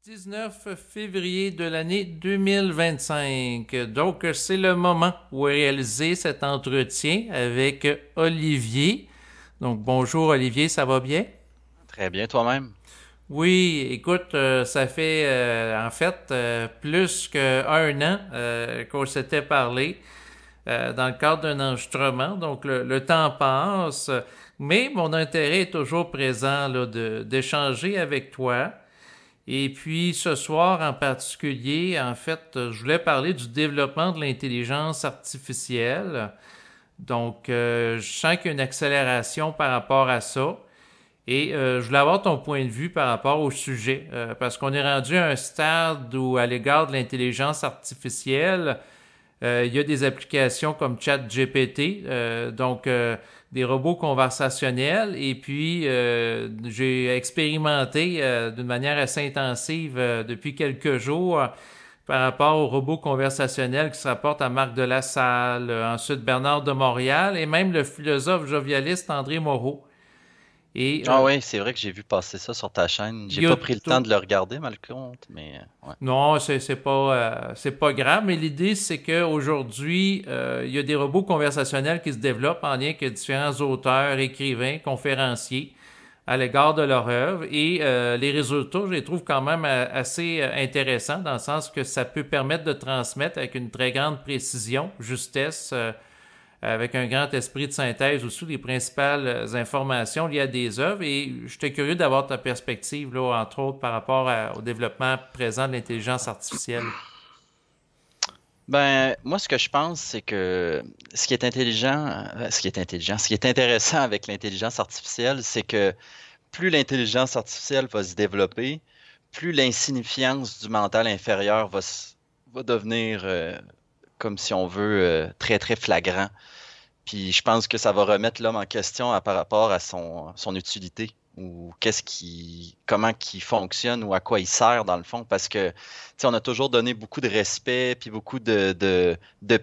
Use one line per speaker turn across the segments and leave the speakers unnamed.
19 février de l'année 2025. Donc, c'est le moment où est réalisé cet entretien avec Olivier. Donc, bonjour Olivier, ça va bien?
Très bien, toi-même.
Oui, écoute, ça fait en fait plus qu'un an qu'on s'était parlé dans le cadre d'un enregistrement. Donc, le temps passe, mais mon intérêt est toujours présent là, d'échanger avec toi. Et puis ce soir en particulier, en fait, je voulais parler du développement de l'intelligence artificielle. Donc, je sens qu'il y a une accélération par rapport à ça. Et je voulais avoir ton point de vue par rapport au sujet, parce qu'on est rendu à un stade où, à l'égard de l'intelligence artificielle, il y a des applications comme ChatGPT, des robots conversationnels. Et puis, j'ai expérimenté d'une manière assez intensive depuis quelques jours par rapport aux robots conversationnels qui se rapportent à Marc de La Salle, ensuite Bernard de Montréal et même le philosophe jovialiste André Moreau. Et
Ah oui, c'est vrai que j'ai vu passer ça sur ta chaîne.
il
J'ai
y a
pas pris le temps de le regarder, mal compte, mais ouais.
Non, c'est pas grave, mais l'idée c'est qu'aujourd'hui, il y a des robots conversationnels qui se développent en lien avec différents auteurs, écrivains, conférenciers à l'égard de leur œuvre et les résultats, je les trouve quand même assez intéressants dans le sens que ça peut permettre de transmettre avec une très grande précision, justesse, avec un grand esprit de synthèse aussi les principales informations liées à des œuvres. Et j'étais curieux d'avoir ta perspective, là, entre autres, par rapport au développement présent de l'intelligence artificielle.
Ben, moi, ce que je pense, c'est que ce qui est intéressant avec l'intelligence artificielle, c'est que plus l'intelligence artificielle va se développer, plus l'insignifiance du mental inférieur va devenir, comme si on veut, très, très flagrant. Puis je pense que ça va remettre l'homme en question par rapport à son utilité ou comment qui fonctionne ou à quoi il sert dans le fond. Parce que, tu sais, on a toujours donné beaucoup de respect puis beaucoup de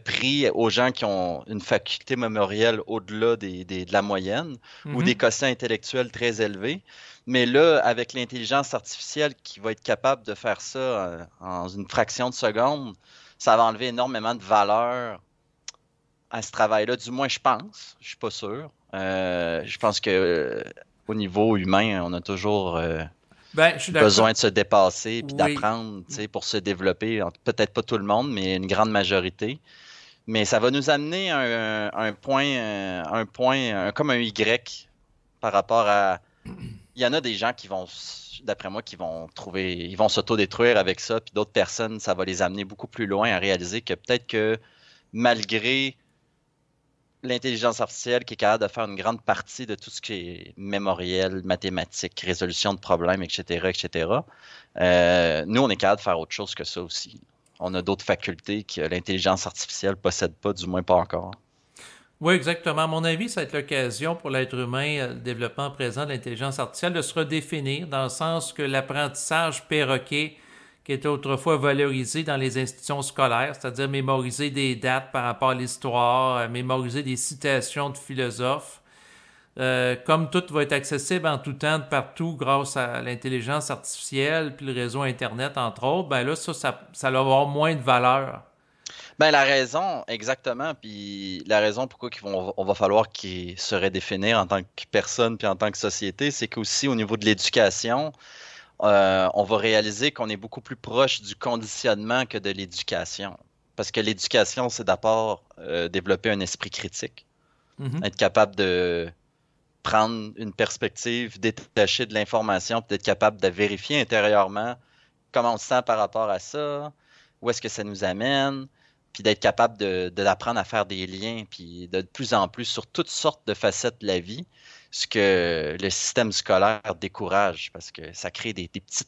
prix aux gens qui ont une faculté mémorielle au-delà de la moyenne ou des
Mhm.
quotients intellectuels très élevés. Mais là, avec l'intelligence artificielle qui va être capable de faire ça en une fraction de seconde, ça va enlever énormément de valeur à ce travail-là, du moins je pense. Je suis pas sûr. Je pense que au niveau humain, on a toujours
Ben, je suis d'accord.
besoin de se dépasser puis
Oui.
d'apprendre, tu sais, pour se développer. Peut-être pas tout le monde, mais une grande majorité. Mais ça va nous amener à un point, comme un Y par rapport à. Il y en a des gens qui vont, d'après moi, ils vont s'autodétruire avec ça, puis d'autres personnes, ça va les amener beaucoup plus loin à réaliser que peut-être que malgré l'intelligence artificielle qui est capable de faire une grande partie de tout ce qui est mémoriel, mathématique, résolution de problèmes, etc., etc. Nous, on est capable de faire autre chose que ça aussi. On a d'autres facultés que l'intelligence artificielle possède pas, du moins pas encore.
Oui, exactement. À mon avis, ça va être l'occasion pour l'être humain, le développement présent de l'intelligence artificielle, de se redéfinir dans le sens que l'apprentissage perroquet, qui était autrefois valorisé dans les institutions scolaires, c'est-à-dire mémoriser des dates par rapport à l'histoire, mémoriser des citations de philosophes, comme tout va être accessible en tout temps, de partout, grâce à l'intelligence artificielle, puis le réseau Internet, entre autres, ben là, ça va avoir moins de valeur.
Ben, la raison, exactement, puis la raison pourquoi on va falloir qu'ils se redéfinir en tant que personne puis en tant que société, c'est qu'aussi au niveau de l'éducation, on va réaliser qu'on est beaucoup plus proche du conditionnement que de l'éducation. Parce que l'éducation, c'est d'abord développer un esprit critique,
Mhm.
être capable de prendre une perspective détachée de l'information, puis d'être capable de vérifier intérieurement comment on se sent par rapport à ça, où est-ce que ça nous amène, puis d'être capable d'apprendre à faire des liens, puis de plus en plus sur toutes sortes de facettes de la vie, ce que le système scolaire décourage, parce que ça crée des petites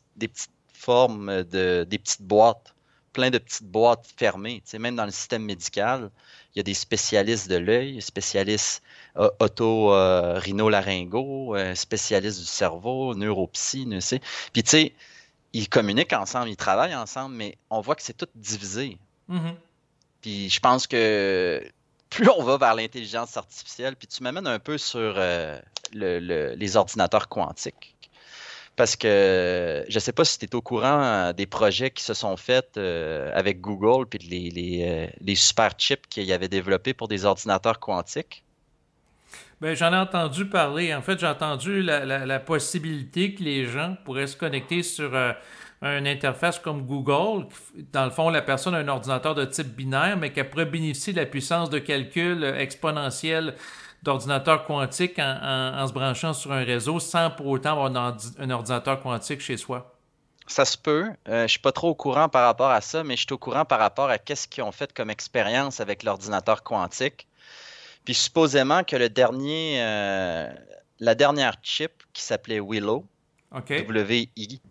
formes, des petites boîtes, plein de petites boîtes fermées. Tu sais, même dans le système médical, il y a des spécialistes de l'œil, spécialistes oto-rhino-laryngos, spécialistes du cerveau, neuropsy, tu sais. Puis tu sais, ils communiquent ensemble, ils travaillent ensemble, mais on voit que c'est tout divisé.
Mhm.
Puis je pense que plus on va vers l'intelligence artificielle, puis tu m'amènes un peu sur les ordinateurs quantiques. Parce que je ne sais pas si tu es au courant des projets qui se sont faits avec Google puis les super chips qu'ils avaient développés pour des ordinateurs quantiques.
Ben, j'en ai entendu parler. En fait, j'ai entendu la possibilité que les gens pourraient se connecter sur une interface comme Google. Dans le fond, la personne a un ordinateur de type binaire, mais qu'elle pourrait bénéficier de la puissance de calcul exponentielle d'ordinateurs quantiques en se branchant sur un réseau sans pour autant avoir un ordinateur quantique chez soi.
Ça se peut. Je suis pas trop au courant par rapport à ça, mais je suis au courant par rapport à qu'est-ce qu'ils ont fait comme expérience avec l'ordinateur quantique. Puis supposément que la dernière chip qui s'appelait Willow,
OK.
W-I-L-L-O-W,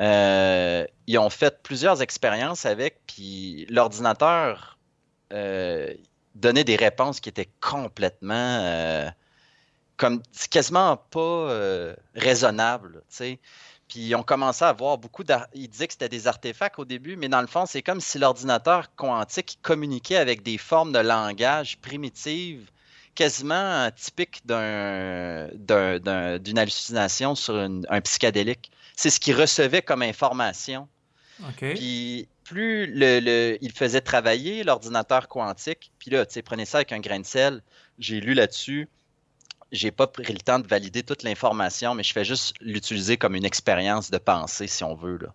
ils ont fait plusieurs expériences avec, puis l'ordinateur donnait des réponses qui étaient complètement comme quasiment pas raisonnables, tu sais. Puis ils ont commencé à voir ils disaient que c'était des artefacts au début, mais dans le fond, c'est comme si l'ordinateur quantique communiquait avec des formes de langage primitives, quasiment typiques d'une hallucination sur un psychédélique. C'est ce qu'il recevait comme information.
OK.
Puis plus il faisait travailler l'ordinateur quantique, puis là, tu sais, prenez ça avec un grain de sel. J'ai lu là-dessus. J'ai pas pris le temps de valider toute l'information, mais je fais juste l'utiliser comme une expérience de pensée, si on veut, là.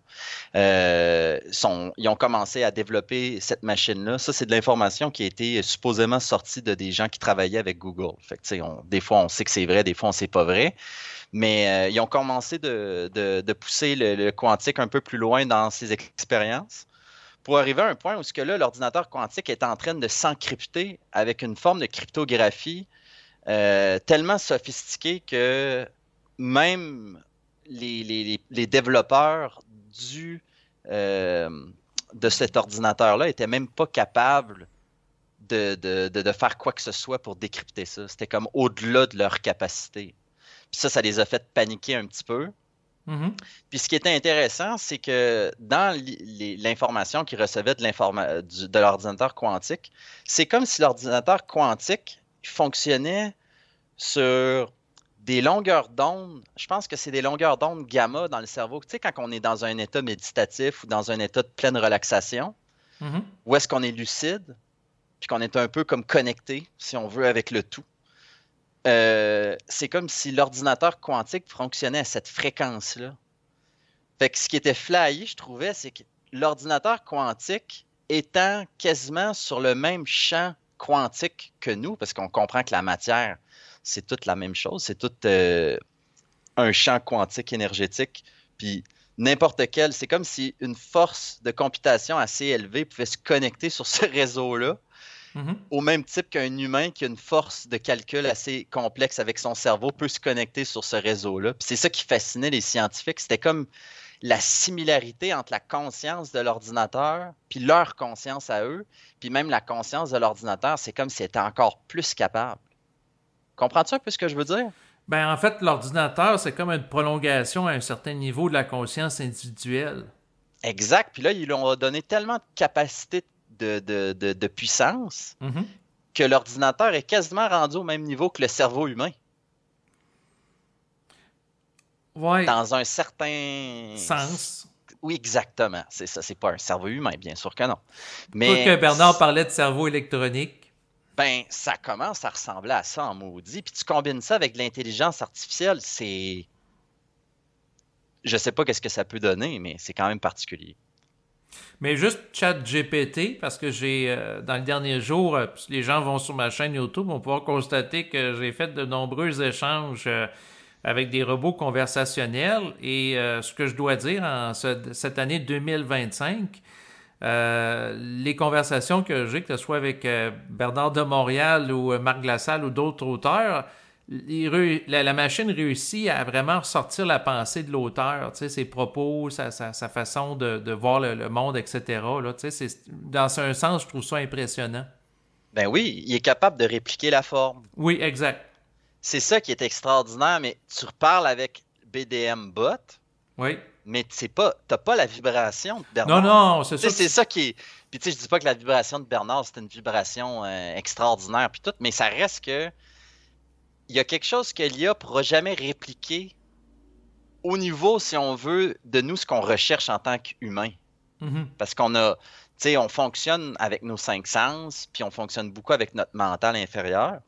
Ils ont commencé à développer cette machine-là. Ça, c'est de l'information qui a été supposément sortie de des gens qui travaillaient avec Google. Fait que, des fois, on sait que c'est vrai, des fois, on sait pas vrai. Mais ils ont commencé de pousser le quantique un peu plus loin dans ces expériences pour arriver à un point où l'ordinateur quantique est en train de s'encrypter avec une forme de cryptographie tellement sophistiqué que même les développeurs de cet ordinateur-là n'étaient même pas capables de faire quoi que ce soit pour décrypter ça. C'était comme au-delà de leur capacité. Puis ça les a fait paniquer un petit peu.
Mm-hmm.
Puis ce qui était intéressant, c'est que dans l'information qu'ils recevaient de l'ordinateur quantique, c'est comme si l'ordinateur quantique fonctionnait sur des longueurs d'onde. Je pense que c'est des longueurs d'onde gamma dans le cerveau. Tu sais, quand on est dans un état méditatif ou dans un état de pleine relaxation,
Mm-hmm.
où est-ce qu'on est lucide, puis qu'on est un peu comme connecté, si on veut, avec le tout. C'est comme si l'ordinateur quantique fonctionnait à cette fréquence-là. Fait que ce qui était flyé, je trouvais, c'est que l'ordinateur quantique étant quasiment sur le même champ quantique que nous, parce qu'on comprend que la matière, c'est toute la même chose, c'est tout un champ quantique énergétique, puis n'importe quel, c'est comme si une force de computation assez élevée pouvait se connecter sur ce réseau-là,
Mm-hmm.
au même type qu'un humain qui a une force de calcul assez complexe avec son cerveau peut se connecter sur ce réseau-là. Puis c'est ça qui fascinait les scientifiques, c'était comme la similarité entre la conscience de l'ordinateur puis leur conscience à eux, puis même la conscience de l'ordinateur, c'est comme s'il était encore plus capable. Comprends-tu un peu ce que je veux dire?
Ben, en fait, l'ordinateur, c'est comme une prolongation à un certain niveau de la conscience individuelle.
Exact. Puis là, ils lui ont donné tellement de capacité de puissance
Mm-hmm.
que l'ordinateur est quasiment rendu au même niveau que le cerveau humain.
Ouais.
Dans un certain
Sens.
Oui, exactement. C'est ça. C'est pas un cerveau humain, bien sûr que non.
Mais que Bernard parlait de cerveau électronique.
Ben, ça commence à ressembler à ça en maudit. Puis tu combines ça avec de l'intelligence artificielle, c'est... Je sais pas qu'est-ce que ça peut donner, mais c'est quand même particulier.
Mais juste ChatGPT, parce que dans les derniers jours, les gens vont sur ma chaîne YouTube, vont pouvoir constater que j'ai fait de nombreux échanges avec des robots conversationnels. Et ce que je dois dire cette année 2025, les conversations que j'ai, que ce soit avec Bernard de Montréal ou Marc Lassalle ou d'autres auteurs, la machine réussit à vraiment ressortir la pensée de l'auteur, tu sais, ses propos, sa façon de voir le monde, etc. Là, tu sais, dans un sens, je trouve ça impressionnant.
Ben oui, il est capable de répliquer la forme.
Oui, exact.
C'est ça qui est extraordinaire, mais tu reparles avec BDM Bot,
Oui.
mais t'as pas la vibration de Bernard.
Non, c'est ça.
C'est ça qui est... Puis tu sais, je dis pas que la vibration de Bernard, c'est une vibration extraordinaire, puis tout, mais ça reste que il y a quelque chose que l'IA pourra jamais répliquer au niveau, si on veut, de nous, ce qu'on recherche en tant qu'humain.
Mhm.
Parce qu'on a, tu sais, on fonctionne avec nos cinq sens, puis on fonctionne beaucoup avec notre mental inférieur,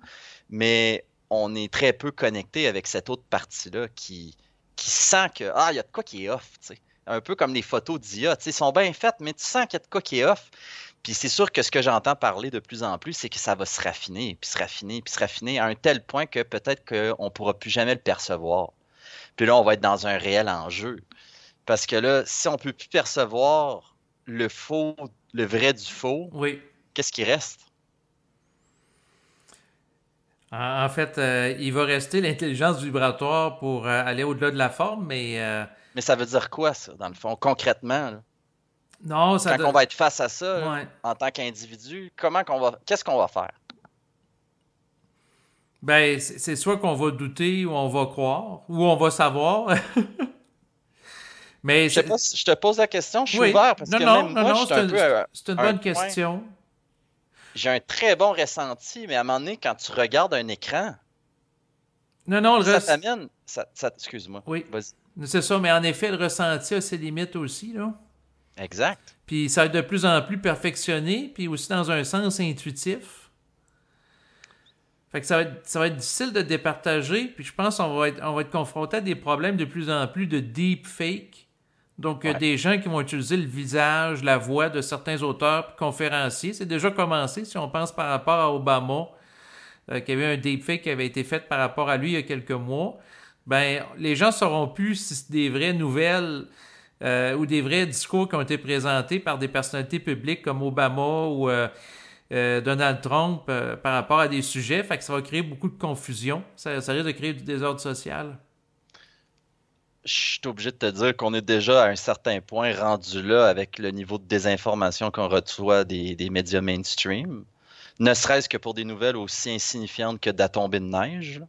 mais on est très peu connecté avec cette autre partie-là qui sent que, il y a de quoi qui est off, tu sais. Un peu comme les photos d'IA, tu sais, sont bien faites, mais tu sens qu'il y a de quoi qui est off. Puis c'est sûr que ce que j'entends parler de plus en plus, c'est que ça va se raffiner, puis se raffiner, puis se raffiner à un tel point que peut-être qu'on ne pourra plus jamais le percevoir. Puis là, on va être dans un réel enjeu. Parce que là, si on ne peut plus percevoir le faux, le vrai du faux,
Oui.
qu'est-ce qui reste?
En fait, il va rester l'intelligence vibratoire pour aller au-delà de la forme, mais
Mais ça veut dire quoi, ça, dans le fond, concrètement, là?
non,
Quand on va être face à ça, là,
ouais.
en tant qu'individu, qu'est-ce qu'on va faire?
Ben, c'est soit qu'on va douter ou on va croire, ou on va savoir. Mais
Je sais pas si je te pose la question, je suis
oui,
ouvert parce
non,
que
non,
même
non,
moi, je
non,
suis un peu à
c'est une
un
bonne
point.
question.
J'ai un très bon ressenti, mais à un moment donné, quand tu regardes un écran,
Non, non,
ça t'amène. Excuse-moi.
Oui,
Vas-y.
c'est ça, mais en effet, le ressenti a ses limites aussi, là.
Exact.
Puis ça va être de plus en plus perfectionné, puis aussi dans un sens intuitif. Fait que ça va être difficile de départager, puis je pense qu'on on va être confronté à des problèmes de plus en plus de deepfake. Donc,
Ouais.
des gens qui vont utiliser le visage, la voix de certains auteurs puis conférenciers. C'est déjà commencé, si on pense par rapport à Obama, qu'il y avait un deepfake qui avait été fait par rapport à lui il y a quelques mois. Ben, les gens ne sauront plus si c'est des vraies nouvelles ou des vrais discours qui ont été présentés par des personnalités publiques comme Obama ou Donald Trump par rapport à des sujets. Fait que ça va créer beaucoup de confusion. Ça risque de créer du désordre social.
Je suis obligé de te dire qu'on est déjà à un certain point rendu là avec le niveau de désinformation qu'on reçoit des médias mainstream. Ne serait-ce que pour des nouvelles aussi insignifiantes que de la tombée de neige. Là.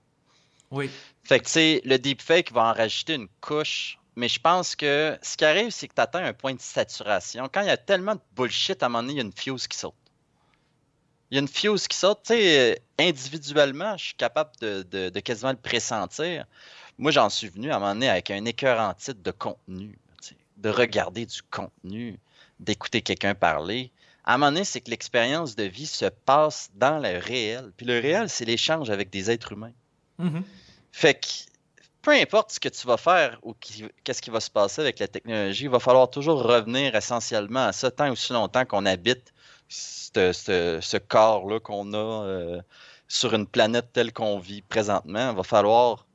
Oui.
Fait que, tu sais, le deepfake va en rajouter une couche, mais je pense que ce qui arrive, c'est que tu atteins un point de saturation. Quand il y a tellement de bullshit, à un moment donné, il y a une fuse qui saute. Il y a une fuse qui saute. Tu sais, individuellement, je suis capable de quasiment le pressentir. Moi, j'en suis venu à un moment donné avec un écœur en titre de contenu, tu sais, de regarder du contenu, d'écouter quelqu'un parler. À un moment donné, c'est que l'expérience de vie se passe dans le réel. Puis le réel, c'est l'échange avec des êtres humains.
Mm-hmm.
Fait que peu importe ce que tu vas faire ou qu'est-ce qui va se passer avec la technologie, il va falloir toujours revenir essentiellement à ça tant aussi longtemps qu'on habite ce corps-là qu'on a sur une planète telle qu'on vit présentement. Il va falloir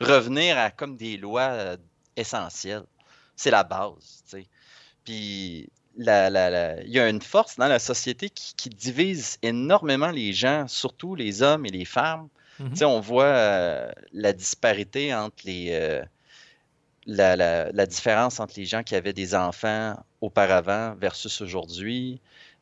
revenir à comme des lois essentielles. C'est la base, tu sais. Puis il y a une force dans la société qui divise énormément les gens, surtout les hommes et les femmes.
Mm-hmm.
Tu sais, on voit la disparité entre la différence entre les gens qui avaient des enfants auparavant versus aujourd'hui.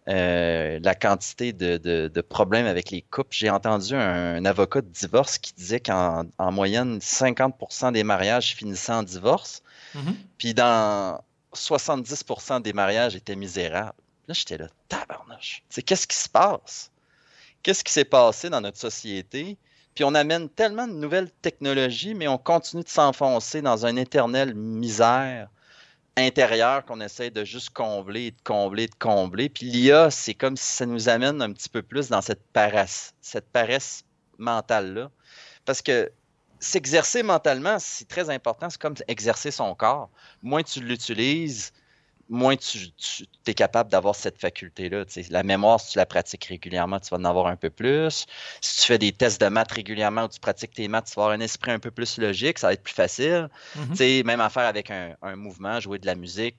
La quantité de problèmes avec les couples. J'ai entendu un avocat de divorce qui disait qu'en moyenne, 50% des mariages finissaient en divorce.
Mm-hmm.
Puis dans 70% des mariages étaient misérables. Là, j'étais là, tabarnouche. C'est qu'est-ce qui se passe? Qu'est-ce qui s'est passé dans notre société? Puis on amène tellement de nouvelles technologies, mais on continue de s'enfoncer dans une éternelle misère intérieure qu'on essaie de juste combler, de combler, de combler. Puis l'IA, c'est comme si ça nous amène un petit peu plus dans cette paresse mentale-là. Parce que s'exercer mentalement, c'est très important. C'est comme exercer son corps. Moins tu l'utilises, moins tu es capable d'avoir cette faculté-là. Tu sais, la mémoire, si tu la pratiques régulièrement, tu vas en avoir un peu plus. Si tu fais des tests de maths régulièrement ou tu pratiques tes maths, tu vas avoir un esprit un peu plus logique, ça va être plus facile.
Mm-hmm.
Tu sais, même affaire avec un mouvement, jouer de la musique.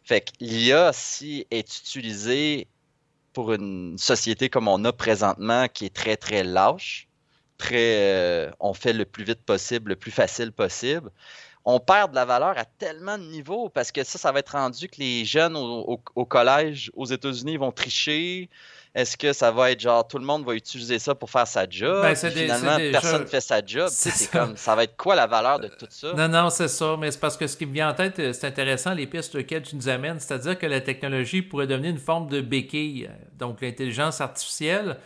Fait que l'IA, si est utilisée pour une société comme on a présentement, qui est très, très lâche, on fait le plus vite possible, le plus facile possible, on perd de la valeur à tellement de niveaux parce que ça va être rendu que les jeunes au collège aux États-Unis vont tricher. Est-ce que ça va être genre tout le monde va utiliser ça pour faire sa job?
Ben,
finalement, personne ne fait sa job. C'est comme ça va être quoi la valeur de tout ça?
Non, c'est ça, mais c'est parce que ce qui me vient en tête, c'est intéressant les pistes auxquelles tu nous amènes, c'est-à-dire que la technologie pourrait devenir une forme de béquille, donc l'intelligence artificielle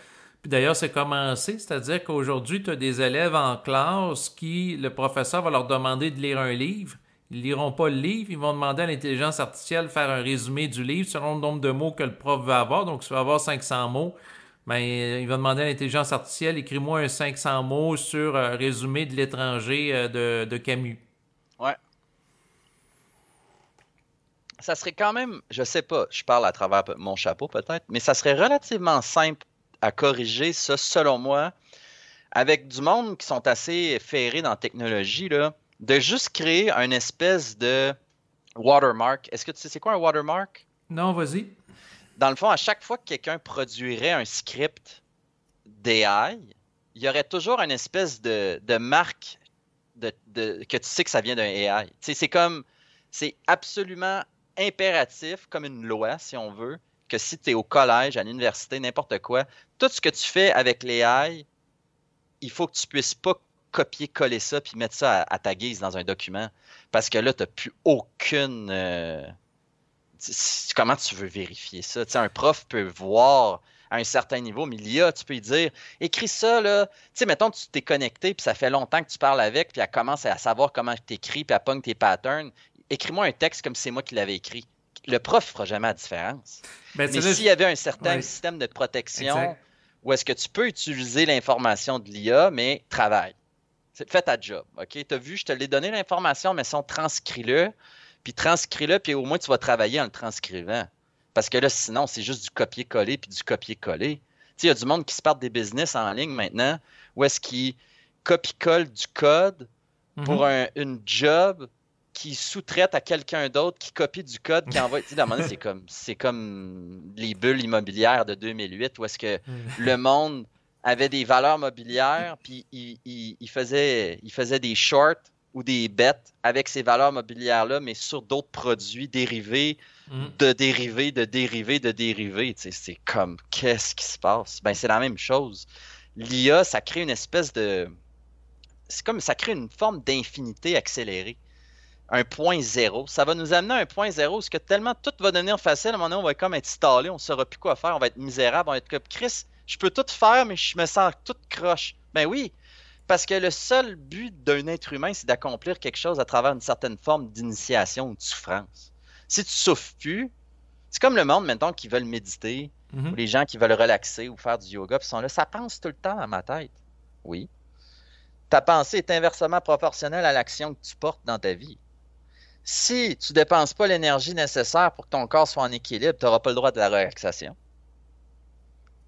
Puis d'ailleurs, c'est commencé, c'est-à-dire qu'aujourd'hui, tu as des élèves en classe qui, le professeur va leur demander de lire un livre. Ils ne liront pas le livre, ils vont demander à l'intelligence artificielle de faire un résumé du livre selon le nombre de mots que le prof veut avoir. Donc, si tu veux avoir 500 mots, ben, il va demander à l'intelligence artificielle, écris-moi un 500 mots sur résumé de l'étranger de Camus.
Ouais. Ça serait quand même, je sais pas, je parle à travers mon chapeau peut-être, mais ça serait relativement simple à corriger ça, selon moi, avec du monde qui sont assez ferrés dans la technologie, là, de juste créer une espèce de watermark. Est-ce que tu sais c'est quoi un watermark?
Non, vas-y.
Dans le fond, à chaque fois que quelqu'un produirait un script d'AI, il y aurait toujours une espèce de marque que tu sais que ça vient d'un AI. Tu sais, c'est absolument impératif, comme une loi, si on veut, que si tu es au collège, à l'université, n'importe quoi, tout ce que tu fais avec l'AI, il faut que tu puisses pas copier-coller ça puis mettre ça à ta guise dans un document. Parce que là, tu n'as plus aucune... comment tu veux vérifier ça? Tu sais, un prof peut voir à un certain niveau, mais l'IA, tu peux lui dire, écris ça, là. Tu sais, mettons, tu t'es connecté, puis ça fait longtemps que tu parles avec, puis elle commence à savoir comment tu écris, puis elle pogne tes patterns. Écris-moi un texte comme si c'est moi qui l'avais écrit. Le prof ne fera jamais la différence.
Ben,
mais s'il y avait un certain système de protection
exact.
où est-ce que tu peux utiliser l'information de l'IA, mais travaille. Fais ta job, OK? Tu as vu, je te l'ai donné l'information, mais son transcris-le, puis au moins tu vas travailler en le transcrivant. Parce que là, sinon, c'est juste du copier-coller, puis du copier-coller. Tu sais, il y a du monde qui se part des business en ligne maintenant, où est-ce qu'ils copie-collent du code pour une job qui sous-traite à quelqu'un d'autre, qui copie du code, qui envoie... Tu sais, à un moment donné, c'est comme les bulles immobilières de 2008, où est-ce que le monde avait des valeurs mobilières, puis il faisait des shorts ou des bets avec ces valeurs mobilières-là, mais sur d'autres produits dérivés, de dérivés, de dérivés, de dérivés. Tu sais, c'est comme, qu'est-ce qui se passe? Ben, c'est la même chose. L'IA, ça crée une espèce de... C'est comme, ça crée une forme d'infinité accélérée. Un point zéro. Ça va nous amener à un point zéro, parce que tellement tout va devenir facile, à un moment donné, on va comme être installé, on ne saura plus quoi faire, on va être misérable, on va être comme, Chris, je peux tout faire, mais je me sens tout croche. Ben oui, parce que le seul but d'un être humain, c'est d'accomplir quelque chose à travers une certaine forme d'initiation ou de souffrance. Si tu souffres plus, c'est comme le monde, maintenant, qui veulent méditer, ou les gens qui veulent relaxer ou faire du yoga, puis sont là, ça pense tout le temps dans ma tête. Oui. Ta pensée est inversement proportionnelle à l'action que tu portes dans ta vie. Si tu ne dépenses pas l'énergie nécessaire pour que ton corps soit en équilibre, tu n'auras pas le droit de la relaxation.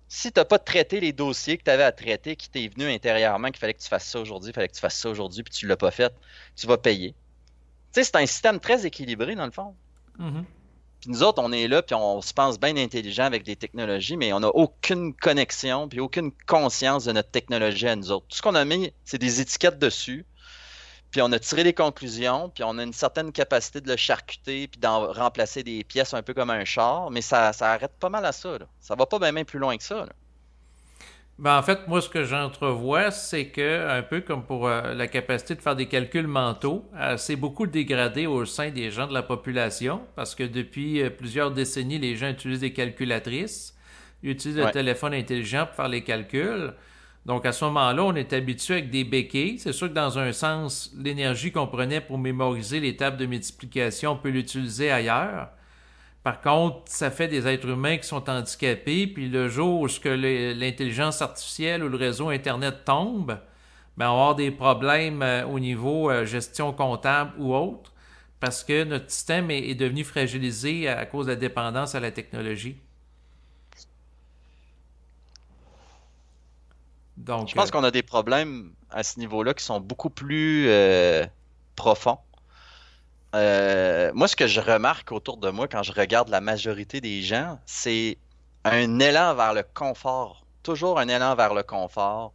Si tu n'as pas traité les dossiers que tu avais à traiter, qui t'est venu intérieurement, qu'il fallait que tu fasses ça aujourd'hui, il fallait que tu fasses ça aujourd'hui, puis tu ne l'as pas fait, tu vas payer. Tu sais, c'est un système très équilibré, dans le fond. Puis nous autres, on est là, puis on se pense bien intelligent avec des technologies, mais on n'a aucune connexion, puis aucune conscience de notre technologie à nous autres. Tout ce qu'on a mis, c'est des étiquettes dessus, puis on a tiré des conclusions, puis on a une certaine capacité de le charcuter, puis d'en remplacer des pièces un peu comme un char, mais ça arrête pas mal à ça. Là. Ça va pas bien plus loin que ça. Là.
Ben, en fait, moi, ce que j'entrevois, c'est que, un peu comme pour la capacité de faire des calculs mentaux, c'est beaucoup dégradé au sein des gens de la population, parce que depuis plusieurs décennies, les gens utilisent des calculatrices, ils utilisent le téléphone intelligent pour faire les calculs. Donc, à ce moment-là, on est habitué avec des béquilles. C'est sûr que dans un sens, l'énergie qu'on prenait pour mémoriser les tables de multiplication, on peut l'utiliser ailleurs. Par contre, ça fait des êtres humains qui sont handicapés, puis le jour où l'intelligence artificielle ou le réseau Internet tombe, ben, on va avoir des problèmes au niveau gestion comptable ou autre, parce que notre système est devenu fragilisé à cause de la dépendance à la technologie. Donc,
je pense qu'on a des problèmes à ce niveau-là qui sont beaucoup plus profonds. Moi, ce que je remarque autour de moi quand je regarde la majorité des gens, c'est un élan vers le confort. Toujours un élan vers le confort.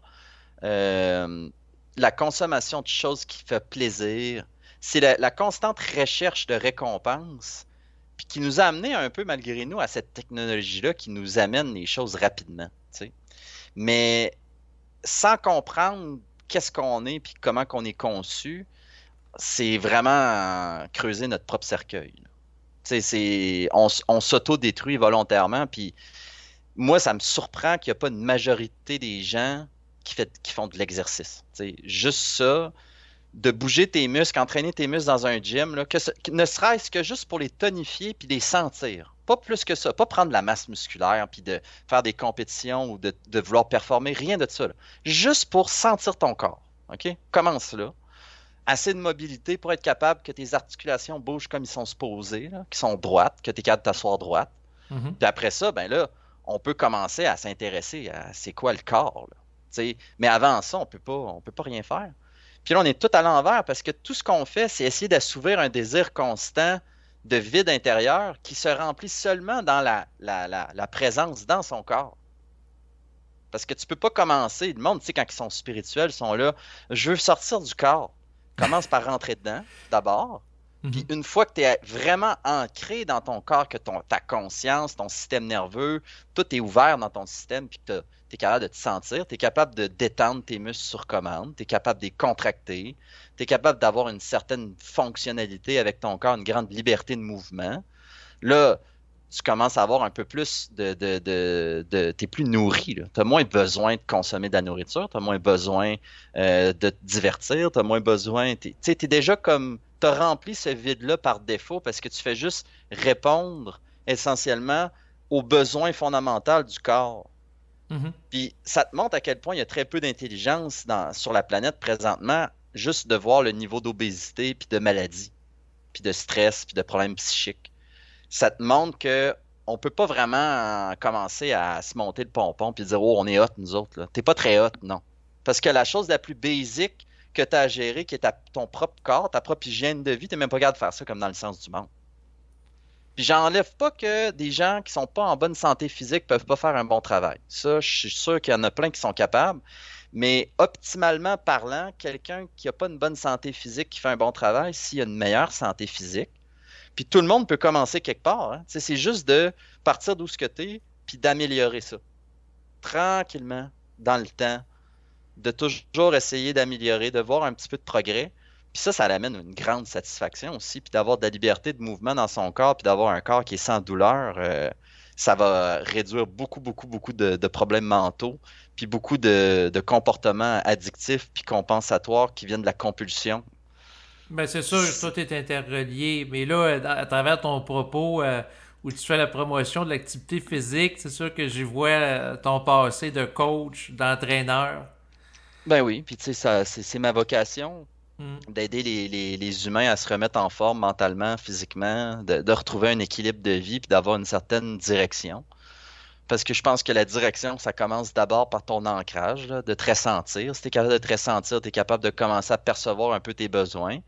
La consommation de choses qui fait plaisir. C'est la constante recherche de récompense, puis qui nous a amené un peu, malgré nous, à cette technologie-là qui nous amène les choses rapidement. T'sais. Mais sans comprendre qu'est-ce qu'on est puis comment qu'on est conçu, c'est vraiment creuser notre propre cercueil. On s'auto-détruit volontairement. Puis moi, ça me surprend qu'il n'y a pas une majorité des gens qui font de l'exercice. Tu sais, juste ça, de bouger tes muscles, entraîner tes muscles dans un gym, là, ne serait-ce que juste pour les tonifier puis les sentir. Pas plus que ça. Pas prendre la masse musculaire puis de faire des compétitions ou de vouloir performer. Rien de ça, là. Juste pour sentir ton corps. OK? Commence là. Assez de mobilité pour être capable que tes articulations bougent comme ils sont supposés, là, qui sont droites, que tu es capable de t'asseoir droite.
Mhm.
Puis après ça, ben là, on peut commencer à s'intéresser à c'est quoi le corps, là. Tu sais, mais avant ça, on peut pas rien faire. Puis là, on est tout à l'envers parce que tout ce qu'on fait, c'est essayer d'assouvir un désir constant de vide intérieur qui se remplit seulement dans la présence dans son corps. Parce que tu peux pas commencer. Le monde, tu sais, quand ils sont spirituels, ils sont là. Je veux sortir du corps. Commence par rentrer dedans, d'abord. Puis
Mhm.
une fois que tu es vraiment ancré dans ton corps, que ta conscience, ton système nerveux, tout est ouvert dans ton système, puis que tu es capable de te sentir, tu es capable de détendre tes muscles sur commande, tu es capable de les contracter, tu es capable d'avoir une certaine fonctionnalité avec ton corps, une grande liberté de mouvement. Là, tu commences à avoir un peu plus t'es plus nourri, là. T'as moins besoin de consommer de la nourriture, t'as moins besoin de te divertir, t'as moins besoin, tu sais, t'es déjà comme, t'as rempli ce vide-là par défaut parce que tu fais juste répondre essentiellement aux besoins fondamentaux du corps.
Mhm.
Puis ça te montre à quel point il y a très peu d'intelligence sur la planète présentement, juste de voir le niveau d'obésité, puis de maladie, puis de stress, puis de problèmes psychiques. Ça te montre que on peut pas vraiment commencer à se monter le pompon puis dire oh on est hot nous autres là. T'es pas très hot, non. Parce que la chose la plus basique que tu as à gérer, qui est ton propre corps, ta propre hygiène de vie, t'es même pas capable de faire ça comme dans le sens du monde. Puis j'enlève pas que des gens qui sont pas en bonne santé physique peuvent pas faire un bon travail. Ça, je suis sûr qu'il y en a plein qui sont capables. Mais optimalement parlant, quelqu'un qui a pas une bonne santé physique qui fait un bon travail, s'il a une meilleure santé physique, puis tout le monde peut commencer quelque part. Hein. C'est juste de partir d'où ce que tu es, puis d'améliorer ça. Tranquillement, dans le temps, de toujours essayer d'améliorer, de voir un petit peu de progrès. Puis ça l'amène une grande satisfaction aussi. Puis d'avoir de la liberté de mouvement dans son corps, puis d'avoir un corps qui est sans douleur, ça va réduire beaucoup, beaucoup, beaucoup de problèmes mentaux, puis beaucoup de comportements addictifs, puis compensatoires qui viennent de la compulsion.
Ben, c'est sûr que tout est interrelié, mais là, à travers ton propos où tu fais la promotion de l'activité physique, c'est sûr que j'y vois ton passé de coach, d'entraîneur.
Ben oui, puis tu sais, c'est ma vocation
Hmm.
d'aider les humains à se remettre en forme mentalement, physiquement, de retrouver un équilibre de vie, puis d'avoir une certaine direction. Parce que je pense que la direction, ça commence d'abord par ton ancrage, là, de te ressentir. Si tu es capable de te ressentir, tu es capable de commencer à percevoir un peu tes besoins.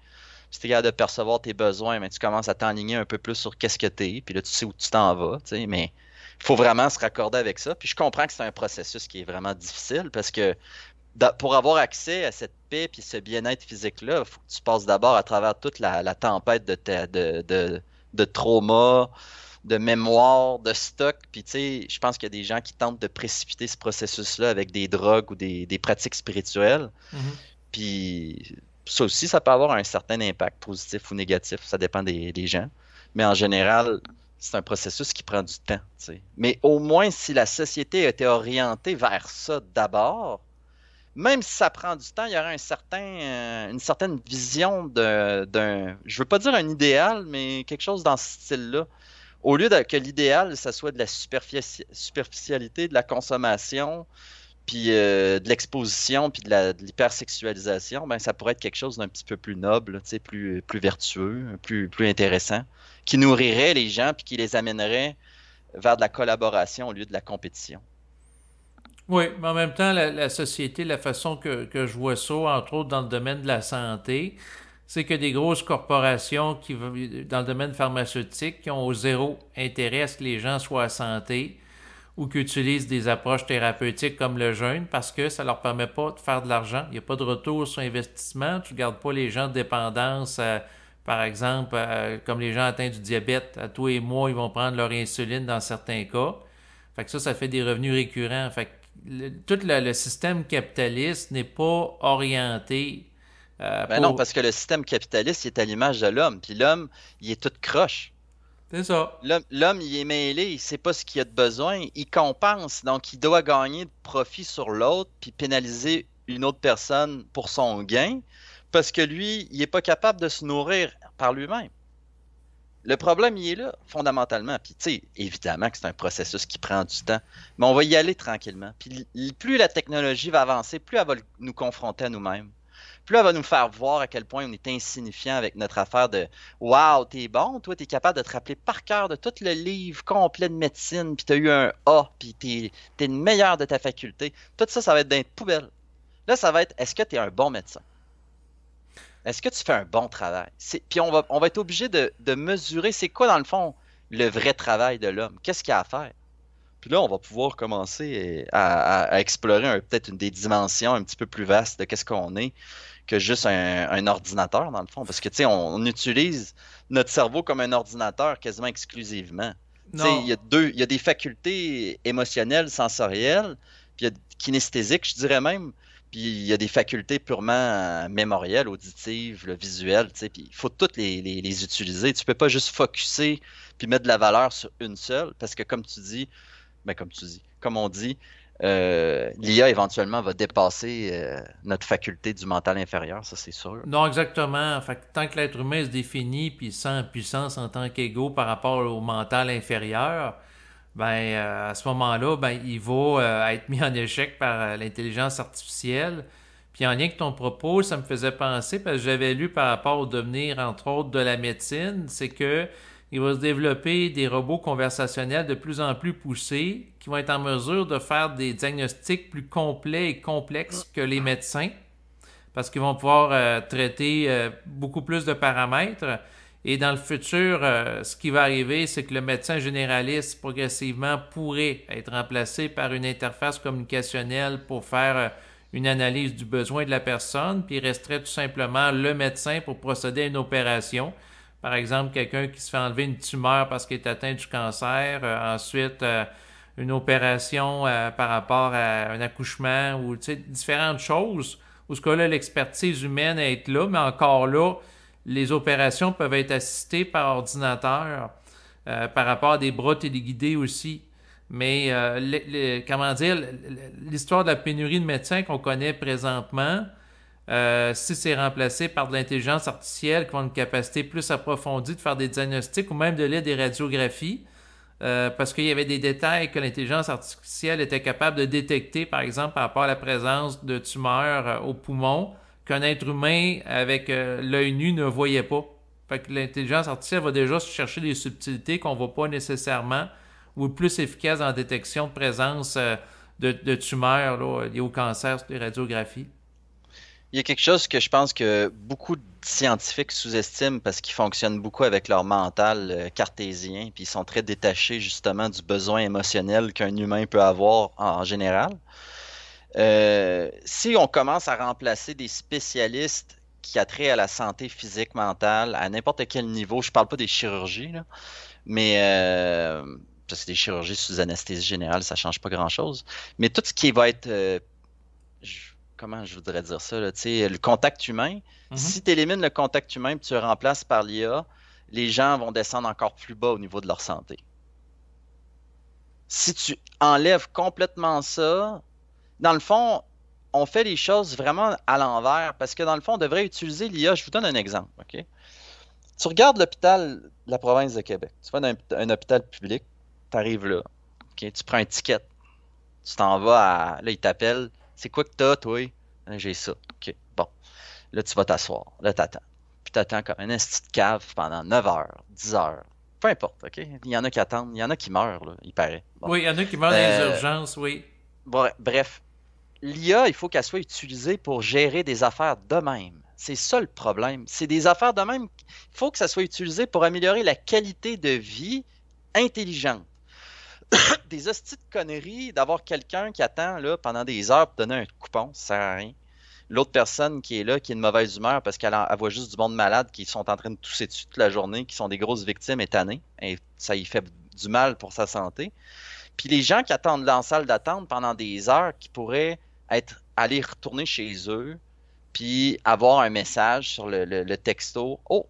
Si tu es capable de percevoir tes besoins, mais tu commences à t'enligner un peu plus sur qu'est-ce que tu es, puis là, tu sais où tu t'en vas, tu sais, mais il faut vraiment se raccorder avec ça. Puis je comprends que c'est un processus qui est vraiment difficile parce que pour avoir accès à cette paix puis ce bien-être physique-là, il faut que tu passes d'abord à travers toute la tempête de trauma, de mémoire, de stock. Puis tu sais, je pense qu'il y a des gens qui tentent de précipiter ce processus-là avec des drogues ou des pratiques spirituelles.
Mhm.
Puis ça aussi, ça peut avoir un certain impact, positif ou négatif. Ça dépend des gens. Mais en général, c'est un processus qui prend du temps, tu sais. Mais au moins, si la société était orientée vers ça d'abord, même si ça prend du temps, il y aurait une certaine vision je veux pas dire un idéal, mais quelque chose dans ce style-là. Au lieu que l'idéal, ça soit de la superficialité, de la consommation, puis de l'exposition, puis de l'hypersexualisation, ben ça pourrait être quelque chose d'un petit peu plus noble, tu sais, plus vertueux, plus intéressant, qui nourrirait les gens, puis qui les amènerait vers de la collaboration au lieu de la compétition.
Oui, mais en même temps, la société, la façon que je vois ça, entre autres dans le domaine de la santé, c'est que des grosses corporations dans le domaine pharmaceutique qui ont zéro intérêt à ce que les gens soient en santé ou qui utilisent des approches thérapeutiques comme le jeûne parce que ça leur permet pas de faire de l'argent. Il n'y a pas de retour sur investissement. Tu ne gardes pas les gens de dépendance, par exemple, comme les gens atteints du diabète. À tous les mois, ils vont prendre leur insuline dans certains cas. Fait que ça fait des revenus récurrents. Fait que tout le système capitaliste n'est pas orienté
Ben non,
pour...
parce que le système capitaliste, il est à l'image de l'homme, puis l'homme, il est tout croche.
C'est ça.
L'homme, il est mêlé, il sait pas ce qu'il a de besoin, il compense, donc il doit gagner de profit sur l'autre, puis pénaliser une autre personne pour son gain, parce que lui, il est pas capable de se nourrir par lui-même. Le problème, il est là, fondamentalement. Puis, tu sais, évidemment que c'est un processus qui prend du temps, mais on va y aller tranquillement. Puis, plus la technologie va avancer, plus elle va nous confronter à nous-mêmes. Plus elle va nous faire voir à quel point on est insignifiant avec notre affaire de Waouh, t'es bon, toi, t'es capable de te rappeler par cœur de tout le livre complet de médecine, puis t'as eu un A, puis t'es le meilleur de ta faculté. Tout ça, ça va être dans les poubelles. Là, ça va être est-ce que t'es un bon médecin? Est-ce que tu fais un bon travail? Puis on va être obligé de mesurer c'est quoi, dans le fond, le vrai travail de l'homme. Qu'est-ce qu'il y a à faire? Puis là, on va pouvoir commencer à explorer peut-être une des dimensions un petit peu plus vastes de qu'est-ce qu'on est que juste un ordinateur, dans le fond. Parce que, tu sais, on utilise notre cerveau comme un ordinateur quasiment exclusivement. Tu sais,
Non.
il y a des facultés émotionnelles, sensorielles, puis il y a kinesthésiques, je dirais même, puis il y a des facultés purement mémorielles, auditives, le visuel, tu sais, puis il faut toutes les utiliser. Tu peux pas juste focusser puis mettre de la valeur sur une seule, parce que comme on dit, l'IA éventuellement va dépasser notre faculté du mental inférieur, ça c'est sûr.
Non, exactement. Fait que tant que l'être humain se définit puis sent puissance en tant qu'égaux par rapport au mental inférieur, ben à ce moment-là, ben il va être mis en échec par l'intelligence artificielle. Puis en lien avec ton propos, ça me faisait penser parce que j'avais lu par rapport au devenir entre autres de la médecine, c'est que il va se développer des robots conversationnels de plus en plus poussés qui vont être en mesure de faire des diagnostics plus complets et complexes que les médecins parce qu'ils vont pouvoir traiter beaucoup plus de paramètres. Et dans le futur, ce qui va arriver, c'est que le médecin généraliste progressivement pourrait être remplacé par une interface communicationnelle pour faire une analyse du besoin de la personne, puis il resterait tout simplement le médecin pour procéder à une opération. Par exemple, quelqu'un qui se fait enlever une tumeur parce qu'il est atteint du cancer, ensuite une opération par rapport à un accouchement ou différentes choses où ce cas-là, l'expertise humaine est là, mais encore là, les opérations peuvent être assistées par ordinateur par rapport à des bras téléguidés aussi. Mais comment dire, l'histoire de la pénurie de médecins qu'on connaît présentement, si c'est remplacé par de l'intelligence artificielle qui a une capacité plus approfondie de faire des diagnostics ou même de lire des radiographies, parce qu'il y avait des détails que l'intelligence artificielle était capable de détecter, par exemple, par rapport à la présence de tumeurs au poumon, qu'un être humain avec l'œil nu ne voyait pas. Fait que l'intelligence artificielle va déjà chercher des subtilités qu'on ne voit pas nécessairement ou plus efficace dans la détection de présence de tumeurs là, liées au cancer sur les radiographies.
Il y a quelque chose que je pense que beaucoup de scientifiques sous-estiment parce qu'ils fonctionnent beaucoup avec leur mental cartésien, puis ils sont très détachés justement du besoin émotionnel qu'un humain peut avoir en général. Si on commence à remplacer des spécialistes qui a trait à la santé physique, mentale, à n'importe quel niveau, je parle pas des chirurgies, là, mais ça, c'est des chirurgies sous anesthésie générale, ça change pas grand-chose. Mais tout ce qui va être comment je voudrais dire ça, là, tu sais, le contact humain, si tu élimines le contact humain et tu le remplaces par l'IA, les gens vont descendre encore plus bas au niveau de leur santé. Si tu enlèves complètement ça, dans le fond, on fait les choses vraiment à l'envers parce que dans le fond, on devrait utiliser l'IA. Je vous donne un exemple, OK? Tu regardes l'hôpital de la province de Québec. Tu vas dans un hôpital public, tu arrives là, OK? Tu prends un ticket, tu t'en vas à... Là, ils t'appellent. C'est quoi que t'as, toi? J'ai ça. OK, bon. Là, tu vas t'asseoir. Là, t'attends. Puis t'attends comme un esti de cave pendant 9 heures, 10 heures. Peu importe, OK? Il y en a qui attendent. Il y en a qui meurent, là, il paraît. Bon.
Oui, il y en a qui meurent dans les urgences, oui.
Bref, l'IA, il faut qu'elle soit utilisée pour gérer des affaires de même. C'est ça le problème. C'est des affaires de même. Il faut que ça soit utilisé pour améliorer la qualité de vie intelligente. Des hosties de conneries d'avoir quelqu'un qui attend là, pendant des heures pour donner un coupon, ça sert à rien. L'autre personne qui est là, qui est de mauvaise humeur parce qu'elle voit juste du monde malade qui sont en train de tousser dessus toute la journée, qui sont des grosses victimes étannées, et ça y fait du mal pour sa santé. Puis les gens qui attendent dans la salle d'attente pendant des heures, qui pourraient aller retourner chez eux, puis avoir un message sur le texto. Oh,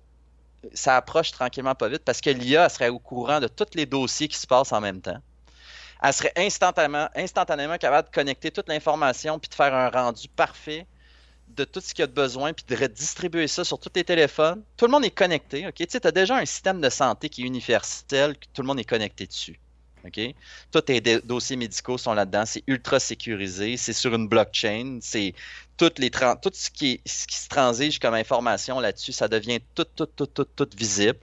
ça approche tranquillement pas vite parce que l'IA serait au courant de tous les dossiers qui se passent en même temps. Elle serait instantanément capable de connecter toute l'information puis de faire un rendu parfait de tout ce qu'il y a de besoin puis de redistribuer ça sur tous les téléphones. Tout le monde est connecté. Ok, tu sais, tu as déjà un système de santé qui est universel, que tout le monde est connecté dessus. OK? Tous tes dossiers médicaux sont là-dedans. C'est ultra sécurisé. C'est sur une blockchain. C'est tout ce qui se transige comme information là-dessus, ça devient tout visible.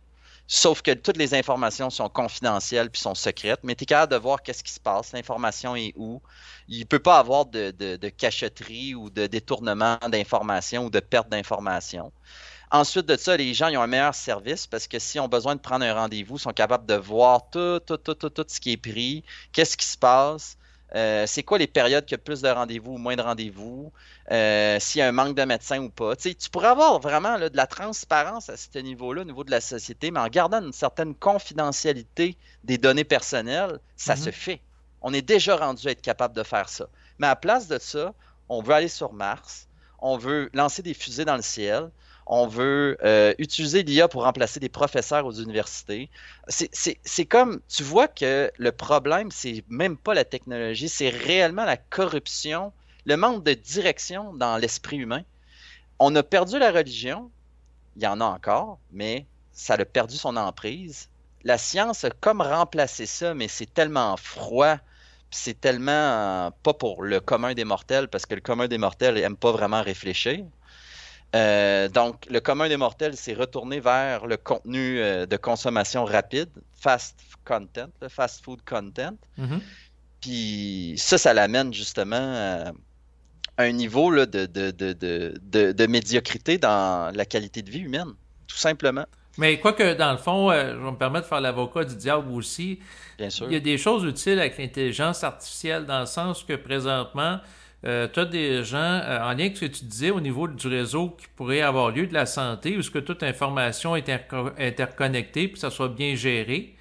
Sauf que toutes les informations sont confidentielles puis sont secrètes. Mais tu es capable de voir qu'est-ce qui se passe. L'information est où. Il ne peut pas avoir de cachotterie ou de détournement d'informations ou de perte d'informations. Ensuite de ça, les gens ils ont un meilleur service parce que s'ils ont besoin de prendre un rendez-vous, ils sont capables de voir tout ce qui est pris, qu'est-ce qui se passe, c'est quoi les périodes qu'il y a plus de rendez-vous ou moins de rendez-vous, s'il y a un manque de médecins ou pas. Tu sais, tu pourrais avoir vraiment là, de la transparence à ce niveau-là, au niveau de la société, mais en gardant une certaine confidentialité des données personnelles, ça se fait. On est déjà rendu à être capable de faire ça. Mais à la place de ça, on veut aller sur Mars, on veut lancer des fusées dans le ciel, on veut utiliser l'IA pour remplacer des professeurs aux universités. C'est comme, tu vois que le problème, c'est même pas la technologie, c'est réellement la corruption, le manque de direction dans l'esprit humain. On a perdu la religion, il y en a encore, mais ça a perdu son emprise. La science a comme remplacé ça, mais c'est tellement froid, c'est tellement pas pour le commun des mortels, parce que le commun des mortels n'aime pas vraiment réfléchir. Donc, le commun des mortels s'est retourné vers le contenu de consommation rapide, fast content, fast food content. Puis ça l'amène justement à un niveau là, de médiocrité dans la qualité de vie humaine, tout simplement.
Mais quoique, dans le fond, je vais me permettre de faire l'avocat du diable aussi.
Bien sûr.
Il y a des choses utiles avec l'intelligence artificielle dans le sens que présentement, tu as des gens, en lien avec ce que tu disais au niveau du réseau qui pourrait avoir lieu de la santé, où ce que toute information est interconnectée, puis que ça soit bien géré,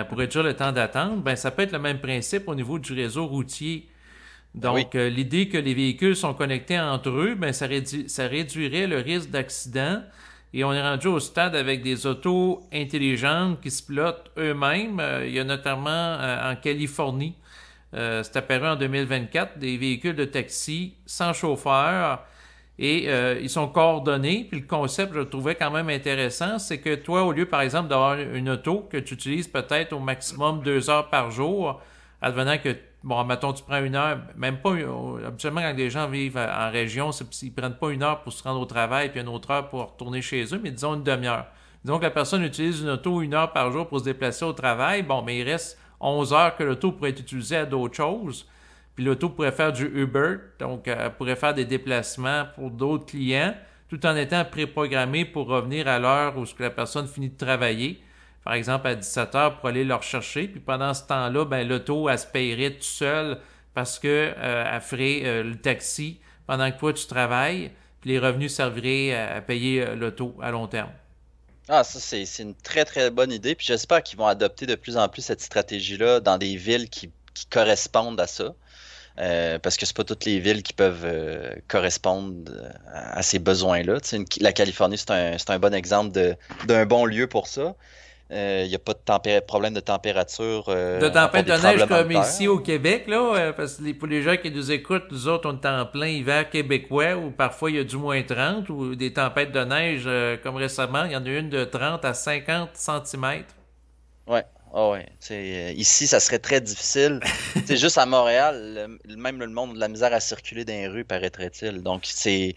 pour réduire le temps d'attente, ben ça peut être le même principe au niveau du réseau routier. Donc, oui. L'idée que les véhicules sont connectés entre eux, ben ça réduirait le risque d'accident. Et on est rendu au stade avec des autos intelligentes qui se pilotent eux-mêmes. Il y a notamment en Californie, c'est apparu en 2024, des véhicules de taxi sans chauffeur et ils sont coordonnés. Puis le concept, je le trouvais quand même intéressant, c'est que toi, au lieu par exemple d'avoir une auto que tu utilises peut-être au maximum 2 heures par jour, advenant que, bon, mettons, tu prends 1 heure, même pas, habituellement quand les gens vivent en région, ils prennent pas 1 heure pour se rendre au travail puis 1 autre heure pour retourner chez eux, mais disons une demi-heure. Disons que la personne utilise une auto 1 heure par jour pour se déplacer au travail, bon, mais il reste 11 heures que l'auto pourrait être utilisée à d'autres choses. Puis l'auto pourrait faire du Uber, donc elle pourrait faire des déplacements pour d'autres clients, tout en étant préprogrammée pour revenir à l'heure où la personne finit de travailler. Par exemple, à 17 heures pour aller le rechercher. Puis pendant ce temps-là, ben, l'auto, elle se payerait tout seul parce que elle ferait le taxi pendant que toi, tu travailles. Puis les revenus serviraient à payer l'auto à long terme.
Ah, ça, c'est une très, très bonne idée. Puis j'espère qu'ils vont adopter de plus en plus cette stratégie-là dans des villes qui correspondent à ça. Parce que c'est pas toutes les villes qui peuvent correspondre à ces besoins-là. Tu sais, la Californie, c'est un bon exemple d'un bon lieu pour ça. Il n'y a pas de problème de température.
De tempête de neige comme ici au Québec, là, parce que pour les gens qui nous écoutent, nous autres, on est en plein hiver québécois où parfois il y a du moins 30 ou des tempêtes de neige comme récemment, il y en a une de 30 à 50 cm.
Ouais. Oh ouais, ici, ça serait très difficile. C'est juste à Montréal, même le monde a de la misère à circuler dans les rues, paraîtrait-il. Donc, il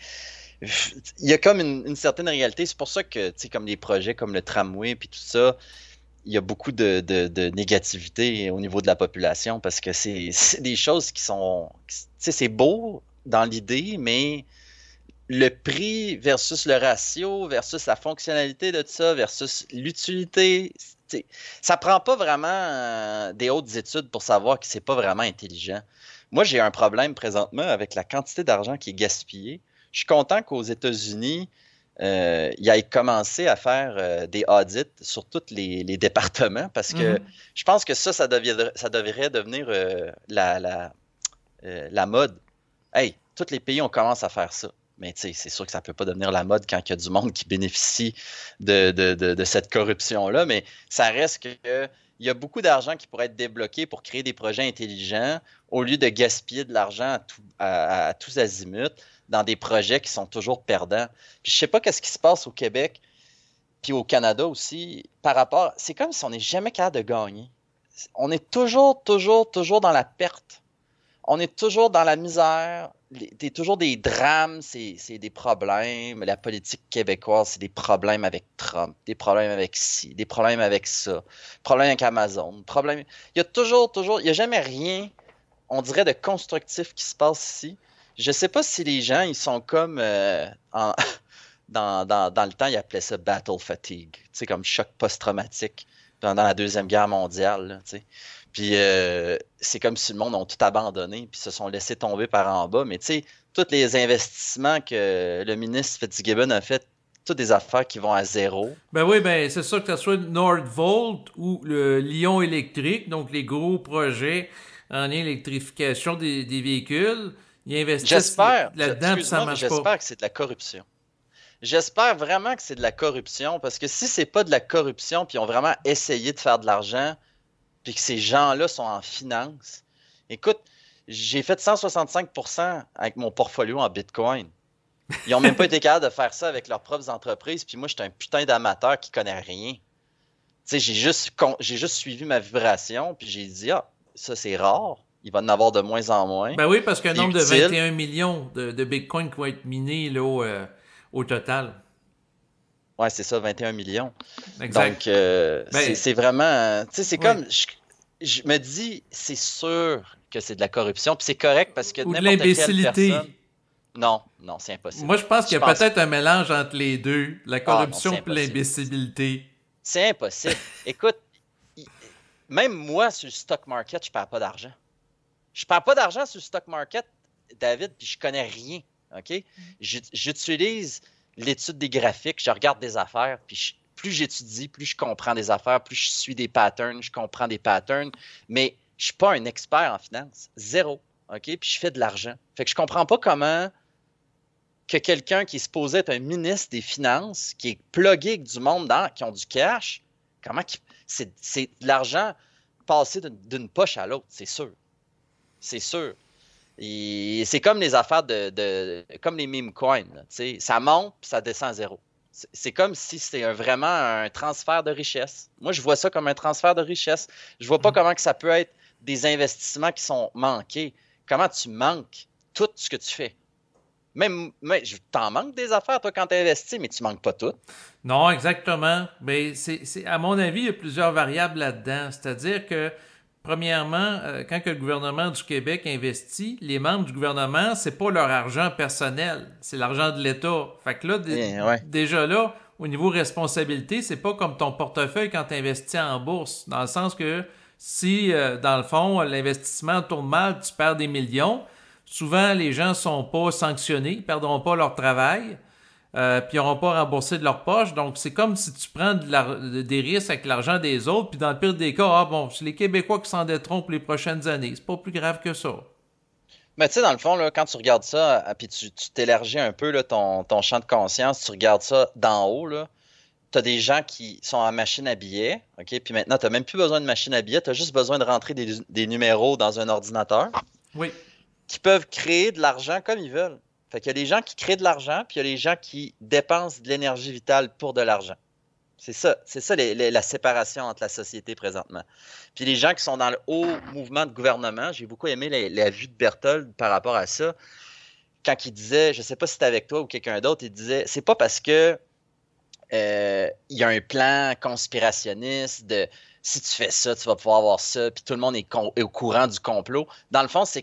y a comme une certaine réalité. C'est pour ça que, tu sais, comme les projets comme le tramway puis tout ça, il y a beaucoup de négativité au niveau de la population parce que c'est des choses qui sont... Tu sais, c'est beau dans l'idée, mais le prix versus le ratio, versus la fonctionnalité de tout ça, versus l'utilité... Ça prend pas vraiment des hautes études pour savoir que c'est pas vraiment intelligent. Moi, j'ai un problème présentement avec la quantité d'argent qui est gaspillée. Je suis content qu'aux États-Unis, ils aient commencé à faire des audits sur tous les départements parce que je pense que ça devrait devenir la mode. Hey, tous les pays, on commence à faire ça. Mais c'est sûr que ça ne peut pas devenir la mode quand il y a du monde qui bénéficie de cette corruption-là. Mais ça reste que il y a beaucoup d'argent qui pourrait être débloqué pour créer des projets intelligents au lieu de gaspiller de l'argent à tous azimuts dans des projets qui sont toujours perdants. Puis je sais pas qu'est-ce qui se passe au Québec puis au Canada aussi par rapport. C'est comme si on n'est jamais capable de gagner. On est toujours dans la perte. On est toujours dans la misère. C'est toujours des drames, c'est des problèmes. La politique québécoise, c'est des problèmes avec Trump, des problèmes avec ci, des problèmes avec ça, problèmes avec Amazon, problèmes. Il y a toujours, il n'y a jamais rien, on dirait, de constructif qui se passe ici. Je sais pas si les gens, ils sont comme dans le temps, ils appelaient ça battle fatigue, tu sais, comme choc post-traumatique pendant la Deuxième Guerre mondiale, là, tu sais. Puis c'est comme si le monde a tout abandonné puis se sont laissés tomber par en bas. Mais tu sais, tous les investissements que le ministre Fitzgibbon a fait, toutes des affaires qui vont à zéro.
Ben oui, ben c'est ça, que ce soit Nordvolt ou le Lion électrique, donc les gros projets en électrification des véhicules, ils investissent là-dedans puis ça marche pas.
J'espère que c'est de la corruption. J'espère vraiment que c'est de la corruption parce que si c'est pas de la corruption puis ils ont vraiment essayé de faire de l'argent puis que ces gens-là sont en finance. Écoute, j'ai fait 165% avec mon portfolio en Bitcoin. Ils n'ont même pas été capables de faire ça avec leurs propres entreprises, puis moi, j'étais un putain d'amateur qui connaît rien. Tu sais, j'ai juste suivi ma vibration, puis j'ai dit, ah, ça c'est rare, il va en avoir de moins en moins.
Ben oui, parce qu'un nombre de 21 millions de Bitcoin qui vont être minés là, au total.
Ouais, c'est ça, 21 millions.
Exact.
Donc, c'est vraiment... Tu sais, c'est comme... Je me dis, c'est sûr que c'est de la corruption, puis c'est correct parce que n'importe quelle personne... Non, c'est impossible.
Moi, je pense qu'il y a peut-être un mélange entre les deux, la corruption et l'imbécilité.
C'est impossible. Écoute, même moi, sur le stock market, je ne perds pas d'argent. Je ne perds pas d'argent sur le stock market, David, puis je connais rien, OK? J'utilise l'étude des graphiques, je regarde des affaires, puis plus j'étudie, plus je comprends des affaires, plus je suis des patterns, je comprends des patterns, mais je ne suis pas un expert en finance. Zéro. OK? Puis je fais de l'argent. Fait que je comprends pas comment que quelqu'un qui est supposé être un ministre des Finances, qui est plugué avec du monde qui ont du cash, comment c'est de l'argent passé d'une poche à l'autre, c'est sûr. C'est sûr. Et c'est comme les affaires comme les meme coins. Là, ça monte puis ça descend à zéro. C'est comme si c'était vraiment un transfert de richesse. Moi, je vois ça comme un transfer de richesse. Je vois pas comment que ça peut être des investissements qui sont manqués. Comment tu manques tout ce que tu fais? Même t'en manques des affaires, toi, quand tu investis, mais tu manques pas tout.
Non, exactement. Mais à mon avis, il y a plusieurs variables là-dedans. C'est-à-dire que, premièrement, quand que le gouvernement du Québec investit, les membres du gouvernement, c'est pas leur argent personnel, c'est l'argent de l'État. Fait que là, déjà là, au niveau responsabilité, c'est pas comme ton portefeuille quand tu investis en bourse. Dans le sens que si, dans le fond, l'investissement tourne mal, tu perds des millions, souvent, les gens sont pas sanctionnés, ils perdront pas leur travail, puis ils n'auront pas remboursé de leur poche. Donc, c'est comme si tu prends des risques avec l'argent des autres, puis dans le pire des cas, c'est les Québécois qui s'endetteront pour les prochaines années. C'est pas plus grave que ça.
Mais tu sais, dans le fond, là, quand tu regardes ça, puis tu t'élargis un peu là, ton champ de conscience, tu regardes ça d'en haut, là, tu as des gens qui sont en machine à billets, OK? Puis maintenant, tu n'as même plus besoin de machine à billets, tu as juste besoin de rentrer des numéros dans un ordinateur.
Oui.
Qui peuvent créer de l'argent comme ils veulent. Fait qu'il y a des gens qui créent de l'argent, puis il y a les gens qui dépensent de l'énergie vitale pour de l'argent. C'est ça la séparation entre la société présentement. Puis les gens qui sont dans le haut mouvement de gouvernement, j'ai beaucoup aimé la vue de Berthold par rapport à ça. Quand il disait, je ne sais pas si c'était avec toi ou quelqu'un d'autre, il disait, c'est pas parce que il y a un plan conspirationniste de si tu fais ça, tu vas pouvoir avoir ça, puis tout le monde est au courant du complot. Dans le fond, c'est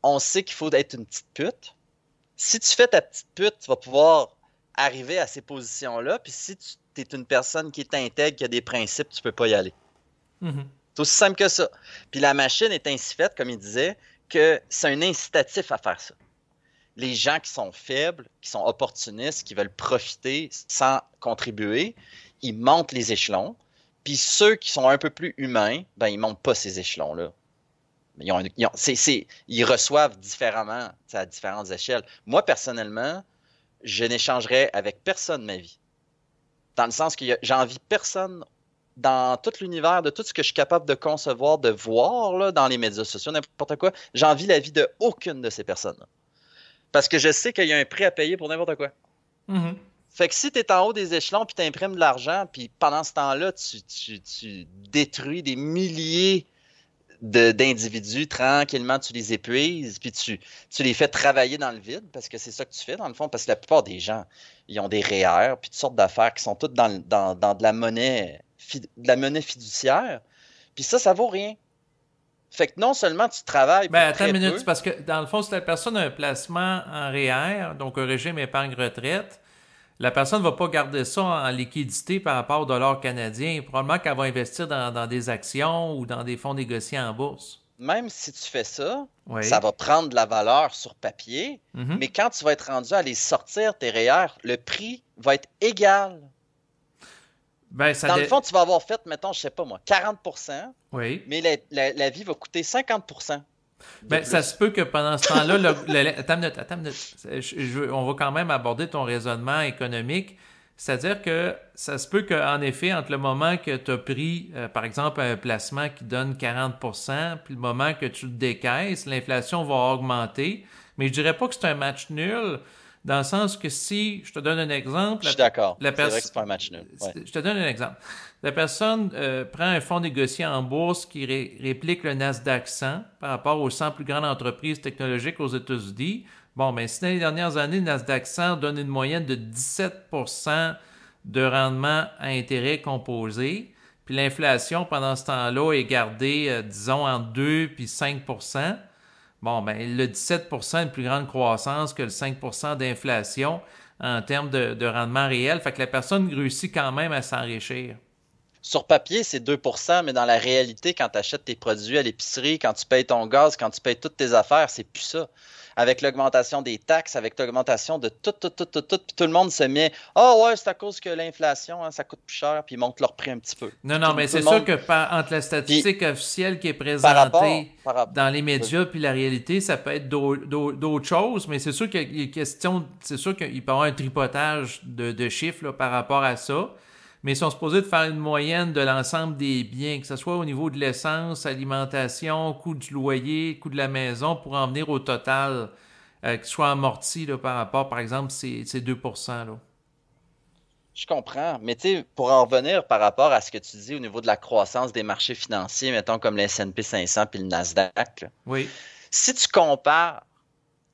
qu'on sait qu'il faut être une petite pute. Si tu fais ta petite pute, tu vas pouvoir arriver à ces positions-là, puis si tu es une personne qui est intègre, qui a des principes, tu peux pas y aller.
Mm-hmm.
C'est aussi simple que ça. Puis la machine est ainsi faite, comme il disait, que c'est un incitatif à faire ça. Les gens qui sont faibles, qui sont opportunistes, qui veulent profiter sans contribuer, ils montent les échelons. Puis ceux qui sont un peu plus humains, ben ils montent pas ces échelons-là. Ils reçoivent différemment, à différentes échelles. Moi, personnellement, je n'échangerais avec personne ma vie. Dans le sens que j'envie personne dans tout l'univers, de tout ce que je suis capable de concevoir, de voir là, dans les médias sociaux, n'importe quoi, j'envie la vie de aucune de ces personnes-là. Parce que je sais qu'il y a un prix à payer pour n'importe quoi.
Mhm.
Fait que si tu es en haut des échelons, puis tu imprimes de l'argent, puis pendant ce temps-là, tu détruis des milliers d'individus, tranquillement, tu les épuises, puis tu les fais travailler dans le vide, parce que c'est ça que tu fais, dans le fond, parce que la plupart des gens, ils ont des REER, puis toutes sortes d'affaires qui sont toutes dans de la monnaie fiduciaire, puis ça vaut rien. Fait que non seulement tu travailles pour
Attends
très
une minute,
peu,
parce que dans le fond, si la personne a un placement en REER, donc un régime épargne-retraite, la personne ne va pas garder ça en liquidité par rapport au dollar canadien. Probablement qu'elle va investir dans des actions ou dans des fonds négociés en bourse.
même si tu fais ça,
Oui.
ça va prendre de la valeur sur papier,
Mhm.
mais quand tu vas être rendu à les sortir, tes REER, le prix va être égal. Dans le fond, tu vas avoir fait, mettons, je sais pas moi, 40%,
oui.
mais la vie va coûter 50%.
Ça se peut que pendant ce temps-là, attends une minute. On va quand même aborder ton raisonnement économique. C'est-à-dire que ça se peut qu'en effet, entre le moment que tu as pris, par exemple, un placement qui donne 40%, puis le moment que tu le décaisses, l'inflation va augmenter. Mais je dirais pas que c'est un match nul, dans le sens que si, je te donne un exemple...
Je suis d'accord, c'est vrai que c'est pas un match nul. Ouais.
Je te donne un exemple. La personne prend un fonds négocié en bourse qui réplique le Nasdaq 100 par rapport aux 100 plus grandes entreprises technologiques aux États-Unis. Bon, ben si dans les dernières années, le Nasdaq 100 donne une moyenne de 17% de rendement à intérêt composé, puis l'inflation pendant ce temps-là est gardée, disons, entre 2 puis 5%, bon, ben le 17% a une plus grande croissance que le 5% d'inflation en termes de rendement réel. Fait que la personne réussit quand même à s'enrichir.
Sur papier, c'est 2%, mais dans la réalité, quand tu achètes tes produits à l'épicerie, quand tu payes ton gaz, quand tu payes toutes tes affaires, c'est plus ça. Avec l'augmentation des taxes, avec l'augmentation de tout, puis tout le monde se met « Ah ouais, c'est à cause que l'inflation, hein, ça coûte plus cher, puis ils montent leur prix un petit peu. »
Non, mais c'est sûr que entre la statistique officielle qui est présentée dans les médias puis la réalité, ça peut être d'autres choses, mais c'est sûr qu'il y a question, c'est sûr qu'il peut y avoir un tripotage de chiffres là, par rapport à ça. Mais ils sont supposés de faire une moyenne de l'ensemble des biens, que ce soit au niveau de l'essence, alimentation, coût du loyer, coût de la maison, pour en venir au total, qui soit amorti là, par rapport, par exemple, ces 2%. Là.
Je comprends, mais tu sais, pour en revenir par rapport à ce que tu dis au niveau de la croissance des marchés financiers, mettons comme le S&P 500 puis le Nasdaq, là,
oui.
Si tu compares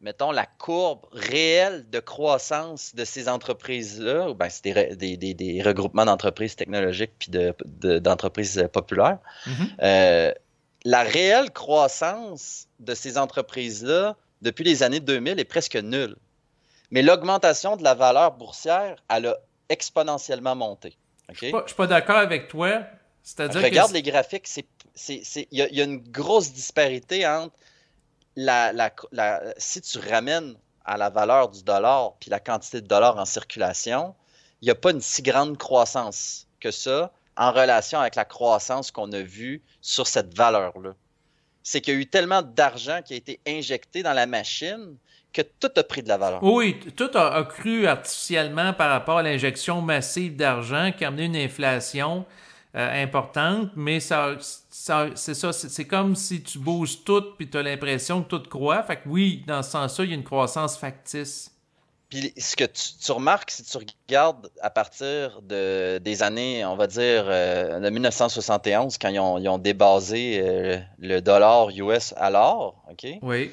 mettons, la courbe réelle de croissance de ces entreprises-là, ben, c'est des regroupements d'entreprises technologiques puis d'entreprises populaires, la réelle croissance de ces entreprises-là, depuis les années 2000, est presque nulle. Mais l'augmentation de la valeur boursière, elle a exponentiellement monté. Okay?
Je suis pas d'accord avec toi. C'est-à-dire
Regarde les graphiques, il y a une grosse disparité entre si tu ramènes à la valeur du dollar puis la quantité de dollars en circulation, il n'y a pas une si grande croissance que ça en relation avec la croissance qu'on a vue sur cette valeur-là. C'est qu'il y a eu tellement d'argent qui a été injecté dans la machine que tout a pris de la valeur.
Oui, tout a cru artificiellement par rapport à l'injection massive d'argent qui a amené une inflation importante, mais c'est comme si tu bouges tout puis tu as l'impression que tout croît. Fait que oui, dans ce sens-là, il y a une croissance factice.
Puis ce que tu remarques, si tu regardes à partir des années, on va dire, de 1971, quand ils ont débasé le dollar US à l'or, OK?
Oui.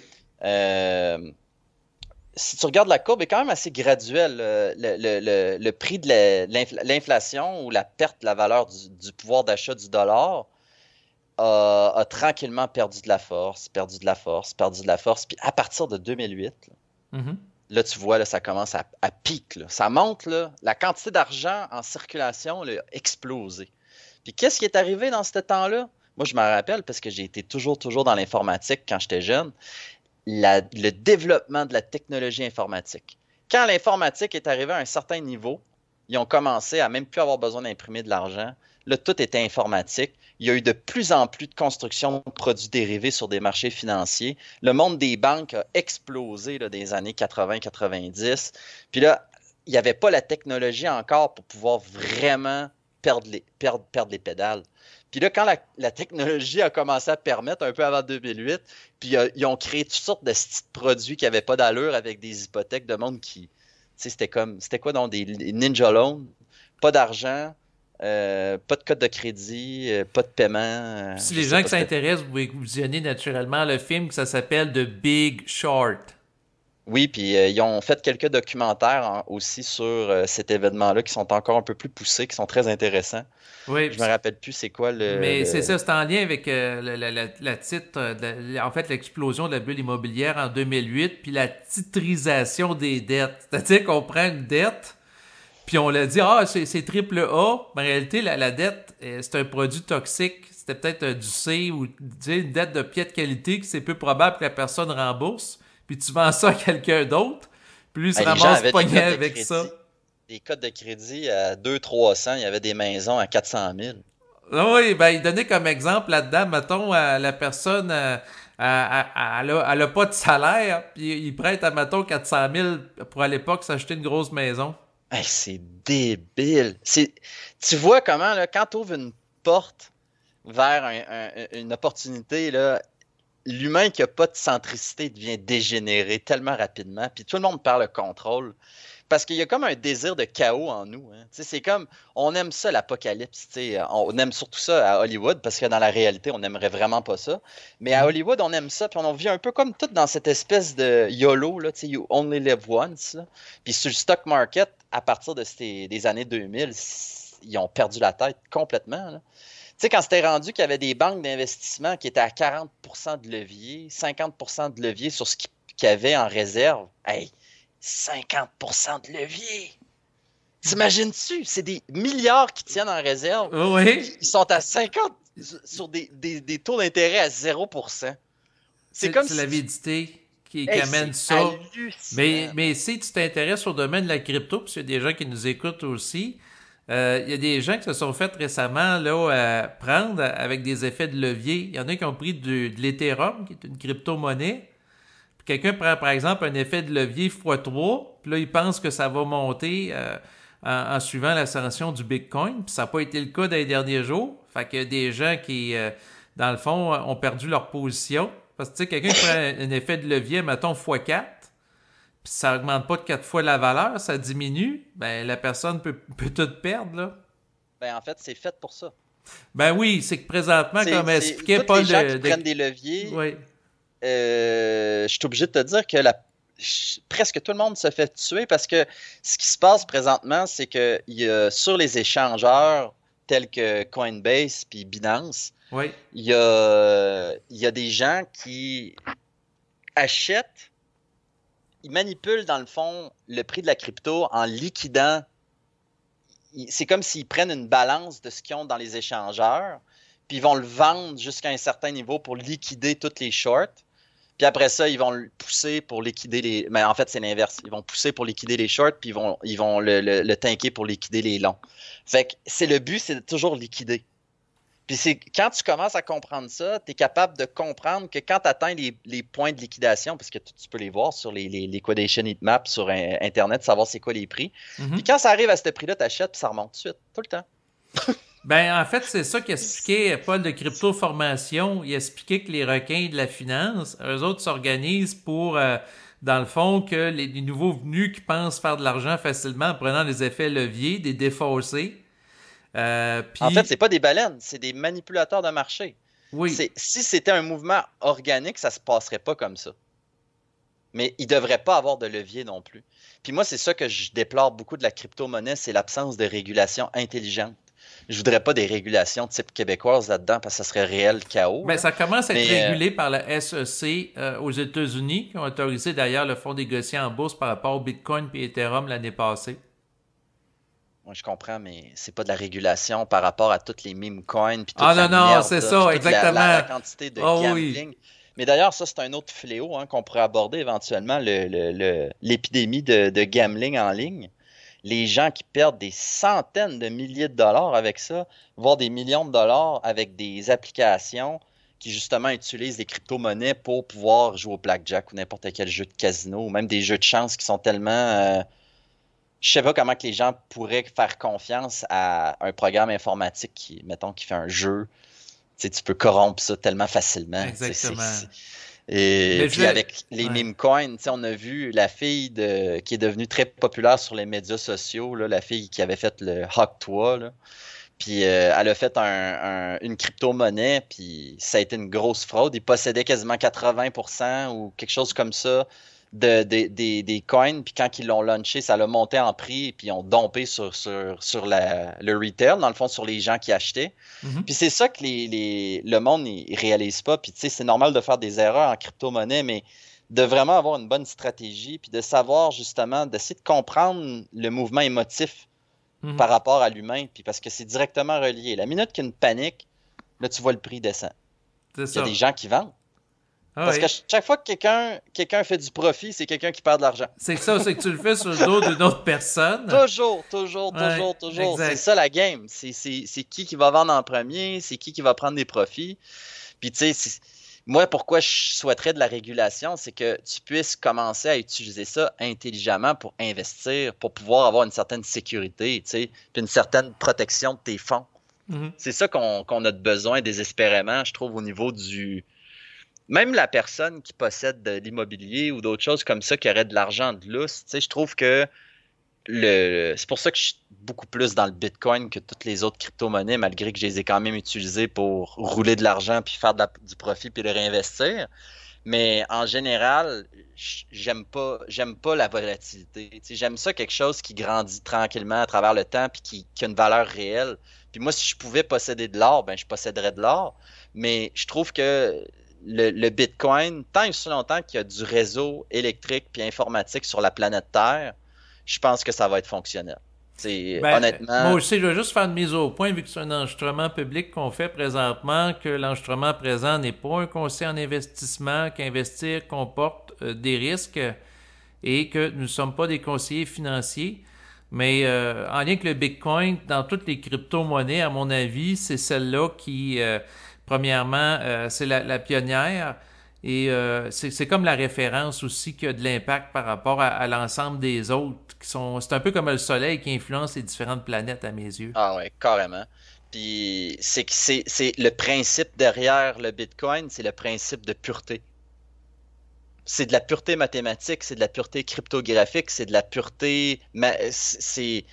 Si tu regardes la courbe, elle est quand même assez graduelle. Le prix de l'inflation ou la perte de la valeur du pouvoir d'achat du dollar a tranquillement perdu de la force. Puis à partir de 2008, là, tu vois, là, ça commence à pique. Là. Ça monte, là, la quantité d'argent en circulation là, a explosé. Puis qu'est-ce qui est arrivé dans ce temps-là? Moi, je me rappelle parce que j'ai été toujours dans l'informatique quand j'étais jeune. Le développement de la technologie informatique. Quand l'informatique est arrivée à un certain niveau, ils ont commencé à même plus avoir besoin d'imprimer de l'argent. Là, tout était informatique. Il y a eu de plus en plus de construction de produits dérivés sur des marchés financiers. Le monde des banques a explosé là, des années 80-90. Puis là, il n'y avait pas la technologie encore pour pouvoir vraiment perdre les pédales. Puis là, quand la technologie a commencé à permettre, un peu avant 2008, puis ils ont créé toutes sortes de petits produits qui n'avaient pas d'allure avec des hypothèques de monde qui... Tu sais, c'était quoi donc des Ninja Loans? Pas d'argent, pas de code de crédit, pas de paiement.
Si les gens qui s'intéressent, vous pouvez visionner naturellement le film, que ça s'appelle The Big Short.
Oui, puis ils ont fait quelques documentaires aussi sur cet événement-là qui sont encore un peu plus poussés, qui sont très intéressants.
Oui,
je me rappelle plus c'est quoi le...
Mais c'est ça, c'est en lien avec la titre, en fait, l'explosion de la bulle immobilière en 2008, puis la titrisation des dettes. C'est-à-dire qu'on prend une dette, puis on l'a dit, c'est triple A. Mais en réalité, la dette, c'est un produit toxique. C'était peut-être du C ou une dette de pied de qualité que c'est peu probable que la personne rembourse. Puis tu vends ça à quelqu'un d'autre, puis lui, il se ramasse pogné avec ça.
Des codes de crédit à 200-300, il y avait des maisons à 400 000.
Oui, ben il donnait comme exemple là-dedans, mettons, la personne, elle a pas de salaire, puis il prête à, mettons, 400 000 pour à l'époque s'acheter une grosse maison.
Hey, c'est débile. Tu vois comment, là, quand tu ouvres une porte vers une opportunité, là, l'humain qui n'a pas de centricité devient dégénéré tellement rapidement, puis tout le monde perd le contrôle. Parce qu'il y a comme un désir de chaos en nous. Hein. C'est comme, on aime ça, l'apocalypse. On aime surtout ça à Hollywood, parce que dans la réalité, on n'aimerait vraiment pas ça. Mais à Hollywood, on aime ça, puis on vit un peu comme tout dans cette espèce de YOLO, là, you only live once. Là. Puis sur le stock market, à partir des années 2000, ils ont perdu la tête complètement. Là. Tu sais, quand c'était rendu qu'il y avait des banques d'investissement qui étaient à 40% de levier, 50% de levier sur ce qu'il y avait en réserve, hey, 50% de levier! T'imagines-tu? C'est des milliards qui tiennent en réserve.
Oui.
Ils sont à 50 sur des taux d'intérêt à 0%.
C'est l'avidité qui amène ça. Mais si tu t'intéresses au domaine de la crypto, parce qu'il y a des gens qui nous écoutent aussi, il y a des gens qui se sont fait récemment là, prendre avec des effets de levier. Il y en a qui ont pris de l'Ethereum, qui est une crypto-monnaie. Quelqu'un prend, par exemple, un effet de levier x3, puis là, il pense que ça va monter en suivant l'ascension du Bitcoin, puis ça n'a pas été le cas dans les derniers jours. Fait qu'il y a des gens qui, dans le fond, ont perdu leur position. Parce que, tu sais, quelqu'un qui prend un effet de levier, mettons, x4, puis ça augmente pas de 4 fois la valeur, ça diminue, ben la personne peut tout perdre, là.
Ben, en fait, c'est fait pour ça.
Ben oui, c'est que présentement, comme expliquait Paul...
Les gens qui prennent des leviers...
Oui.
Je suis obligé de te dire que presque tout le monde se fait tuer parce que ce qui se passe présentement, c'est que sur les échangeurs tels que Coinbase puis Binance,
oui.
il y a des gens qui achètent, ils manipulent dans le fond le prix de la crypto en liquidant. C'est comme s'ils prennent une balance de ce qu'ils ont dans les échangeurs, puis ils vont le vendre jusqu'à un certain niveau pour liquider toutes les shorts. Puis après ça, ils vont le pousser pour liquider les... Mais en fait, c'est l'inverse. Ils vont pousser pour liquider les shorts, puis ils vont le tanker pour liquider les longs. Fait que le but, c'est de toujours liquider. Puis quand tu commences à comprendre ça, tu es capable de comprendre que quand tu atteins les points de liquidation, parce que tu peux les voir sur les liquidation heatmaps sur Internet, savoir c'est quoi les prix. Mm-hmm. Puis quand ça arrive à ce prix-là, tu achètes, puis ça remonte tout de suite, tout le temps.
Ben, en fait, c'est ça qu'expliquait Paul de Crypto Formation. Il expliquait que les requins de la finance, eux autres s'organisent pour, dans le fond, que les nouveaux venus qui pensent faire de l'argent facilement en prenant des effets leviers, des défaussés.
En fait, c'est pas des baleines, c'est des manipulateurs de marché.
Oui.
Si c'était un mouvement organique, ça se passerait pas comme ça. Mais il devrait pas avoir de levier non plus. Puis moi, c'est ça que je déplore beaucoup de la crypto-monnaie, c'est l'absence de régulation intelligente. Je voudrais pas des régulations type québécoise là-dedans parce que ça serait réel chaos.
Ben, ça commence à être régulé par la SEC aux États-Unis, qui ont autorisé d'ailleurs le fonds négocié en bourse par rapport au Bitcoin et Ethereum l'année passée.
Moi, je comprends, mais c'est pas de la régulation par rapport à toutes les meme coins puis toute
non, c'est ça, exactement.
La quantité de gambling.
Oui.
Mais d'ailleurs, ça, c'est un autre fléau qu'on pourrait aborder éventuellement, l'épidémie de gambling en ligne. Les gens qui perdent des centaines de milliers de dollars avec ça, voire des millions de dollars avec des applications qui justement utilisent des crypto-monnaies pour pouvoir jouer au blackjack ou n'importe quel jeu de casino, ou même des jeux de chance qui sont tellement je sais pas comment que les gens pourraient faire confiance à un programme informatique qui, mettons, qui fait un jeu. Tu sais, tu peux corrompre ça tellement facilement.
Exactement.
Et
Mais je
puis
vais...
avec les
Ouais.
meme coins, tu sais, on a vu la fille qui est devenue très populaire sur les médias sociaux, là, la fille qui avait fait le Hawk 3, là. Puis elle a fait une crypto-monnaie, puis ça a été une grosse fraude. Il possédait quasiment 80% ou quelque chose comme ça des coins. Puis quand ils l'ont launché, ça l'a monté en prix, puis ils ont dompé sur le retail, dans le fond, sur les gens qui achetaient.
Mhm.
Puis c'est ça que le monde ne réalise pas. Puis tu sais, c'est normal de faire des erreurs en crypto-monnaie, mais de vraiment avoir une bonne stratégie, puis de savoir justement, d'essayer de comprendre le mouvement émotif
Mhm.
par rapport à l'humain, puis parce que c'est directement relié. La minute qu'il y a une panique, là, tu vois le prix descend.
C'est
Il y a des
ça.
gens qui vendent.
Ah
Parce que
oui.
chaque fois que quelqu'un fait du profit, c'est quelqu'un qui perd de l'argent.
C'est que ça, c'est que tu le fais sur le dos d'une autre personne.
Toujours, toujours,
Ouais,
toujours, toujours. C'est
exact.
ça la game. C'est qui va vendre en premier, c'est qui va prendre des profits. Puis tu sais, moi, pourquoi je souhaiterais de la régulation, c'est que tu puisses commencer à utiliser ça intelligemment pour investir, pour pouvoir avoir une certaine sécurité, tu sais, puis une certaine protection de tes fonds.
Mhm.
C'est ça qu'on a besoin désespérément, je trouve, au niveau du... Même la personne qui possède de l'immobilier ou d'autres choses comme ça, qui aurait de l'argent de lousse, tu sais, je trouve que c'est pour ça que je suis beaucoup plus dans le Bitcoin que toutes les autres crypto-monnaies, malgré que je les ai quand même utilisées pour rouler de l'argent, puis faire du profit, puis le réinvestir. Mais en général, j'aime pas la volatilité. Tu sais, j'aime ça quelque chose qui grandit tranquillement à travers le temps, puis qui a une valeur réelle. Puis moi, si je pouvais posséder de l'or, ben je posséderais de l'or. Mais je trouve que le Bitcoin, tant et aussi longtemps qu'il y a du réseau électrique puis informatique sur la planète Terre, je pense que ça va être fonctionnel. C'est
Ben, moi
honnêtement,
aussi, je vais juste faire une mise au point, vu que c'est un enregistrement public qu'on fait présentement, que l'enregistrement présent n'est pas un conseil en investissement, qu'investir comporte des risques et que nous ne sommes pas des conseillers financiers. Mais en lien avec le Bitcoin, dans toutes les crypto-monnaies, à mon avis, c'est celle-là qui, premièrement, c'est la pionnière. Et c'est comme la référence aussi qui a de l'impact par rapport à l'ensemble des autres. C'est un peu comme le Soleil qui influence les différentes planètes à mes yeux.
ah ouais, carrément. Puis c'est que c'est le principe derrière le Bitcoin, c'est le principe de pureté. C'est de la pureté mathématique, c'est de la pureté cryptographique, c'est de la pureté, c'est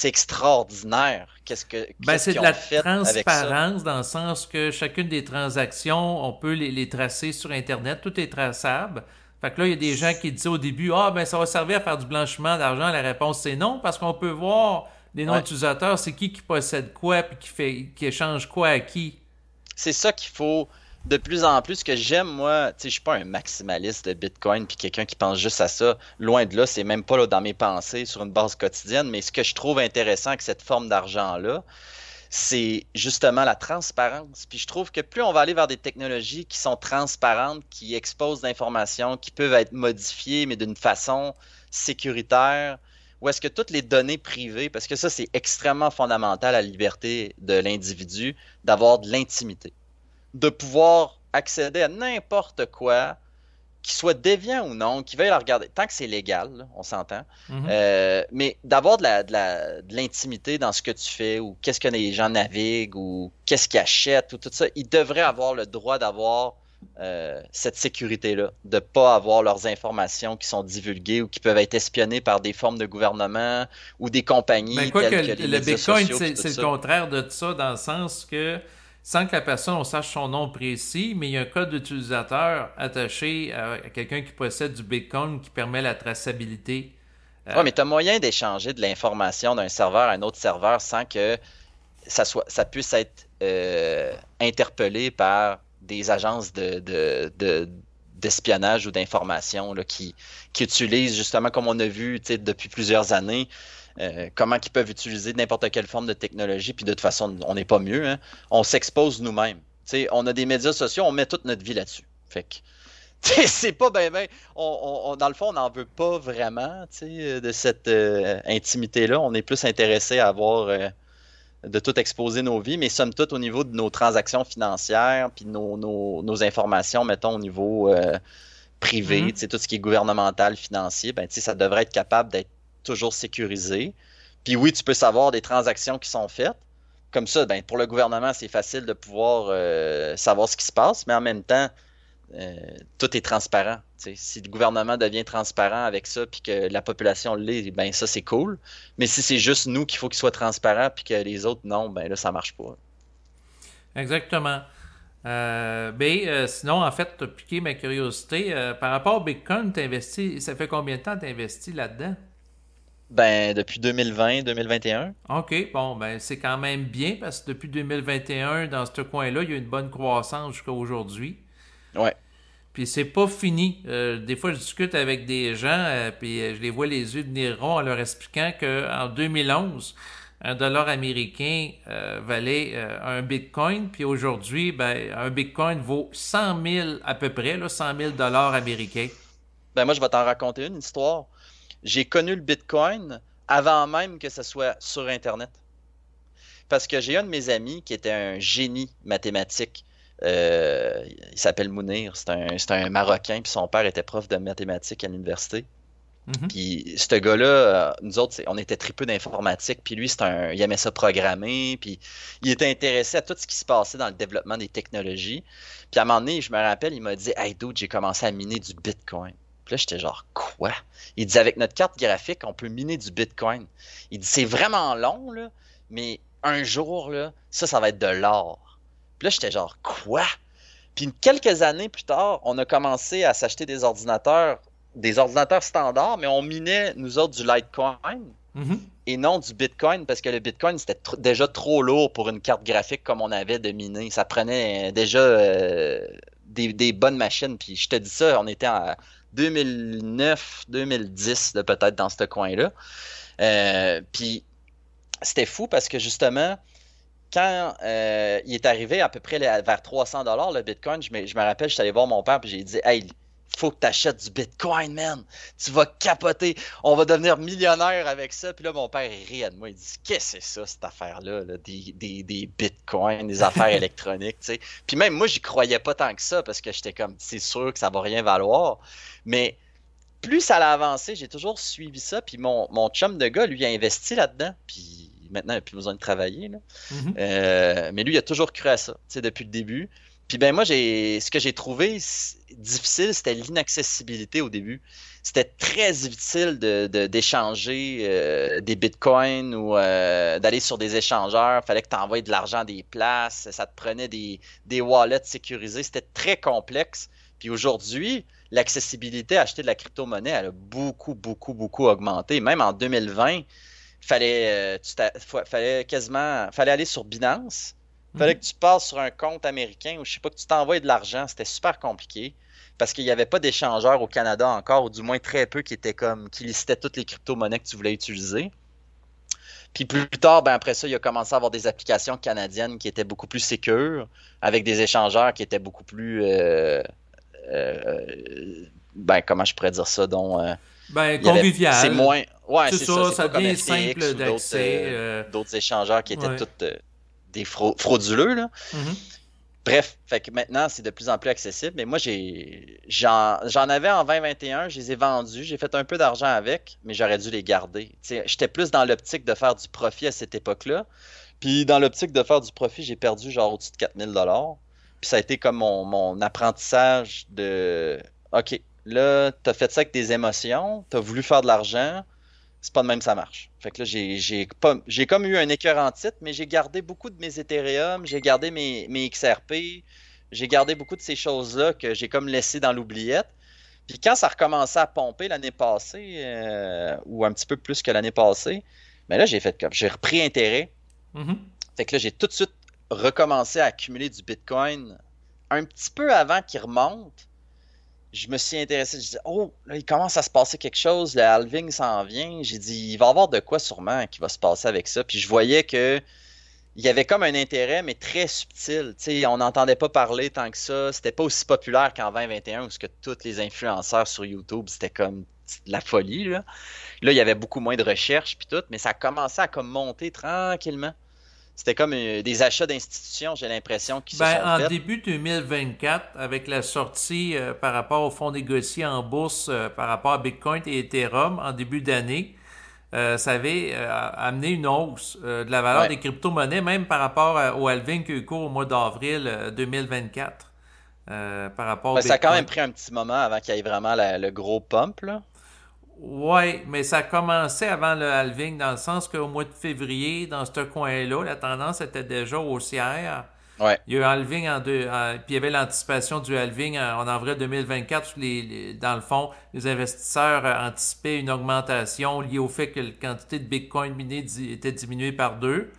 extraordinaire.
Ben,
Qu'est-ce
c'est
qu'ils
de
ont
la
fait avec ça?
transparence dans le sens que chacune des transactions, on peut les tracer sur Internet, tout est traçable. Fait que là, il y a des gens qui disaient au début, ah, ben, ça va servir à faire du blanchiment d'argent. La réponse, c'est non, parce qu'on peut voir des noms
Ouais.
d'utilisateurs, c'est qui possède quoi, puis qui échange quoi à qui.
C'est ça qu'il faut de plus en plus. Ce que j'aime, moi, tu sais, je suis pas un maximaliste de Bitcoin puis quelqu'un qui pense juste à ça. Loin de là, c'est même pas là, dans mes pensées sur une base quotidienne. Mais ce que je trouve intéressant avec cette forme d'argent-là, c'est justement la transparence. Puis je trouve que plus on va aller vers des technologies qui sont transparentes, qui exposent l'information, qui peuvent être modifiées, mais d'une façon sécuritaire, ou est-ce que toutes les données privées, parce que ça, c'est extrêmement fondamental à la liberté de l'individu, d'avoir de l'intimité, de pouvoir accéder à n'importe quoi, qui soit déviant ou non, qui veuille la regarder, tant que c'est légal, là, on s'entend,
Mhm.
mais d'avoir de l'intimité dans ce que tu fais, ou qu'est-ce que les gens naviguent, ou qu'est-ce qu'ils achètent, ou tout ça, ils devraient avoir le droit d'avoir cette sécurité-là, de ne pas avoir leurs informations qui sont divulguées ou qui peuvent être espionnées par des formes de gouvernement ou des
Ben,
compagnies
quoi que
telles que les
le
médias
Bitcoin,
sociaux, puis tout
c'est le
ça.
contraire de ça, dans le sens que sans que la personne on sache son nom précis, mais il y a un code d'utilisateur attaché à quelqu'un qui possède du Bitcoin qui permet la traçabilité.
Ouais,
Euh,
mais tu as moyen d'échanger de l'information d'un serveur à un autre serveur sans que ça puisse être interpellé par des agences d'espionnage ou d'information là, qui utilisent justement, comme on a vu tu sais, depuis plusieurs années, comment ils peuvent utiliser n'importe quelle forme de technologie, puis de toute façon, on n'est pas mieux, hein. On s'expose nous-mêmes. Tu sais, on a des médias sociaux, on met toute notre vie là-dessus. Fait que, tu sais, c'est pas bien, dans le fond, on n'en veut pas vraiment, tu sais, de cette intimité-là. On est plus intéressé à avoir de tout exposer nos vies, mais somme toute, au niveau de nos transactions financières, puis nos informations, mettons, au niveau privé,
mhm.
tu sais, tout ce qui est gouvernemental, financier, ben, tu sais, ça devrait être capable d'être toujours sécurisé. Puis oui, tu peux savoir des transactions qui sont faites. Comme ça, ben, pour le gouvernement, c'est facile de pouvoir savoir ce qui se passe, mais en même temps, tout est transparent. T'sais. Si le gouvernement devient transparent avec ça, puis que la population l'est, ben ça, c'est cool. Mais si c'est juste nous qu'il faut qu'il soit transparent, puis que les autres, non, ben là, ça marche pas.
Exactement. Sinon, en fait, tu as piqué ma curiosité. Par rapport au Bitcoin, ça fait combien de temps que tu investis là-dedans?
Ben, depuis 2020, 2021.
OK, bon, ben c'est quand même bien parce que depuis 2021, dans ce coin-là, il y a une bonne croissance jusqu'à aujourd'hui.
Ouais.
Puis c'est pas fini. Des fois, je discute avec des gens, je les vois les yeux venir ronds en leur expliquant qu'en 2011, un dollar américain valait un Bitcoin, puis aujourd'hui, ben, un Bitcoin vaut 100 000 à peu près, là, 100 000 dollars américains.
Ben, moi, je vais t'en raconter une histoire. J'ai connu le Bitcoin avant même que ce soit sur Internet. Parce que j'ai un de mes amis qui était un génie mathématique. Il s'appelle Mounir. C'est un Marocain, puis son père était prof de mathématiques à l'université.
Mhm.
Puis ce gars-là, nous autres, on était tripeux d'informatique, puis lui, il aimait ça programmer, puis il était intéressé à tout ce qui se passait dans le développement des technologies. Puis à un moment donné, je me rappelle, il m'a dit « Hey dude, j'ai commencé à miner du Bitcoin. » Puis là, j'étais genre « Quoi? » Il dit « Avec notre carte graphique, on peut miner du Bitcoin. » Il dit « C'est vraiment long, là, mais un jour, là, ça va être de l'or. » Puis là, j'étais genre « Quoi? » Puis quelques années plus tard, on a commencé à s'acheter des ordinateurs standards, mais on minait, nous autres, du Litecoin
Mhm.
et non du Bitcoin, parce que le Bitcoin, c'était déjà trop lourd pour une carte graphique comme on avait de miner. Ça prenait déjà des bonnes machines. Puis je te dis ça, on était en 2009, 2010, peut-être dans ce coin-là. Puis c'était fou parce que justement, quand il est arrivé à peu près vers 300 $ le Bitcoin, je me rappelle, je suis allé voir mon père et j'ai dit « Hey, faut que tu achètes du Bitcoin, man! Tu vas capoter! On va devenir millionnaire avec ça! » Puis là, mon père il rit de moi, il dit « Qu'est-ce que c'est ça, cette affaire-là? Là? Des Bitcoins, des affaires électroniques, tu sais. » Puis même moi, j'y croyais pas tant que ça parce que j'étais comme « C'est sûr que ça va rien valoir. » Mais plus ça a avancé, j'ai toujours suivi ça. Puis mon chum de gars, lui, a investi là-dedans. Puis maintenant, il n'a plus besoin de travailler. Là.
Mhm.
Mais lui, il a toujours cru à ça, tu sais, depuis le début. Puis ben moi, ce que j'ai trouvé difficile, c'était l'inaccessibilité au début. C'était très difficile d'échanger des bitcoins ou d'aller sur des échangeurs. Il fallait que tu envoies de l'argent à des places. Ça te prenait des wallets sécurisés. C'était très complexe. Puis aujourd'hui, l'accessibilité à acheter de la crypto-monnaie, elle a beaucoup, beaucoup, beaucoup augmenté. Même en 2020, fallait aller sur Binance. Fallait que tu passes sur un compte américain ou je sais pas, que tu t'envoies de l'argent. C'était super compliqué parce qu'il n'y avait pas d'échangeur au Canada encore, ou du moins très peu qui listaient toutes les crypto-monnaies que tu voulais utiliser. Puis plus tard, ben après ça, il a commencé à avoir des applications canadiennes qui étaient beaucoup plus sécures, avec des échangeurs qui étaient beaucoup plus comment je pourrais dire ça,
Convivial.
C'est moins. Ouais,
c'est ça,
ça
devient
comme FTX
simple d'accès.
D'autres échangeurs qui étaient tous des frauduleux, là.
Mm-hmm.
Bref, fait que maintenant, c'est de plus en plus accessible. Mais moi, j'en avais en 2021, je les ai vendus, j'ai fait un peu d'argent avec, mais j'aurais dû les garder. J'étais plus dans l'optique de faire du profit à cette époque-là. Puis dans l'optique de faire du profit, j'ai perdu genre au-dessus de 4000 $. Puis ça a été comme mon apprentissage de OK, là, t'as fait ça avec tes émotions, t'as voulu faire de l'argent, c'est pas de même ça marche. Fait que là, j'ai comme eu un écœur en titre, mais j'ai gardé beaucoup de mes Ethereum, j'ai gardé mes XRP, j'ai gardé beaucoup de ces choses-là que j'ai comme laissé dans l'oubliette. Puis quand ça recommençait à pomper l'année passée, ou un petit peu plus que l'année passée, ben là, j'ai repris intérêt.
Mm-hmm.
Fait que là, j'ai tout de suite recommencé à accumuler du Bitcoin un petit peu avant qu'il remonte. Je me suis intéressé, je disais, oh, là, il commence à se passer quelque chose, le halving s'en vient. J'ai dit, il va y avoir de quoi sûrement qui va se passer avec ça. Puis je voyais que il y avait comme un intérêt, mais très subtil. T'sais, on n'entendait pas parler tant que ça. C'était pas aussi populaire qu'en 2021, où que tous les influenceurs sur YouTube, c'était comme de la folie. Là, il y avait beaucoup moins de recherches puis tout, mais ça commençait à comme monter tranquillement. C'était comme des achats d'institutions, j'ai l'impression, qui se sont
En
faits.
début 2024, avec la sortie par rapport aux fonds négociés en bourse par rapport à Bitcoin et Ethereum en début d'année, ça avait amené une hausse de la valeur des crypto-monnaies, même par rapport au halving qui a eu cours au mois d'avril 2024, par rapport au
Ben, ça a quand
Bitcoin.
même pris un petit moment avant qu'il y ait vraiment le gros pump, là.
Oui, mais ça commençait avant le halving, dans le sens qu'au mois de février, dans ce coin-là, la tendance était déjà haussière.
Ouais,
Il y a eu un halving puis il y avait l'anticipation du halving en avril 2024. Dans le fond, les investisseurs anticipaient une augmentation liée au fait que la quantité de Bitcoin miné était diminuée par 2.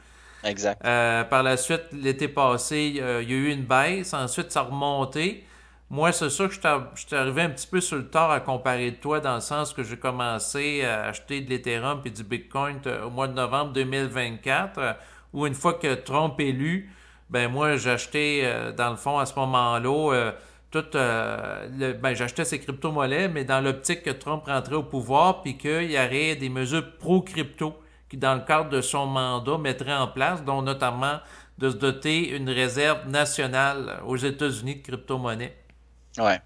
exact.
Par la suite, l'été passé, il y a eu une baisse. Ensuite, ça a remonté. Moi, c'est sûr que je suis arrivé un petit peu sur le tard à comparer de toi, dans le sens que j'ai commencé à acheter de l'Ethereum et du Bitcoin au mois de novembre 2024, où une fois que Trump est élu, ben moi, j'ai acheté, dans le fond, à ce moment-là, j'achetais ces crypto-monnaies, mais dans l'optique que Trump rentrait au pouvoir, puis qu'il y aurait des mesures pro-crypto qui, dans le cadre de son mandat, mettrait en place, dont notamment de se doter une réserve nationale aux États-Unis de crypto-monnaies.
Ouais.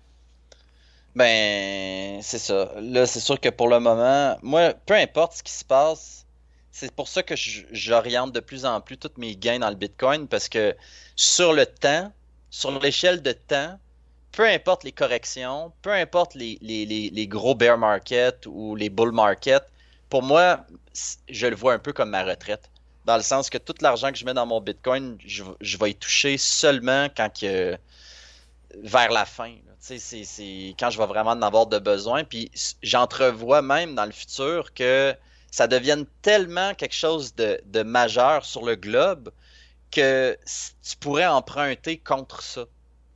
Ben, c'est ça. Là, c'est sûr que pour le moment, moi, peu importe ce qui se passe, c'est pour ça que j'oriente de plus en plus tous mes gains dans le Bitcoin parce que sur le temps, sur l'échelle de temps, peu importe les corrections, peu importe les gros bear market ou les bull market, pour moi, je le vois un peu comme ma retraite. Dans le sens que tout l'argent que je mets dans mon Bitcoin, je vais y toucher seulement vers la fin. Là. Tu sais, c'est quand je vais vraiment en avoir de besoin. Puis j'entrevois même dans le futur que ça devienne tellement quelque chose de majeur sur le globe que tu pourrais emprunter contre ça.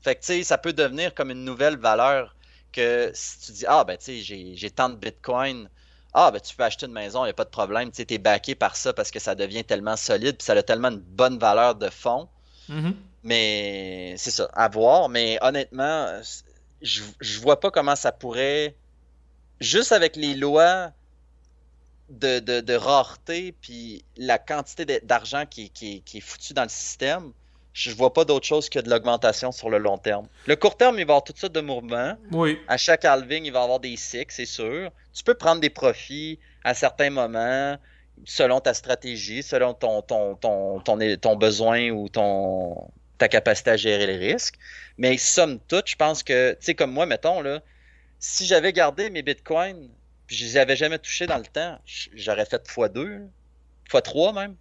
Fait que tu sais, ça peut devenir comme une nouvelle valeur que si tu dis, ah ben tu sais, j'ai tant de Bitcoin, ah ben tu peux acheter une maison, il n'y a pas de problème, tu sais, t'es backé par ça parce que ça devient tellement solide, puis ça a tellement une bonne valeur de fond.
Mhm.
Mais c'est ça, à voir. Mais honnêtement, je vois pas comment ça pourrait, juste avec les lois de rareté, puis la quantité d'argent qui est foutue dans le système, je vois pas d'autre chose que de l'augmentation sur le long terme. Le court terme, il va y avoir toutes sortes de mouvements.
Oui.
À chaque halving, il va y avoir des cycles, c'est sûr. Tu peux prendre des profits à certains moments, selon ta stratégie, selon ton besoin ou ta capacité à gérer les risques. Mais somme toute, je pense que, tu sais, comme moi, mettons, là, si j'avais gardé mes bitcoins, puis je les avais jamais touchés dans le temps, j'aurais fait x2, x3 même.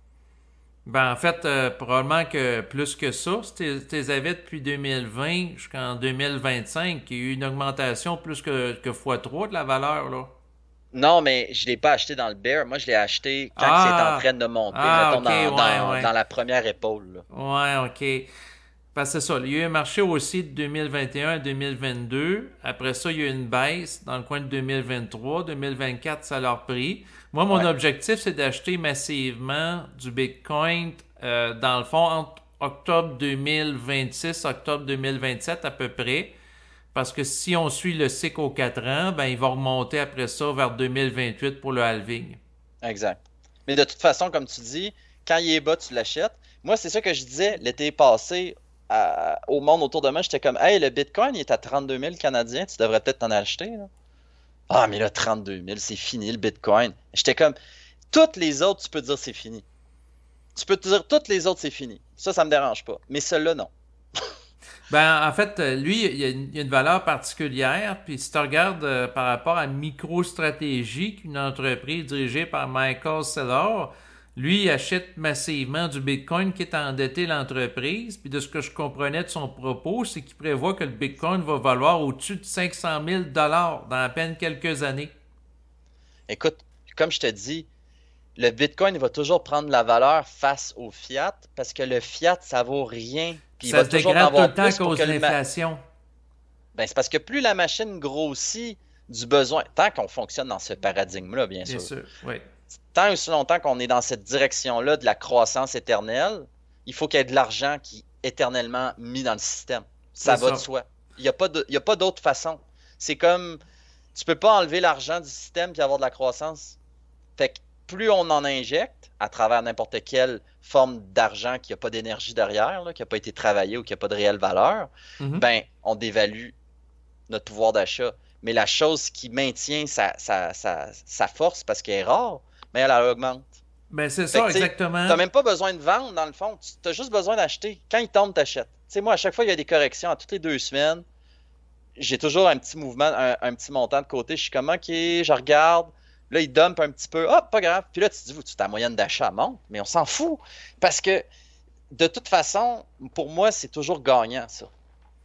Ben, en fait, probablement que plus que ça, si tu les avais depuis 2020 jusqu'en 2025, il y a eu une augmentation plus que x3 de la valeur, là.
Non, mais je l'ai pas acheté dans le bear. Moi, je l'ai acheté quand c'est en
Ah!
train de monter,
Ah,
mettons
ok, ouais, ouais.
dans la première épaule, là.
Ouais, ok. Parce que c'est ça, il y a eu un marché aussi de 2021 à 2022. Après ça, il y a eu une baisse dans le coin de 2023. 2024, ça l'a repris. Moi, mon
Ouais,
objectif, c'est d'acheter massivement du Bitcoin, dans le fond, entre octobre 2026, octobre 2027 à peu près. Parce que si on suit le cycle aux 4 ans, ben, il va remonter après ça vers 2028 pour le halving.
exact. Mais de toute façon, comme tu dis, quand il est bas, tu l'achètes. Moi, c'est ça que je disais l'été passé au monde autour de moi. J'étais comme, hey, le Bitcoin, il est à 32 000 Canadiens, tu devrais peut-être t'en acheter, là. Ah, mais là, 32 000, c'est fini, le Bitcoin. J'étais comme, toutes les autres, tu peux dire c'est fini. Tu peux te dire toutes les autres, c'est fini. Ça me dérange pas. Mais celle-là, non.
Ben, en fait, lui, il y a une valeur particulière. Puis si tu regardes par rapport à MicroStrategy, une entreprise dirigée par Michael Saylor, lui, il achète massivement du Bitcoin qui est endetté l'entreprise. Puis de ce que je comprenais de son propos, c'est qu'il prévoit que le Bitcoin va valoir au-dessus de 500 000 dans à peine quelques années.
Écoute, comme je te dis, le Bitcoin va toujours prendre la valeur face au fiat parce que le fiat, ça vaut rien. Puis il
Ça
va
se
toujours en
dégrade tout
avoir
le temps à
plus pour
cause
que
de l'inflation.
Ben, c'est parce que plus la machine grossit du besoin, tant qu'on fonctionne dans ce paradigme-là, bien
Bien
sûr,
sûr, oui.
tant et aussi longtemps qu'on est dans cette direction-là de la croissance éternelle, il faut qu'il y ait de l'argent qui est éternellement mis dans le système.
C'est
Ça va de
ça.
soi. Il y a pas d'autre façon. C'est comme, tu peux pas enlever l'argent du système puis avoir de la croissance. Fait que plus on en injecte à travers n'importe quelle forme d'argent qui n'a pas d'énergie derrière, là, qui n'a pas été travaillé ou qui n'a pas de réelle valeur,
Mhm.
ben, on dévalue notre pouvoir d'achat. Mais la chose qui maintient sa force, parce qu'elle est rare, mais elle augmente.
Ben, c'est
Fait
ça,
que, tu sais,
exactement.
t'as même pas besoin de vendre, dans le fond. Tu as juste besoin d'acheter. Quand il tombe, t'achètes. Tu sais, moi, à chaque fois, il y a des corrections. À toutes les 2 semaines, j'ai toujours un petit mouvement, un petit montant de côté. Je suis comme, OK, je regarde. Là, il dump un petit peu. Hop, pas grave. Puis là, tu te dis, ta moyenne d'achat monte, mais on s'en fout. Parce que, de toute façon, pour moi, c'est toujours gagnant, ça.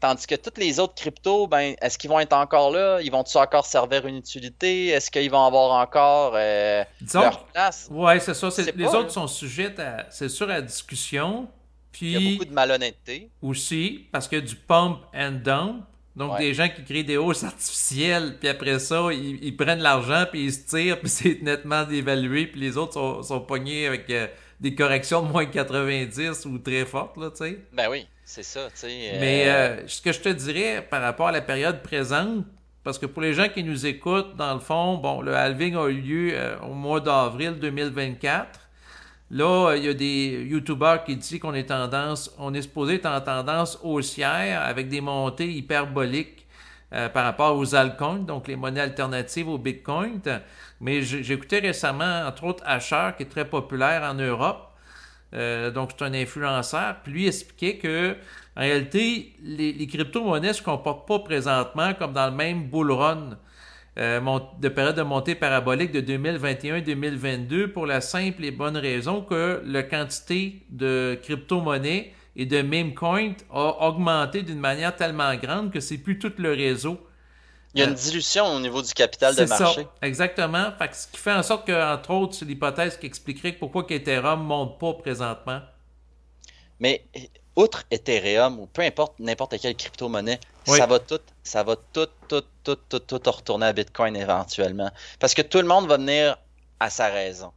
Tandis que toutes les autres cryptos, ben, est-ce qu'ils vont être encore là? Ils vont-ils encore servir une utilité? Est-ce qu'ils vont avoir encore
Disons,
leur place?
ouais, c'est ça.
Je sais
Les
pas,
autres
là.
sont sujets c'est sûr, à discussion.
Il y a beaucoup
Puis
de malhonnêteté.
aussi, parce qu'il y a du pump and dump. Donc,
Ouais.
des gens qui créent des hausses artificielles, puis après ça, ils prennent l'argent, puis ils se tirent, puis c'est nettement dévalué, puis les autres sont pognés avec des corrections de moins 90 ou très fortes, là, tu sais.
Ben oui, c'est ça, tu sais.
Mais ce que je te dirais par rapport à la période présente, parce que pour les gens qui nous écoutent, dans le fond, bon, le halving a eu lieu au mois d'avril 2024. Là, il y a des YouTubers qui disent on est supposé être en tendance haussière avec des montées hyperboliques par rapport aux altcoins, donc les monnaies alternatives au Bitcoin. Mais j'écoutais récemment, entre autres, Asher, qui est très populaire en Europe. Donc, c'est un influenceur. Puis lui expliquait que, en réalité, les crypto-monnaies ne se comportent pas présentement comme dans le même bull run de période de montée parabolique de 2021-2022 pour la simple et bonne raison que la quantité de crypto-monnaies et de meme coins a augmenté d'une manière tellement grande que c'est plus tout le réseau.
Il y a une dilution au niveau du capital de
C'est ça,
marché.
exactement. Fait que ce qui fait en sorte que, entre autres, c'est l'hypothèse qui expliquerait pourquoi Ethereum ne monte pas présentement.
Mais outre Ethereum ou peu importe n'importe quelle crypto-monnaie,
Oui.
ça va tout retourner à Bitcoin éventuellement. Parce que tout le monde va venir à sa raison.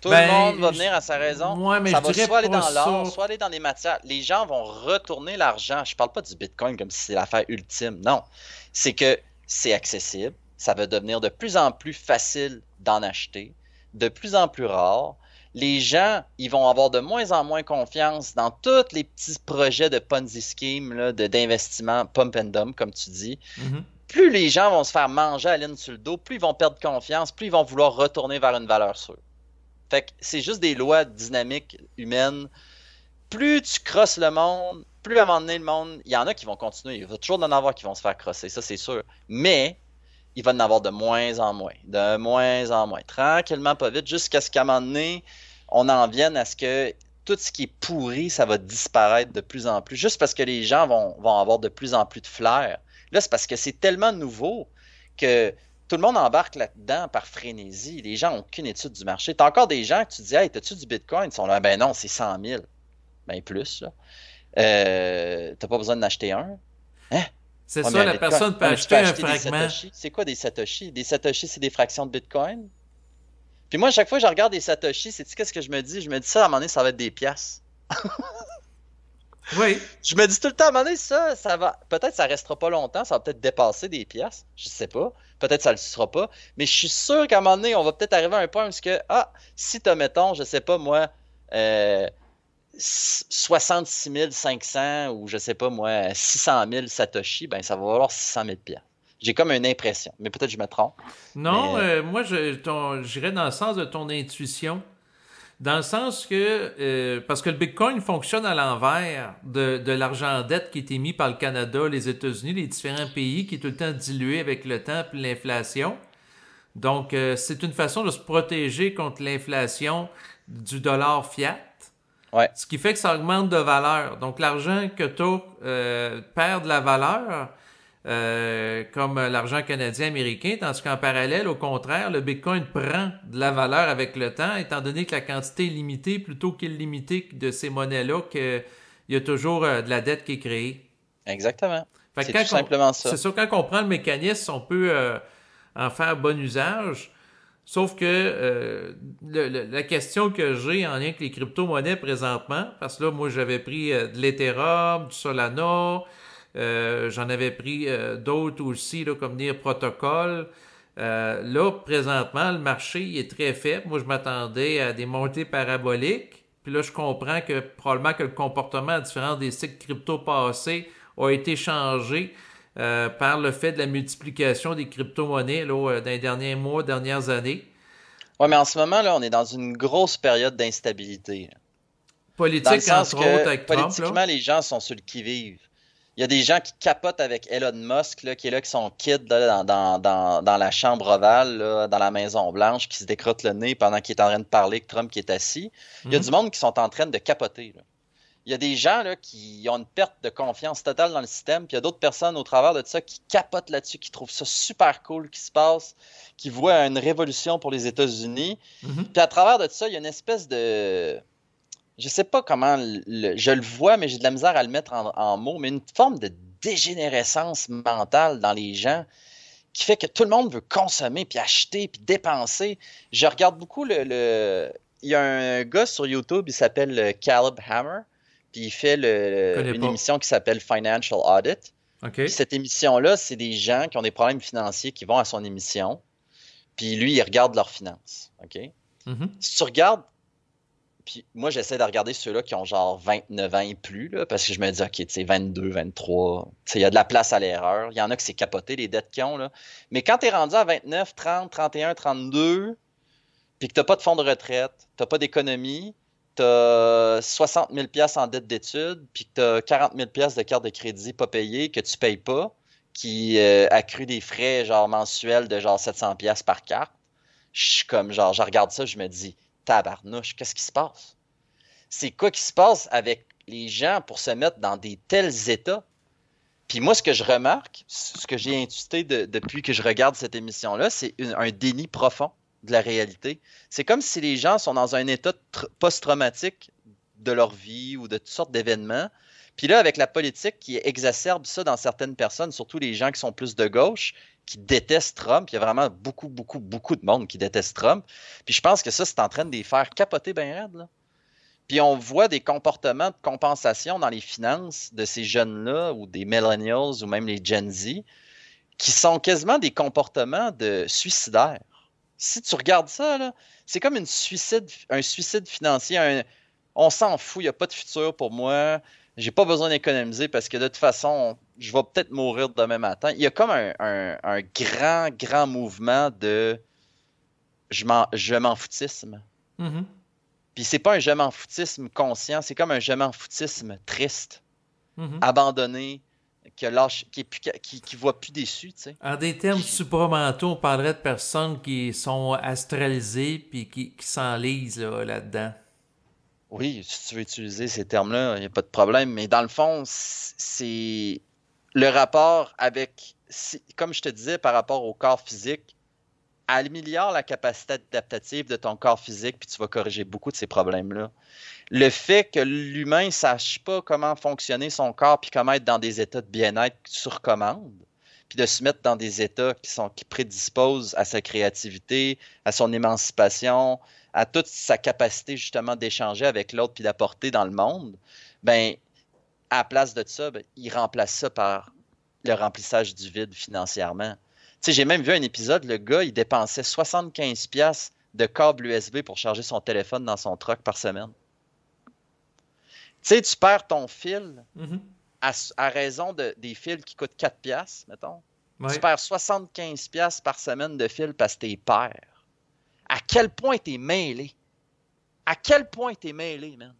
Tout le monde va venir à sa raison.
Ouais, mais
Ça
je
va
dirais
soit aller
pas
dans l'or,
ça.
soit aller dans les matières. Les gens vont retourner l'argent. Je parle pas du Bitcoin comme si c'est l'affaire ultime. Non. C'est que c'est accessible. Ça va devenir de plus en plus facile d'en acheter, de plus en plus rare. Les gens, ils vont avoir de moins en moins confiance dans tous les petits projets de Ponzi scheme, là, d'investissement pump and dump, comme tu dis.
Mhm.
Plus les gens vont se faire manger à la ligne sur le dos, plus ils vont perdre confiance, plus ils vont vouloir retourner vers une valeur sûre. Fait que c'est juste des lois dynamiques humaines. Plus tu crosses le monde, plus à un moment donné, le monde, il y en a qui vont continuer. Il va toujours en avoir qui vont se faire crosser, ça c'est sûr. Mais il va en avoir de moins en moins. De moins en moins. Tranquillement, pas vite, jusqu'à ce qu'à un moment donné, on en vienne à ce que tout ce qui est pourri, ça va disparaître de plus en plus. Juste parce que les gens vont avoir de plus en plus de flair. Là, c'est parce que c'est tellement nouveau que tout le monde embarque là-dedans par frénésie. Les gens n'ont aucune étude du marché. Tu as encore des gens que tu dis, hey, t'as-tu du Bitcoin? Ils sont là, ben non, c'est 100 000. Ben plus, là. T'as pas besoin d'en acheter un. Hein?
C'est
Ouais,
ça,
mais
la
Bitcoin,
personne peut
ouais, mais tu
acheter
peux
un
acheter des
fragment.
Satoshi. C'est quoi des Satoshi? Des Satoshi, c'est des fractions de Bitcoin. Puis moi, à chaque fois que je regarde des Satoshi, c'est qu'est-ce que je me dis? Je me dis ça, à un moment donné, ça va être des piastres.
Oui.
Je me dis tout le temps, à un moment donné, ça va. Peut-être ça restera pas longtemps, ça va peut-être dépasser des piastres. Je sais pas. Peut-être ça le sera pas. Mais je suis sûr qu'à un moment donné, on va peut-être arriver à un point où que, si t'as, mettons, je sais pas moi, 66 500 ou je sais pas moi, 600 000 Satoshi, ben ça va valoir 600 000 piastres. J'ai comme une impression, mais peut-être que je me trompe.
Non,
Mais
moi, j'irais dans le sens de ton intuition. Dans le sens que, parce que le Bitcoin fonctionne à l'envers de l'argent en dette qui est émis par le Canada, les États-Unis, les différents pays, qui est tout le temps dilué avec le temps et l'inflation. Donc, c'est une façon de se protéger contre l'inflation du dollar fiat.
ouais,
Ce qui fait que ça augmente de valeur. Donc, l'argent que tu perd de la valeur, comme l'argent canadien américain, tandis qu'en parallèle, au contraire, le Bitcoin prend de la valeur avec le temps, étant donné que la quantité est limitée plutôt qu'illimitée de ces monnaies-là, qu'il y a toujours de la dette qui est créée.
exactement.
Fait
C'est
que
tout simplement ça.
c'est sûr, quand on comprend le mécanisme, on peut en faire bon usage. Sauf que la question que j'ai en lien avec les crypto-monnaies présentement, parce que là, moi, j'avais pris de l'Ethereum, du Solana, j'en avais pris d'autres aussi, là, comme dire Protocol. Là, présentement, le marché il est très faible. Moi, je m'attendais à des montées paraboliques. Puis là, je comprends que probablement que le comportement, à différents des cycles crypto passés, a été changé par le fait de la multiplication des crypto-monnaies là, dans les derniers mois, dernières années.
Ouais, mais en ce moment, là, on est dans une grosse période d'instabilité. Dans le
Politique,
sens
entre autres,
que
avec Trump, là.
politiquement, les gens sont sur le qui-vive. Il y a des gens qui capotent avec Elon Musk, là, qui est là, qui sont kid là, dans la chambre ovale, là, dans la Maison Blanche, qui se décrotte le nez pendant qu'il est en train de parler, que Trump qui est assis. Il y a du monde qui sont en train de capoter. Là. Il y a des gens là, qui ont une perte de confiance totale dans le système, puis il y a d'autres personnes au travers de ça qui capotent là-dessus, qui trouvent ça super cool qui se passe, qui voient une révolution pour les États-Unis. Puis à travers de ça, il y a une espèce de... Je sais pas comment je le vois, mais j'ai de la misère à le mettre en mots, mais une forme de dégénérescence mentale dans les gens qui fait que tout le monde veut consommer, puis acheter, puis dépenser. Je regarde beaucoup Il y a un gars sur YouTube, il s'appelle Caleb Hammer, puis il fait une émission qui s'appelle Financial Audit.
Okay.
Puis cette émission-là, c'est des gens qui ont des problèmes financiers qui vont à son émission, puis lui, il regarde leurs finances. OK? Si tu regardes, puis moi, j'essaie de regarder ceux-là qui ont genre 29 ans et plus, là, parce que je me dis, OK, tu sais, 22, 23, tu sais, il y a de la place à l'erreur. Il y en a qui c'est capoté, les dettes qu'ils ont, là. Mais quand tu es rendu à 29, 30, 31, 32, puis que tu n'as pas de fonds de retraite, tu n'as pas d'économie, tu as 60 000 en dette d'études, puis que tu as 40 000 de carte de crédit pas payée, que tu ne payes pas, qui accrue des frais genre mensuels de genre 700 par carte, je suis comme genre, je regarde ça, je me dis, tabarnouche, qu'est-ce qui se passe? C'est quoi qui se passe avec les gens pour se mettre dans des tels états? Puis moi, ce que je remarque, ce que j'ai intuité depuis que je regarde cette émission-là, c'est un déni profond de la réalité. C'est comme si les gens sont dans un état post-traumatique de leur vie ou de toutes sortes d'événements. Puis là, avec la politique qui exacerbe ça dans certaines personnes, surtout les gens qui sont plus de gauche, qui détestent Trump, il y a vraiment beaucoup de monde qui déteste Trump. Puis je pense que ça, c'est en train de les faire capoter bien raide, là. Puis on voit des comportements de compensation dans les finances de ces jeunes-là, ou des millennials, ou même les Gen Z, qui sont quasiment des comportements de suicidaires. Si tu regardes ça, là, c'est comme un suicide financier. On s'en fout, il n'y a pas de futur pour moi. J'ai pas besoin d'économiser parce que de toute façon, je vais peut-être mourir demain matin. Il y a comme un grand mouvement de je m'en foutisme. Puis c'est pas un je m'en foutisme conscient, c'est comme un je m'en foutisme triste, abandonné, qui voit plus déçu, tu sais.
En des termes supramentaux, on parlerait de personnes qui sont astralisées puis qui s'enlisent là-dedans.
Oui, si tu veux utiliser ces termes-là, il n'y a pas de problème. Mais dans le fond, c'est le rapport avec, comme je te disais, par rapport au corps physique, améliore la capacité adaptative de ton corps physique, puis tu vas corriger beaucoup de ces problèmes-là. Le fait que l'humain ne sache pas comment fonctionner son corps, puis comment être dans des états de bien-être sur commande, puis de se mettre dans des états qui prédisposent à sa créativité, à son émancipation, à toute sa capacité justement d'échanger avec l'autre puis d'apporter dans le monde, ben à la place de ça, ben, il remplace ça par le remplissage du vide financièrement. Tu sais, j'ai même vu un épisode, le gars, il dépensait 75$ de câble USB pour charger son téléphone dans son truck par semaine. Tu sais, tu perds ton fil à raison des fils qui coûtent 4$, mettons. Ouais. Tu perds 75$ par semaine de fil parce que t'es perds. À quel point t'es mêlé? À quel point t'es mêlé, man?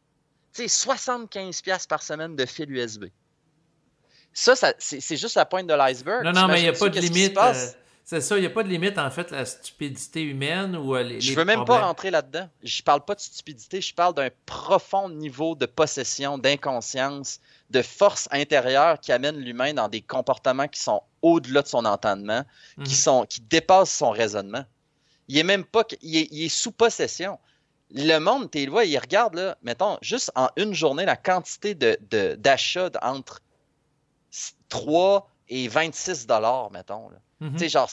Tu sais, 75$ par semaine de fil USB. Ça c'est juste la pointe de l'iceberg.
Non, mais il n'y a pas de limite. C'est ça, il n'y a pas de limite, en fait, la stupidité humaine ou
Je veux même pas rentrer là-dedans. Je parle pas de stupidité, je parle d'un profond niveau de possession, d'inconscience, de force intérieure qui amène l'humain dans des comportements qui sont au-delà de son entendement, qui dépassent son raisonnement. Il est même pas... Il est sous possession. Le monde, tu vois, il regarde, là, mettons, juste en une journée, la quantité d'achats entre 3 et 26$, mettons. Tu sais, genre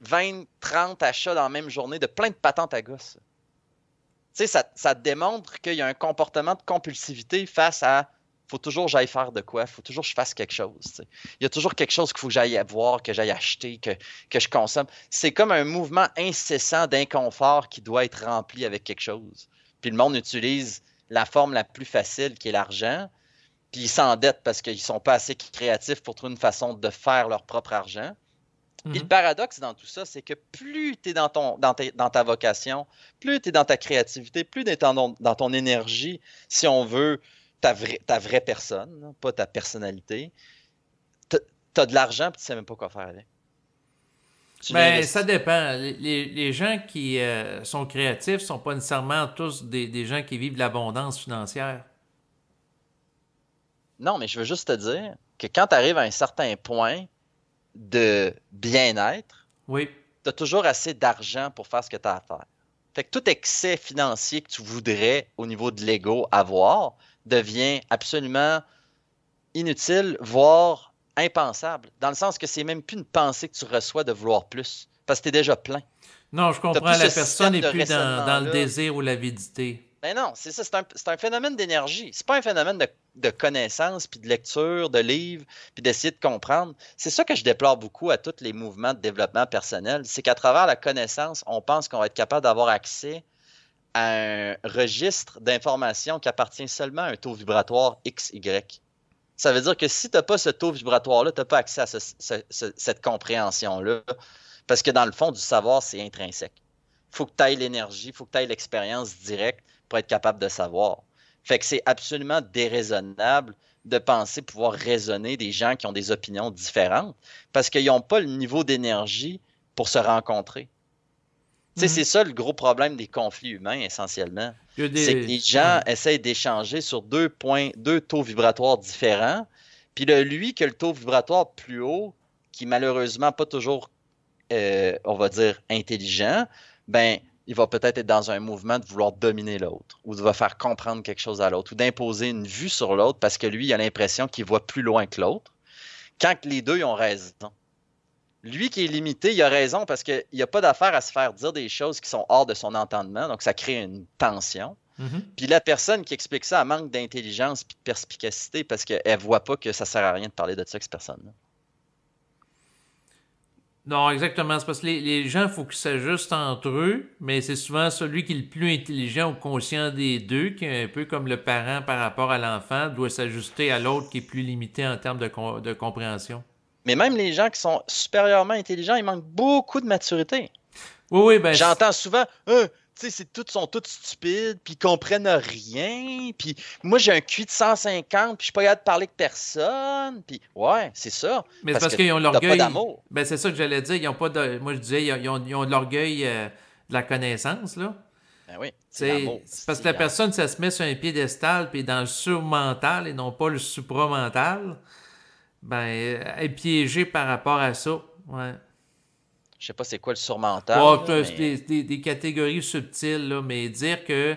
20, 30 achats dans la même journée de plein de patentes à gosse. Tu sais, ça démontre qu'il y a un comportement de compulsivité face à faut toujours que j'aille faire de quoi, faut toujours que je fasse quelque chose. T'sais. Il y a toujours quelque chose qu'il faut que j'aille voir, que j'aille acheter, que je consomme. C'est comme un mouvement incessant d'inconfort qui doit être rempli avec quelque chose. Puis le monde utilise la forme la plus facile qui est l'argent, puis ils s'endettent parce qu'ils sont pas assez créatifs pour trouver une façon de faire leur propre argent. Puis le paradoxe dans tout ça, c'est que plus tu es dans ta vocation, plus tu es dans ta créativité, plus tu es dans ton énergie, si on veut, ta vraie personne, hein, pas ta personnalité, tu as de l'argent et tu ne sais même pas quoi faire avec.
Ben, ça dépend. Les gens qui sont créatifs sont pas nécessairement tous des gens qui vivent de l'abondance financière.
Non, mais je veux juste te dire que quand tu arrives à un certain point de bien-être,
oui,
tu as toujours assez d'argent pour faire ce que tu as à faire. Fait que tout excès financier que tu voudrais au niveau de l'ego avoir devient absolument inutile, voire impensable. Dans le sens que c'est même plus une pensée que tu reçois de vouloir plus. Parce que tu es déjà plein.
Non, je comprends. La personne n'est plus dans le désir ou l'avidité.
Ben non, c'est ça. C'est un phénomène d'énergie. C'est pas un phénomène de connaissance, puis de lecture, de livres, puis d'essayer de comprendre. C'est ça que je déplore beaucoup à tous les mouvements de développement personnel. C'est qu'à travers la connaissance, on pense qu'on va être capable d'avoir accès à un registre d'informations qui appartient seulement à un taux vibratoire XY. Ça veut dire que si tu n'as pas ce taux vibratoire-là, tu n'as pas accès à cette compréhension-là. Parce que dans le fond, du savoir, c'est intrinsèque. Il faut que tu ailles l'énergie, il faut que tu ailles l'expérience directe pour être capable de savoir. Fait que c'est absolument déraisonnable de penser pouvoir raisonner des gens qui ont des opinions différentes parce qu'ils n'ont pas le niveau d'énergie pour se rencontrer. Tu sais, c'est ça le gros problème des conflits humains, essentiellement. C'est que les gens essayent d'échanger sur deux taux vibratoires différents. Puis lui qui a le taux vibratoire plus haut, qui malheureusement pas toujours, on va dire, intelligent, ben il va peut-être être dans un mouvement de vouloir dominer l'autre, ou de faire comprendre quelque chose à l'autre, ou d'imposer une vue sur l'autre parce que lui, il a l'impression qu'il voit plus loin que l'autre, quand les deux ils ont raison. Lui qui est limité, il a raison parce qu'il n'y a pas d'affaire à se faire dire des choses qui sont hors de son entendement, donc ça crée une tension. Puis la personne qui explique ça, elle manque d'intelligence et de perspicacité parce qu'elle ne voit pas que ça ne sert à rien de parler de ça avec cette personne-là.
Non, exactement. C'est parce que les gens, il faut qu'ils s'ajustent entre eux, mais c'est souvent celui qui est le plus intelligent ou conscient des deux, qui est un peu comme le parent par rapport à l'enfant, doit s'ajuster à l'autre qui est plus limité en termes de compréhension.
Mais même les gens qui sont supérieurement intelligents, ils manquent beaucoup de maturité.
Oui, ben
j'entends souvent, tu sais, sont tous stupides, puis ils comprennent rien, puis moi j'ai un QI de 150, puis je suis pas capable de parler avec personne, puis ouais, c'est ça.
Mais c'est parce qu'ils ont l'orgueil.
Pas d'amour.
Ben c'est ça que j'allais dire, ils ont pas de. Moi je disais, ils ont de l'orgueil de la connaissance, là.
Ben oui,
c'est parce que la personne, ça se met sur un piédestal, puis dans le surmental et non pas le supramental, ben elle est piégée par rapport à ça. Ouais.
Je sais pas c'est quoi le surmental.
Mais... des catégories subtiles, là, mais dire que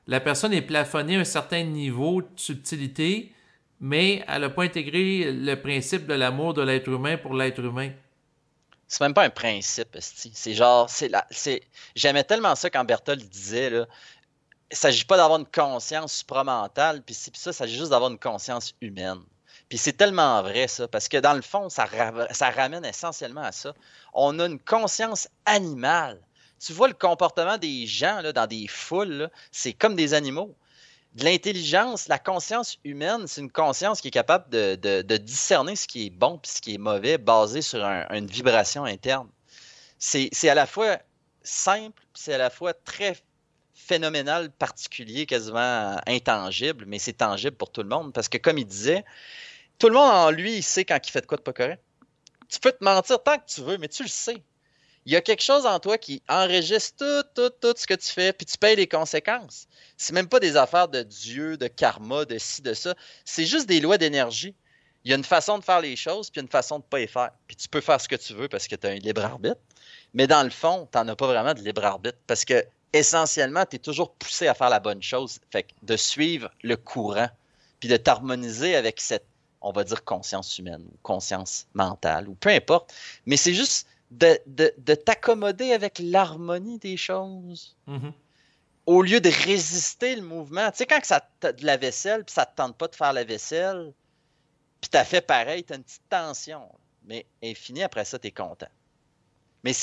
la personne est plafonnée à un certain niveau de subtilité, mais elle n'a pas intégré le principe de l'amour de l'être humain pour l'être humain.
C'est même pas un principe, c'est genre, j'aimais tellement ça quand Berthold disait, là, il ne s'agit pas d'avoir une conscience supramentale, puis ça, il s'agit juste d'avoir une conscience humaine. Puis c'est tellement vrai, ça, parce que dans le fond, ça ramène essentiellement à ça. On a une conscience animale. Tu vois le comportement des gens là, dans des foules, c'est comme des animaux. De l'intelligence, la conscience humaine, c'est une conscience qui est capable de discerner ce qui est bon et ce qui est mauvais basé sur une vibration interne. C'est à la fois simple, c'est à la fois très phénoménal, particulier, quasiment intangible, mais c'est tangible pour tout le monde parce que comme il disait, tout le monde en lui, il sait quand il fait de quoi de pas correct. Tu peux te mentir tant que tu veux, mais tu le sais. Il y a quelque chose en toi qui enregistre tout ce que tu fais, puis tu payes les conséquences. C'est même pas des affaires de Dieu, de karma, de ci, de ça. C'est juste des lois d'énergie. Il y a une façon de faire les choses, puis une façon de pas les faire. Puis tu peux faire ce que tu veux parce que tu as un libre arbitre, mais dans le fond, tu n'en as pas vraiment de libre arbitre parce que essentiellement, tu es toujours poussé à faire la bonne chose. Fait que de suivre le courant, puis de t'harmoniser avec cette, on va dire, conscience humaine ou conscience mentale, ou peu importe. Mais c'est juste de t'accommoder avec l'harmonie des choses. Au lieu de résister le mouvement. Tu sais, quand t'as de la vaisselle, puis ça te tente pas de faire la vaisselle, puis t'as fait pareil, t'as une petite tension. Mais infini, après ça, t'es content. Mais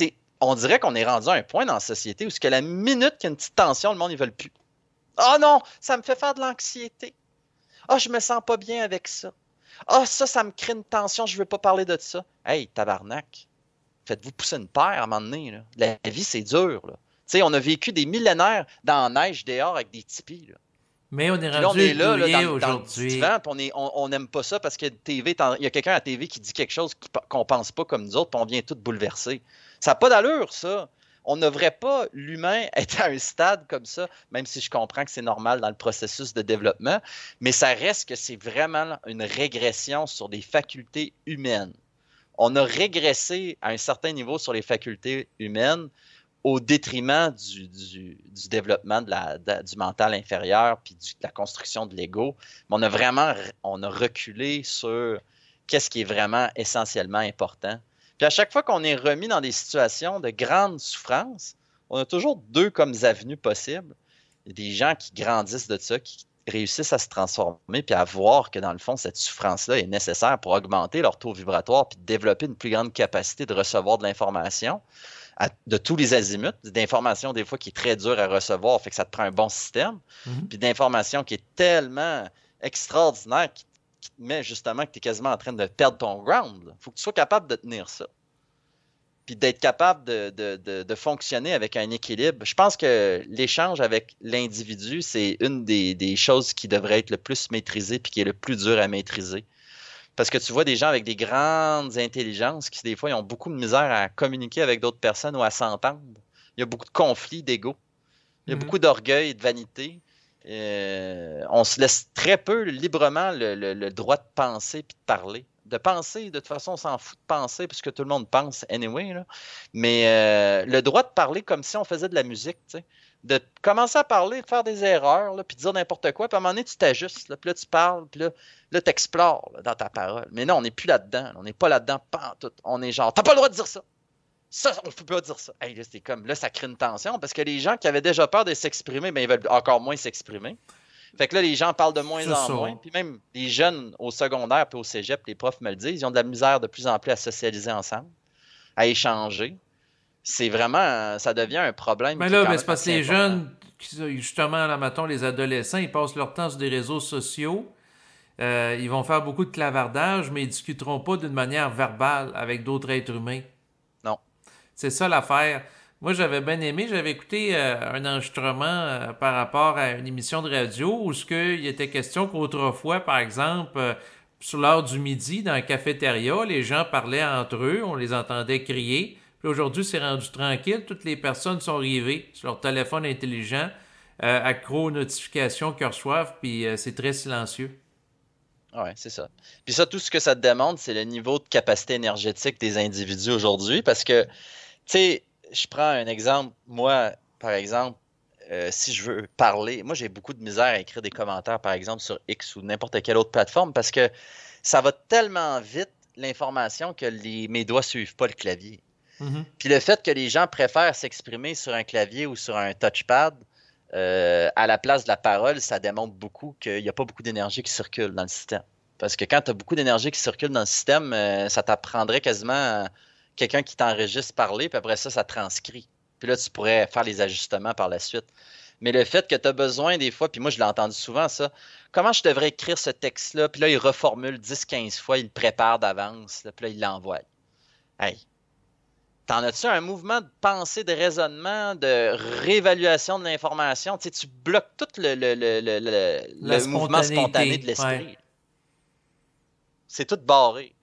on dirait qu'on est rendu à un point dans la société où ce que la minute qu'il y a une petite tension, le monde, ils veulent plus. Ah non, ça me fait faire de l'anxiété. Ah, je me sens pas bien avec ça. Ah, ça me crée une tension, je veux pas parler de ça. Hey, tabarnak. Faites-vous pousser une paire à un moment donné. Là. La vie, c'est dur. Là. On a vécu des millénaires dans la neige dehors avec des tipis. Là.
Mais on est
Puis là, on
rendu
est là
douillet
dans le petit
aujourd'hui.
divan, puis on n'aime pas ça parce qu'il y a quelqu'un à la TV qui dit quelque chose qu'on pense pas comme nous autres, puis on vient tout bouleverser. Ça n'a pas d'allure, ça. On ne devrait pas, l'humain, être à un stade comme ça, même si je comprends que c'est normal dans le processus de développement, mais ça reste que c'est vraiment une régression sur les facultés humaines. On a régressé à un certain niveau sur les facultés humaines au détriment du développement du mental inférieur puis de la construction de l'ego. Mais on a reculé sur qu'est-ce qui est vraiment essentiellement important. Puis à chaque fois qu'on est remis dans des situations de grande souffrance, on a toujours deux comme avenues possibles. Il y a des gens qui grandissent de ça, qui réussissent à se transformer puis à voir que dans le fond, cette souffrance-là est nécessaire pour augmenter leur taux vibratoire puis développer une plus grande capacité de recevoir de l'information de tous les azimuts, d'informations des fois qui est très dur à recevoir, fait que ça te prend un bon système, puis d'informations qui est tellement extraordinaire qui te met justement que tu es quasiment en train de perdre ton ground. Il faut que tu sois capable de tenir ça. Puis d'être capable de fonctionner avec un équilibre. Je pense que l'échange avec l'individu, c'est une des choses qui devrait être le plus maîtrisée puis qui est le plus dur à maîtriser. Parce que tu vois des gens avec des grandes intelligences qui, des fois, ils ont beaucoup de misère à communiquer avec d'autres personnes ou à s'entendre. Il y a beaucoup de conflits d'ego. Il y a beaucoup d'orgueil et de vanité. On se laisse très peu librement le droit de penser et de parler. De penser, de toute façon, on s'en fout de penser puisque tout le monde pense anyway. Là. Mais le droit de parler comme si on faisait de la musique, tu sais. De commencer à parler, de faire des erreurs, puis de dire n'importe quoi, puis à un moment donné, tu t'ajustes, puis là, tu parles, puis là tu explores dans ta parole. Mais non, on n'est plus là-dedans. Là. On n'est pas là-dedans, pas en tout. On est genre, t'as pas le droit de dire ça. Ça, on ne peut pas dire ça. Hey, là, c'est comme, là, ça crée une tension, parce que les gens qui avaient déjà peur de s'exprimer, ben, ils veulent encore moins s'exprimer. Fait que là, les gens parlent de moins en moins. Puis même les jeunes au secondaire puis au cégep, les profs me le disent, ils ont de la misère de plus en plus à socialiser ensemble, à échanger. C'est vraiment, ça devient un problème.
Mais là, c'est parce que les jeunes, justement, là, mettons, les adolescents, ils passent leur temps sur des réseaux sociaux. Ils vont faire beaucoup de clavardage, mais ils ne discuteront pas d'une manière verbale avec d'autres êtres humains.
Non.
C'est ça l'affaire. Moi, j'avais bien aimé, j'avais écouté un enregistrement par rapport à une émission de radio où il était question qu'autrefois, par exemple, sur l'heure du midi, dans la cafétéria, les gens parlaient entre eux, on les entendait crier. Puis aujourd'hui, c'est rendu tranquille, toutes les personnes sont rivées sur leur téléphone intelligent, accro aux notifications qu'ils reçoivent, puis c'est très silencieux.
Oui, c'est ça. Puis ça, tout ce que ça te demande, c'est le niveau de capacité énergétique des individus aujourd'hui, parce que, tu sais, je prends un exemple. Moi, par exemple, si je veux parler, moi, j'ai beaucoup de misère à écrire des commentaires, par exemple, sur X ou n'importe quelle autre plateforme parce que ça va tellement vite, l'information, que mes doigts ne suivent pas le clavier. Puis le fait que les gens préfèrent s'exprimer sur un clavier ou sur un touchpad à la place de la parole, ça démontre beaucoup qu'il n'y a pas beaucoup d'énergie qui circule dans le système. Parce que quand tu as beaucoup d'énergie qui circule dans le système, ça t'apprendrait quasiment quelqu'un qui t'enregistre parler, puis après ça, ça transcrit. Puis là, tu pourrais faire les ajustements par la suite. Mais le fait que tu as besoin des fois, puis moi, je l'ai entendu souvent, ça, comment je devrais écrire ce texte-là? Puis là, il reformule 10-15 fois, il le prépare d'avance, là, puis là, il l'envoie. Hey! T'en as-tu un mouvement de pensée, de raisonnement, de réévaluation de l'information? Tu sais, tu bloques tout le mouvement spontané de l'esprit. Ouais. C'est tout barré.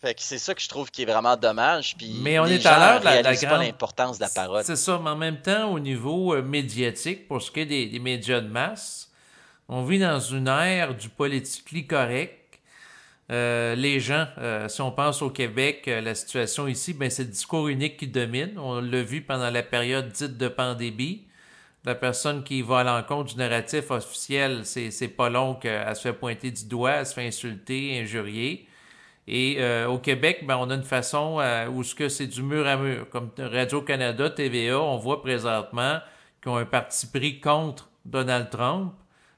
Fait que c'est ça que je trouve qui est vraiment dommage. Puis
mais on est à l'heure de la grande...
pas l'importance de la parole.
C'est ça, mais en même temps, au niveau médiatique, pour ce qui est des médias de masse, on vit dans une ère du politically correct. Les gens, si on pense au Québec, la situation ici, ben c'est le discours unique qui domine. On l'a vu pendant la période dite de pandémie. La personne qui va à l'encontre du narratif officiel, c'est pas long qu'elle se fait pointer du doigt, elle se fait insulter, injurier. Et au Québec, ben on a une façon où ce que c'est du mur à mur. Comme Radio-Canada, TVA, on voit présentement qu'ils ont un parti pris contre Donald Trump.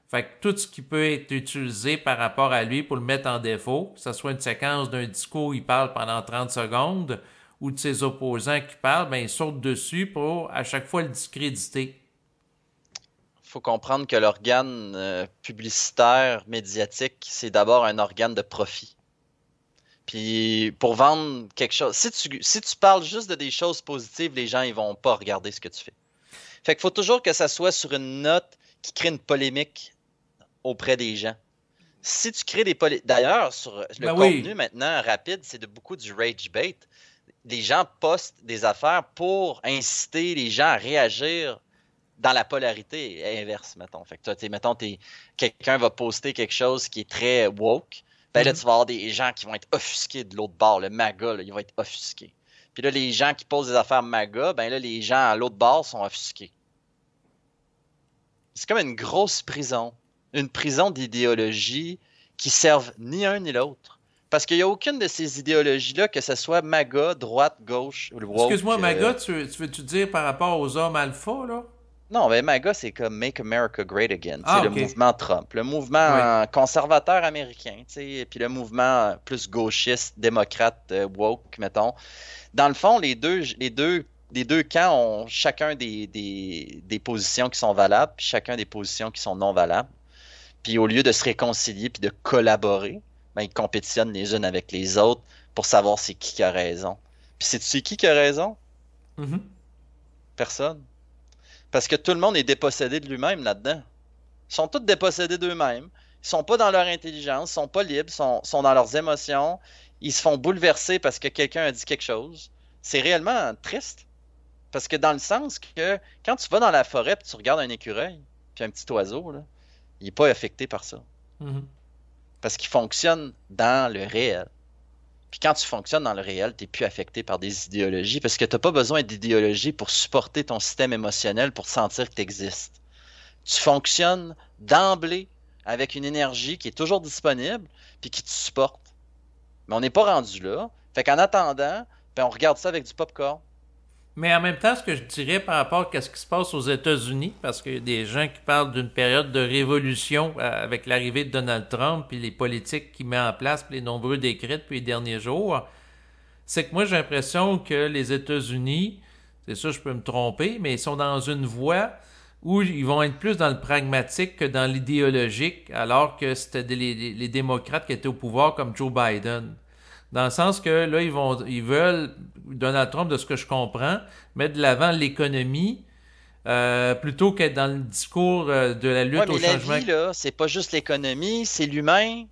Fait que tout ce qui peut être utilisé par rapport à lui pour le mettre en défaut, que ce soit une séquence d'un discours où il parle pendant 30 secondes ou de ses opposants qui parlent, ben ils sautent dessus pour à chaque fois le discréditer.
Il faut comprendre que l'organe publicitaire, médiatique, c'est d'abord un organe de profit. Puis pour vendre quelque chose, si tu parles juste de des choses positives, les gens ils vont pas regarder ce que tu fais. Fait qu'il faut toujours que ça soit sur une note qui crée une polémique auprès des gens. Si tu crées des polémiques... D'ailleurs, sur le contenu maintenant rapide, c'est de beaucoup du rage bait. Les gens postent des affaires pour inciter les gens à réagir dans la polarité inverse, mettons. Fait que toi, mettons, quelqu'un va poster quelque chose qui est très woke. Ben là, tu vas avoir des gens qui vont être offusqués de l'autre bord. Le MAGA, là, il va être offusqué. Puis là, les gens qui posent des affaires MAGA, ben là, les gens à l'autre bord sont offusqués. C'est comme une grosse prison. Une prison d'idéologies qui servent ni un ni l'autre. Parce qu'il n'y a aucune de ces idéologies-là, que ce soit MAGA, droite, gauche, ou woke.
Excuse-moi, MAGA, tu veux-tu dire par rapport aux hommes alpha, là?
Non, mais MAGA, c'est comme Make America Great Again. C'est le mouvement Trump, le mouvement conservateur américain, puis le mouvement plus gauchiste, démocrate, woke, mettons. Dans le fond, les deux camps ont chacun des positions qui sont valables, puis chacun des positions qui sont non valables. Puis au lieu de se réconcilier puis de collaborer, ben, ils compétitionnent les unes avec les autres pour savoir c'est qui a raison. Puis c'est qui a raison?
Mm-hmm.
Personne. Parce que tout le monde est dépossédé de lui-même là-dedans. Ils sont tous dépossédés d'eux-mêmes. Ils sont pas dans leur intelligence, ils sont pas libres, sont dans leurs émotions. Ils se font bouleverser parce que quelqu'un a dit quelque chose. C'est réellement triste. Parce que dans le sens que quand tu vas dans la forêt et tu regardes un écureuil, puis un petit oiseau, là, il n'est pas affecté par ça.
Mm-hmm.
Parce qu'il fonctionne dans le réel. Puis quand tu fonctionnes dans le réel, tu n'es plus affecté par des idéologies parce que tu n'as pas besoin d'idéologie pour supporter ton système émotionnel pour sentir que tu existes. Tu fonctionnes d'emblée avec une énergie qui est toujours disponible puis qui te supporte. Mais on n'est pas rendu là. Fait qu'en attendant, ben on regarde ça avec du popcorn.
Mais en même temps, ce que je dirais par rapport à ce qui se passe aux États-Unis, parce qu'il y a des gens qui parlent d'une période de révolution avec l'arrivée de Donald Trump et les politiques qu'il met en place, puis les nombreux décrets depuis les derniers jours, c'est que moi j'ai l'impression que les États-Unis, c'est ça je peux me tromper, mais ils sont dans une voie où ils vont être plus dans le pragmatique que dans l'idéologique, alors que c'était les démocrates qui étaient au pouvoir comme Joe Biden. Dans le sens que là, ils veulent, Donald Trump, de ce que je comprends, mettre de l'avant l'économie plutôt qu'être dans le discours de la lutte au changement.
La vie, là, c'est pas juste l'économie, c'est l'humain.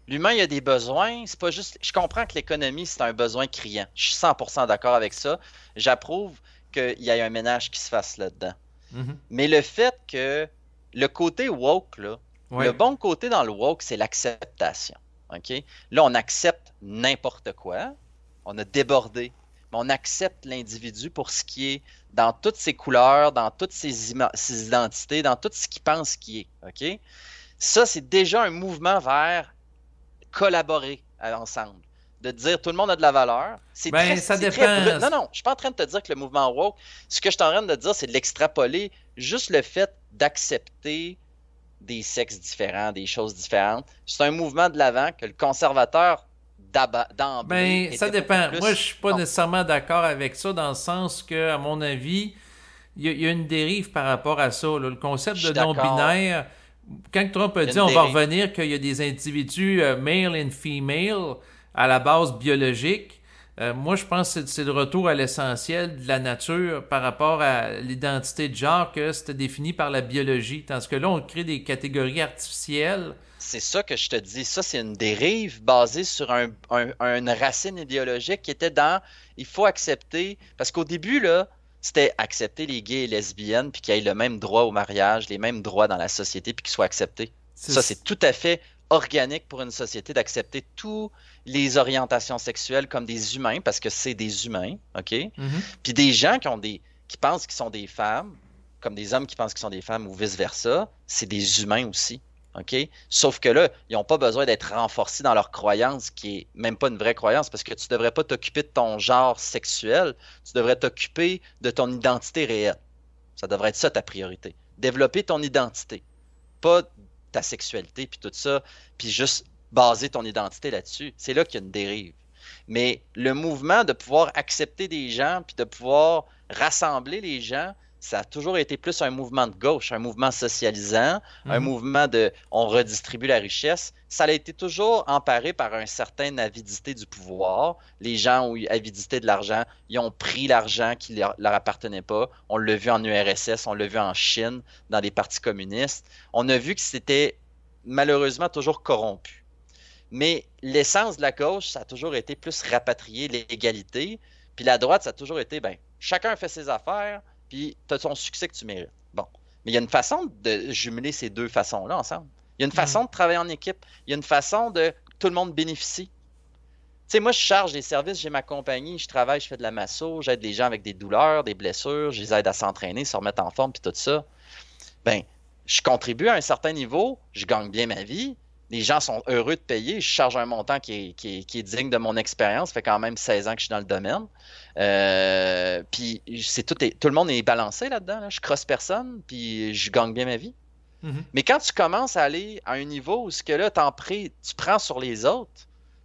L'humain, il a des besoins. C'est pas juste. Je comprends que l'économie, c'est un besoin criant. Je suis 100% d'accord avec ça. J'approuve qu'il y ait un ménage qui se fasse là-dedans. Mm-hmm. Mais le fait que le côté woke, là, le bon côté dans le woke, c'est l'acceptation. Okay? Là, on accepte n'importe quoi. On a débordé. Mais on accepte l'individu pour ce qui est dans toutes ses couleurs, dans toutes ses identités, dans tout ce qu'il pense qu'il est. Okay? Ça, c'est déjà un mouvement vers collaborer ensemble. De dire tout le monde a de la valeur. C'est
ça dépend.
Non, je suis pas en train de te dire que le mouvement woke, ce que je suis en train de te dire, c'est de l'extrapoler. Juste le fait d'accepter des sexes différents, des choses différentes. C'est un mouvement de l'avant que le conservateur d'emblée...
ça dépend. Moi, je suis pas nécessairement d'accord avec ça dans le sens que, à mon avis, il y a une dérive par rapport à ça. Là. Le concept de non-binaire, quand Trump a dit on va revenir qu'il y a des individus male and female à la base biologique, moi, je pense que c'est le retour à l'essentiel de la nature par rapport à l'identité de genre que c'était défini par la biologie. Tandis que là, on crée des catégories artificielles.
C'est ça que je te dis. Ça, c'est une dérive basée sur une racine idéologique qui était dans « il faut accepter ». Parce qu'au début, là, c'était accepter les gays et lesbiennes puis qu'ils aient le même droit au mariage, les mêmes droits dans la société puis qu'ils soient acceptés. Ça, c'est tout à fait organique pour une société d'accepter toutes les orientations sexuelles comme des humains, parce que c'est des humains, OK? Mm-hmm. Puis des gens qui pensent qu'ils sont des femmes, comme des hommes qui pensent qu'ils sont des femmes ou vice-versa, c'est des humains aussi, OK? Sauf que là, ils n'ont pas besoin d'être renforcés dans leur croyance, qui est même pas une vraie croyance, parce que tu devrais pas t'occuper de ton genre sexuel, tu devrais t'occuper de ton identité réelle. Ça devrait être ça ta priorité. Développer ton identité, pas ta sexualité, puis tout ça, puis juste baser ton identité là-dessus. C'est là qu'il y a une dérive. Mais le mouvement de pouvoir accepter des gens, puis de pouvoir rassembler les gens, ça a toujours été plus un mouvement de gauche, un mouvement socialisant, un
Mhm.
mouvement de on redistribue la richesse. Ça a été toujours emparé par une certaine avidité du pouvoir. Les gens ont eu avidité de l'argent, ils ont pris l'argent qui leur appartenait pas. On l'a vu en URSS, on l'a vu en Chine, dans les partis communistes. On a vu que c'était malheureusement toujours corrompu. Mais l'essence de la gauche, ça a toujours été plus rapatrier l'égalité. Puis la droite, ça a toujours été, ben, chacun fait ses affaires, puis tu as ton succès que tu mérites. Bon. Mais il y a une façon de jumeler ces deux façons-là ensemble. Il y a une
Mhm.
façon de travailler en équipe. Il y a une façon de tout le monde bénéficie. Tu sais, moi, je charge des services, j'ai ma compagnie, je travaille, je fais de la masso, j'aide les gens avec des douleurs, des blessures, je les aide à s'entraîner, se remettre en forme, puis tout ça. Ben, je contribue à un certain niveau, je gagne bien ma vie, les gens sont heureux de payer, je charge un montant qui est digne de mon expérience, ça fait quand même 16 ans que je suis dans le domaine. Puis tout le monde est balancé là-dedans, là. Je crosse personne, puis je gagne bien ma vie.
Mhm.
Mais quand tu commences à aller à un niveau où ce que là, tu prends sur les autres,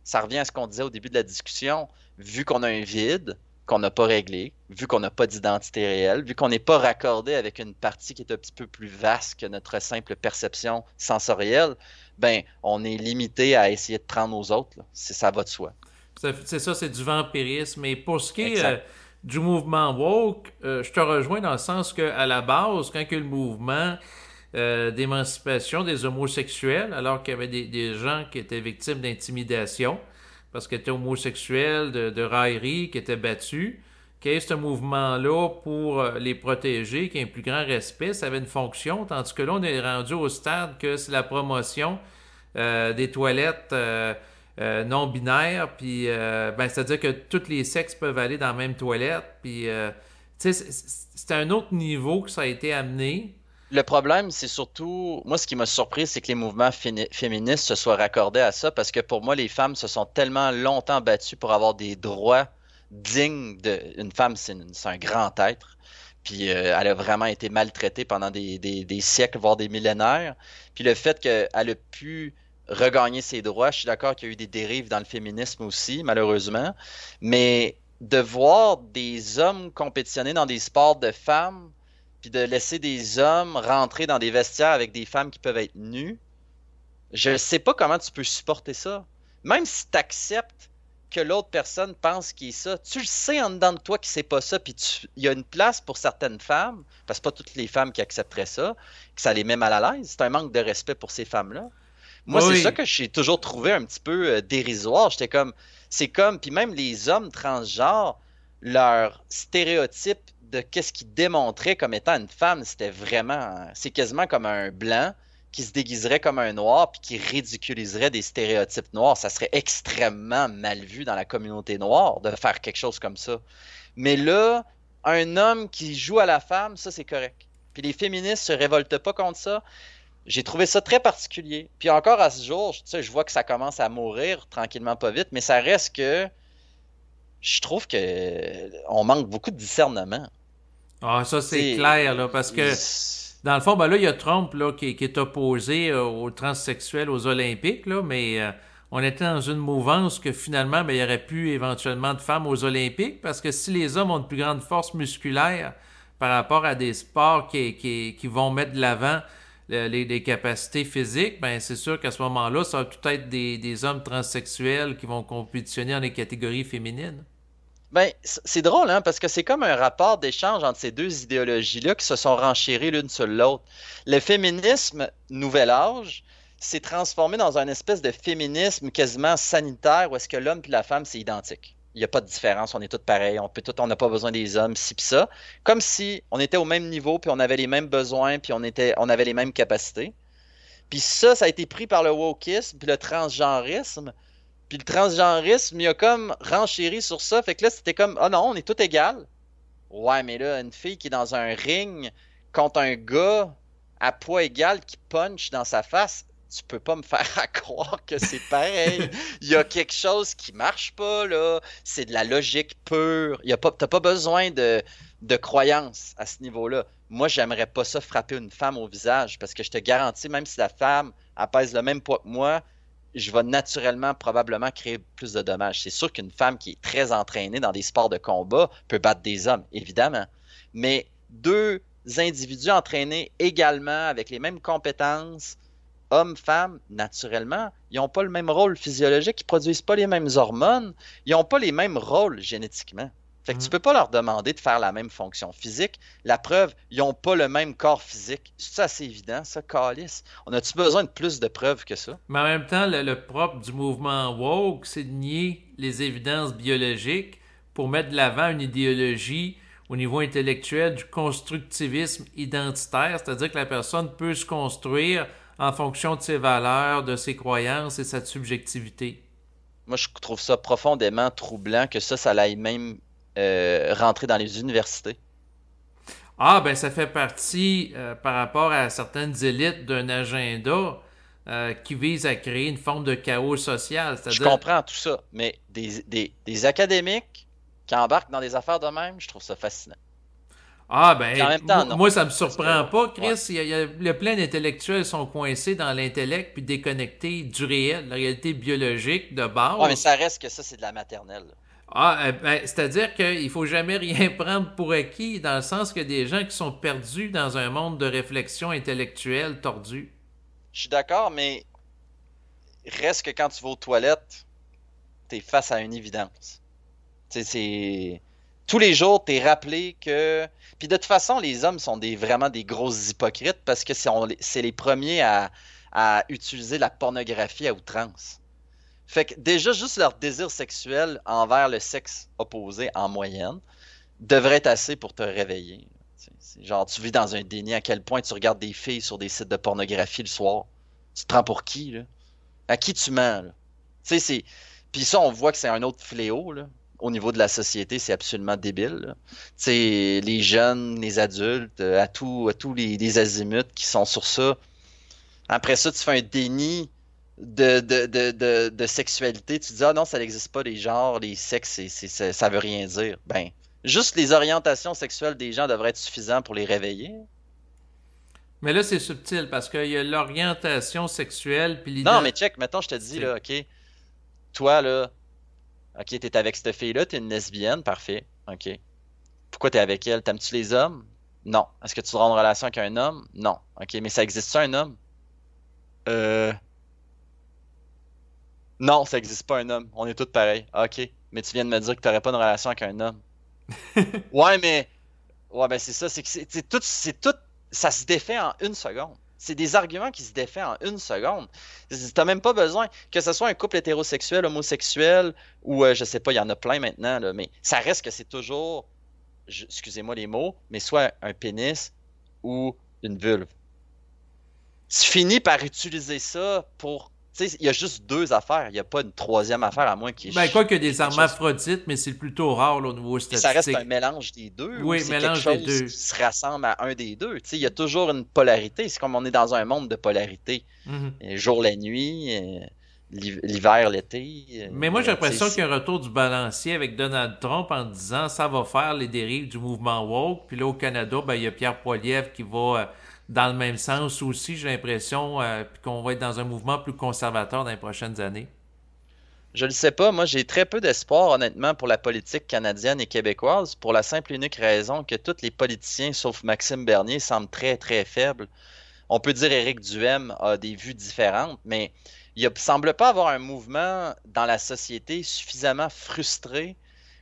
ça revient à ce qu'on disait au début de la discussion, vu qu'on a un vide qu'on n'a pas réglé, vu qu'on n'a pas d'identité réelle, vu qu'on n'est pas raccordé avec une partie qui est un petit peu plus vaste que notre simple perception sensorielle, ben on est limité à essayer de prendre aux autres, là. Ça va de soi.
C'est ça, c'est du vampirisme. Mais pour ce qui est
Exact.
du mouvement woke, je te rejoins dans le sens que à la base, quand il y a eu le mouvement d'émancipation des homosexuels, alors qu'il y avait des gens qui étaient victimes d'intimidation, parce qu'ils étaient homosexuels, de raillerie, qui étaient battus, qu'il y ait ce mouvement-là pour les protéger, qu'il y ait un plus grand respect, ça avait une fonction, tandis que là, on est rendu au stade que c'est la promotion des toilettes non binaires, puis ben, c'est-à-dire que tous les sexes peuvent aller dans la même toilette, puis tu sais, c'est un autre niveau que ça a été amené.
Le problème, c'est surtout, moi, ce qui m'a surpris, c'est que les mouvements féministes se soient raccordés à ça, parce que pour moi, les femmes se sont tellement longtemps battues pour avoir des droits dignes de. Une femme, c'est un grand être, puis elle a vraiment été maltraitée pendant des siècles, voire des millénaires. Puis le fait qu'elle a pu regagner ses droits, je suis d'accord qu'il y a eu des dérives dans le féminisme aussi, malheureusement, mais de voir des hommes compétitionner dans des sports de femmes, puis de laisser des hommes rentrer dans des vestiaires avec des femmes qui peuvent être nues, je ne sais pas comment tu peux supporter ça. Même si tu acceptes que l'autre personne pense qu'il est ça, tu le sais en dedans de toi que c'est pas ça, puis il y a une place pour certaines femmes, parce que pas toutes les femmes qui accepteraient ça, que ça les met mal à l'aise. C'est un manque de respect pour ces femmes-là. Moi, c'est ça
Oui,
que j'ai toujours trouvé un petit peu dérisoire. J'étais comme, c'est comme, puis même les hommes transgenres, leur stéréotype de qu'est-ce qu'ils démontraient comme étant une femme, c'était vraiment, c'est quasiment comme un blanc qui se déguiserait comme un noir puis qui ridiculiserait des stéréotypes noirs. Ça serait extrêmement mal vu dans la communauté noire de faire quelque chose comme ça. Mais là, un homme qui joue à la femme, ça c'est correct. Puis les féministes se révoltent pas contre ça. J'ai trouvé ça très particulier. Puis encore à ce jour, tu sais, je vois que ça commence à mourir tranquillement pas vite, mais ça reste que je trouve que on manque beaucoup de discernement.
ah, ça
Tu
c'est
sais,
clair, là, parce que dans le fond, ben là, il y a Trump là, qui est opposé aux transsexuels aux Olympiques, là, mais on était dans une mouvance que finalement, ben, il y aurait pu éventuellement de femmes aux Olympiques, parce que si les hommes ont une plus grande force musculaire par rapport à des sports qui vont mettre de l'avant les capacités physiques, ben c'est sûr qu'à ce moment-là, ça va tout être des hommes transsexuels qui vont compétitionner dans les catégories féminines.
ben, c'est drôle, hein, parce que c'est comme un rapport d'échange entre ces deux idéologies-là qui se sont renchéries l'une sur l'autre. Le féminisme nouvel âge s'est transformé dans un espèce de féminisme quasiment sanitaire où est-ce que l'homme et la femme, c'est identique. Il n'y a pas de différence, on est tous pareils, on n'a pas besoin des hommes, ci pis ça. Comme si on était au même niveau, puis on avait les mêmes besoins, puis on avait les mêmes capacités. Puis ça a été pris par le wokisme, puis le transgenrisme. Puis le transgenrisme, il a comme renchéri sur ça. Fait que là, c'était comme, ah non, on est tous égales. Ouais, mais là, une fille qui est dans un ring contre un gars à poids égal qui punch dans sa face, tu peux pas me faire à croire que c'est pareil. Il y a quelque chose qui marche pas, là. C'est de la logique pure. T'as pas besoin de croyance à ce niveau-là. Moi, j'aimerais pas ça frapper une femme au visage parce que je te garantis, même si la femme elle pèse le même poids que moi, je vais naturellement probablement créer plus de dommages. C'est sûr qu'une femme qui est très entraînée dans des sports de combat peut battre des hommes, évidemment. Mais deux individus entraînés également avec les mêmes compétences, hommes, femmes, naturellement, ils n'ont pas le même rôle physiologique, ils ne produisent pas les mêmes hormones, ils n'ont pas les mêmes rôles génétiquement. Fait que tu peux pas leur demander de faire la même fonction physique. La preuve, ils n'ont pas le même corps physique. C'est assez évident, ça, câlisse. On a-tu besoin de plus de preuves que ça?
Mais en même temps, le propre du mouvement woke, c'est de nier les évidences biologiques pour mettre de l'avant une idéologie au niveau intellectuel du constructivisme identitaire, c'est-à-dire que la personne peut se construire en fonction de ses valeurs, de ses croyances et de sa subjectivité.
Moi, je trouve ça profondément troublant que ça aille même rentrer dans les universités.
Ah, ben ça fait partie, par rapport à certaines élites, d'un agenda qui vise à créer une forme de chaos social.
Je comprends tout ça, mais des académiques qui embarquent dans des affaires de même, je trouve ça fascinant.
Ah, ben,
en même temps, non.
Moi, ça me surprend pas, Chris.
Ouais.
Il y a plein d'intellectuels qui sont coincés dans l'intellect puis déconnectés du réel, de la réalité biologique de base.
Ouais, mais ça reste que ça, c'est de la maternelle.
Ah, ben, c'est-à-dire qu'il faut jamais rien prendre pour acquis, dans le sens qu'il y a des gens qui sont perdus dans un monde de réflexion intellectuelle tordue.
Je suis d'accord, mais reste que quand tu vas aux toilettes, t'es face à une évidence. Tu sais, c'est... Tous les jours, t'es rappelé que... Puis de toute façon, les hommes sont vraiment des grosses hypocrites parce que c'est les premiers à utiliser la pornographie à outrance. Fait que déjà, juste leur désir sexuel envers le sexe opposé en moyenne devrait être assez pour te réveiller. Genre, tu vis dans un déni à quel point tu regardes des filles sur des sites de pornographie le soir. Tu te prends pour qui, là? À qui tu mens, là? Tu sais, c'est... Puis ça, on voit que c'est un autre fléau, là. Au niveau de la société, c'est absolument débile. Tu sais, les jeunes, les adultes, à tous les azimuts qui sont sur ça. Après ça, tu fais un déni de sexualité. Tu te dis, ah non, ça n'existe pas, les genres, les sexes, ça veut rien dire. Ben, juste les orientations sexuelles des gens devraient être suffisants pour les réveiller.
Mais là, c'est subtil parce qu'il y a l'orientation sexuelle puis l'idée.
Non, mais check, mettons, je te dis, là, OK, toi, là, OK, t'es avec cette fille-là, t'es une lesbienne, parfait, OK. Pourquoi t'es avec elle? T'aimes-tu les hommes? Non. Est-ce que tu auras une relation avec un homme? Non. OK, mais ça existe-tu un homme? Non, ça existe pas un homme. On est tous pareils. OK. Mais tu viens de me dire que t'aurais pas une relation avec un homme. Ouais, mais... Ouais, ben c'est ça, c'est tout, ça se défait en une seconde. C'est des arguments qui se défait en une seconde. T'as même pas besoin que ce soit un couple hétérosexuel, homosexuel, ou je sais pas, il y en a plein maintenant, là, mais ça reste que c'est toujours, excusez-moi les mots, mais soit un pénis ou une vulve. Tu finis par utiliser ça pour... Tu sais, il y a juste deux affaires. Il n'y a pas une troisième affaire à moins qu'il y ait...
Ben, quoi qu'il y a des hermaphrodites, mais c'est plutôt rare là, au niveau statistique.
Ça reste un mélange des deux.
Oui,
c'est
mélange
quelque
des
chose
deux.
qui se rassemble à un des deux. Tu sais, il y a toujours une polarité. C'est comme on est dans un monde de polarité. Jour, la nuit, l'hiver, l'été.
Mais moi, j'ai l'impression qu'il y a un retour du balancier avec Donald Trump en disant ça va faire les dérives du mouvement woke. Puis là, au Canada, ben, il y a Pierre Poilievre qui va... dans le même sens aussi, j'ai l'impression qu'on va être dans un mouvement plus conservateur dans les prochaines années.
Je le sais pas. Moi, j'ai très peu d'espoir, honnêtement, pour la politique canadienne et québécoise, pour la simple et unique raison que tous les politiciens, sauf Maxime Bernier, semblent très, très faibles. On peut dire Éric Duhaime a des vues différentes, mais il ne semble pas avoir un mouvement dans la société suffisamment frustré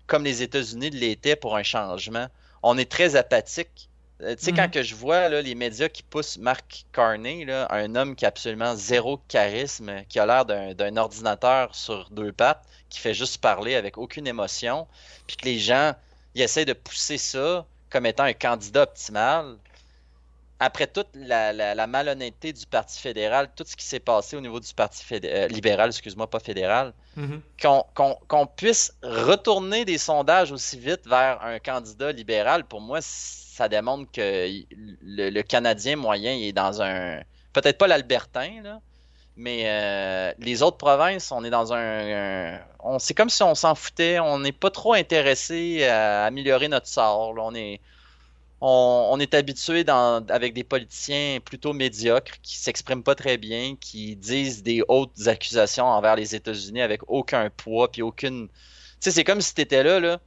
comme les États-Unis l'étaient pour un changement. On est très apathique. Tu sais, quand que je vois là, les médias qui poussent Mark Carney, là, un homme qui a absolument zéro charisme, qui a l'air d'un ordinateur sur deux pattes, qui fait juste parler avec aucune émotion, puis que les gens ils essaient de pousser ça comme étant un candidat optimal. Après toute la malhonnêteté du Parti fédéral, tout ce qui s'est passé au niveau du Parti libéral, excuse-moi, pas fédéral, qu'on puisse retourner des sondages aussi vite vers un candidat libéral, pour moi, ça démontre que le Canadien moyen il est dans un... Peut-être pas l'Albertain, là, mais les autres provinces, on est dans c'est comme si on s'en foutait, on n'est pas trop intéressé à améliorer notre sort. Là. On est habitué avec des politiciens plutôt médiocres, qui s'expriment pas très bien, qui disent des hautes accusations envers les États-Unis avec aucun poids, puis aucune... Tu sais, c'est comme si t'étais là,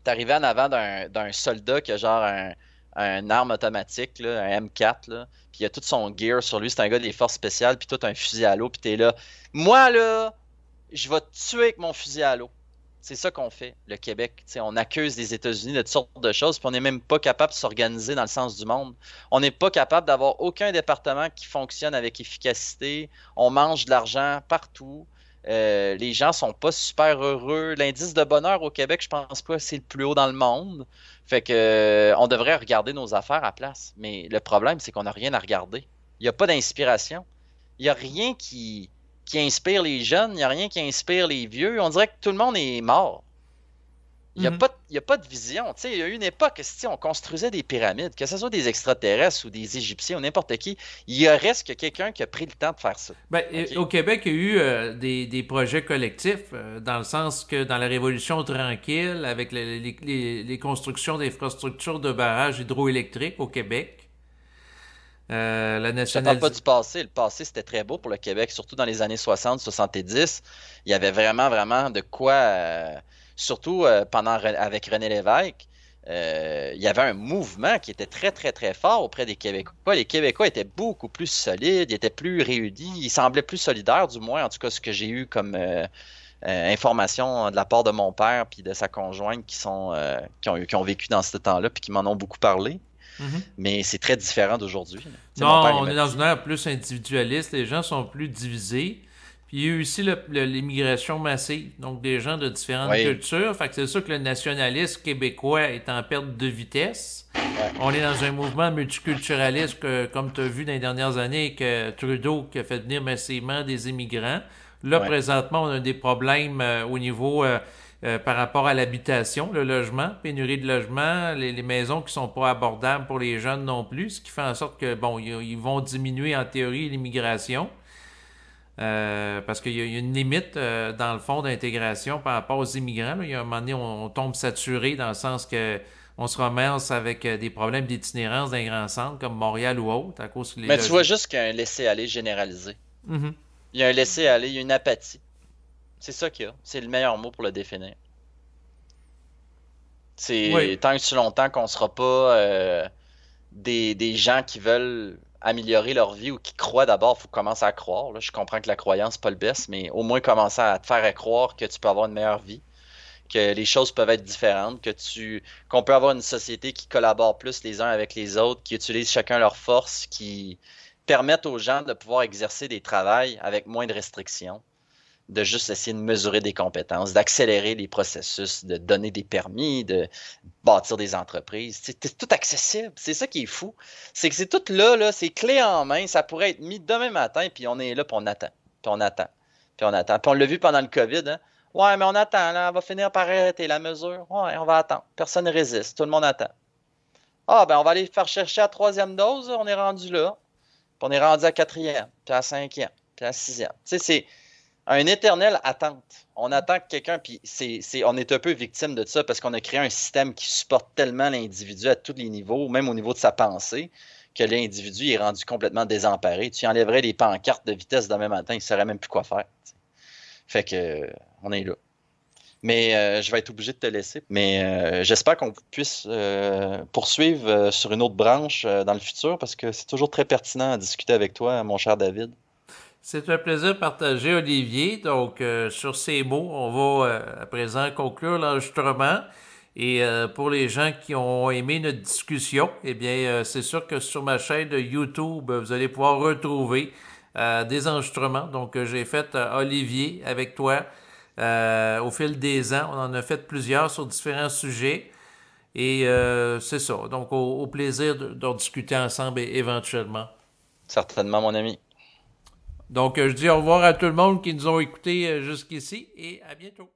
t'arrivais en avant d'un soldat qui a genre un arme automatique, là, un M4, là, puis il a tout son gear sur lui, c'est un gars des forces spéciales, puis tout un fusil à l'eau, puis t'es là. Moi, là, je vais te tuer avec mon fusil à l'eau. C'est ça qu'on fait, le Québec. T'sais, on accuse les États-Unis de toutes sortes de choses, puis on n'est même pas capable de s'organiser dans le sens du monde. On n'est pas capable d'avoir aucun département qui fonctionne avec efficacité. On mange de l'argent partout. Les gens sont pas super heureux. L'indice de bonheur au Québec, je pense pas que c'est le plus haut dans le monde. Fait que on devrait regarder nos affaires à place. Mais le problème, c'est qu'on n'a rien à regarder. Il n'y a pas d'inspiration. Il n'y a rien qui inspire les jeunes, il n'y a rien qui inspire les vieux. On dirait que tout le monde est mort. Il n'y a, il y a pas de vision. Tu sais, il y a eu une époque, si on construisait des pyramides, que ce soit des extraterrestres ou des Égyptiens ou n'importe qui, il y aurait ce que quelqu'un qui a pris le temps de faire ça.
Ben,
OK?
au Québec, il y a eu des projets collectifs, dans le sens que dans la Révolution tranquille, avec les constructions d'infrastructures de barrages hydroélectriques au Québec, la
Je te parle pas
nationalisation.
du passé. Le passé, c'était très beau pour le Québec, surtout dans les années 60, 70. Il y avait vraiment, vraiment de quoi, surtout avec René Lévesque, il y avait un mouvement qui était très, très, très fort auprès des Québécois. Les Québécois étaient beaucoup plus solides, ils étaient plus réunis, ils semblaient plus solidaires, du moins, en tout cas, ce que j'ai eu comme information de la part de mon père puis de sa conjointe qui ont vécu dans ce temps-là puis qui m'en ont beaucoup parlé.
Mhm.
Mais c'est très différent d'aujourd'hui. Tu sais,
Non,
mon père, il
on
m'a
est dans
dit.
une ère plus individualiste, les gens sont plus divisés. Puis il y a eu aussi l'immigration massive, donc des gens de différentes
Oui,
cultures. Fait que c'est sûr que le nationalisme québécois est en perte de vitesse.
ouais,
On est dans un mouvement multiculturaliste que, comme tu as vu dans les dernières années, que Trudeau qui a fait venir massivement des immigrants. Là,
ouais,
présentement, on a des problèmes au niveau par rapport à l'habitation, le logement, pénurie de logement, les maisons qui sont pas abordables pour les jeunes non plus, ce qui fait en sorte que, bon, ils vont diminuer en théorie l'immigration. Parce qu'il y a une limite, dans le fond, d'intégration par rapport aux immigrants. Là. Il y a un moment donné, on tombe saturé dans le sens que on se ramasse avec des problèmes d'itinérance dans les grands centres comme Montréal ou autres, à cause que les
mais tu vois
logements.
juste qu'il y a un laisser-aller généralisé.
Mhm.
Il y a un laisser-aller, il y a une apathie. C'est ça qu'il y a. C'est le meilleur mot pour le définir.
Oui.
C'est tant que si longtemps qu'on sera pas des gens qui veulent améliorer leur vie ou qui croient d'abord, il faut commencer à croire. Là. Je comprends que la croyance, c'est pas le best, mais au moins commencer à te faire à croire que tu peux avoir une meilleure vie, que les choses peuvent être différentes, qu'on peut avoir une société qui collabore plus les uns avec les autres, qui utilise chacun leurs forces, qui permettent aux gens de pouvoir exercer des travails avec moins de restrictions, de juste essayer de mesurer des compétences, d'accélérer les processus, de donner des permis, de bâtir des entreprises. C'est tout accessible. C'est ça qui est fou. C'est que c'est tout là, là, c'est clé en main. Ça pourrait être mis demain matin, puis on est là, puis on attend. Puis on attend. Puis on attend. Puis on l'a vu pendant le COVID, hein. Ouais, mais on attend, là, on va finir par arrêter la mesure. Ouais, on va attendre. Personne ne résiste. Tout le monde attend. Ah, ben, on va aller faire chercher la troisième dose. On est rendu là. Puis on est rendu à quatrième, puis à cinquième, puis à sixième. Tu sais, c'est un éternel attente. On attend que quelqu'un, puis on est un peu victime de ça parce qu'on a créé un système qui supporte tellement l'individu à tous les niveaux, même au niveau de sa pensée, que l'individu est rendu complètement désemparé. Tu enlèverais les pancartes de vitesse demain matin, il ne saurait même plus quoi faire. T'sais. Fait que on est là. Mais je vais être obligé de te laisser. Mais j'espère qu'on puisse poursuivre sur une autre branche dans le futur parce que c'est toujours très pertinent à discuter avec toi, mon cher David.
C'est un plaisir partagé, Olivier. Donc, sur ces mots, on va à présent conclure l'enregistrement. Et pour les gens qui ont aimé notre discussion, eh bien, c'est sûr que sur ma chaîne de YouTube, vous allez pouvoir retrouver des enregistrements. Donc, j'ai fait Olivier avec toi au fil des ans. On en a fait plusieurs sur différents sujets. Et c'est ça. Donc, au plaisir d'en discuter ensemble éventuellement.
Certainement, mon ami.
Donc, je dis au revoir à tout le monde qui nous ont écoutés jusqu'ici et à bientôt.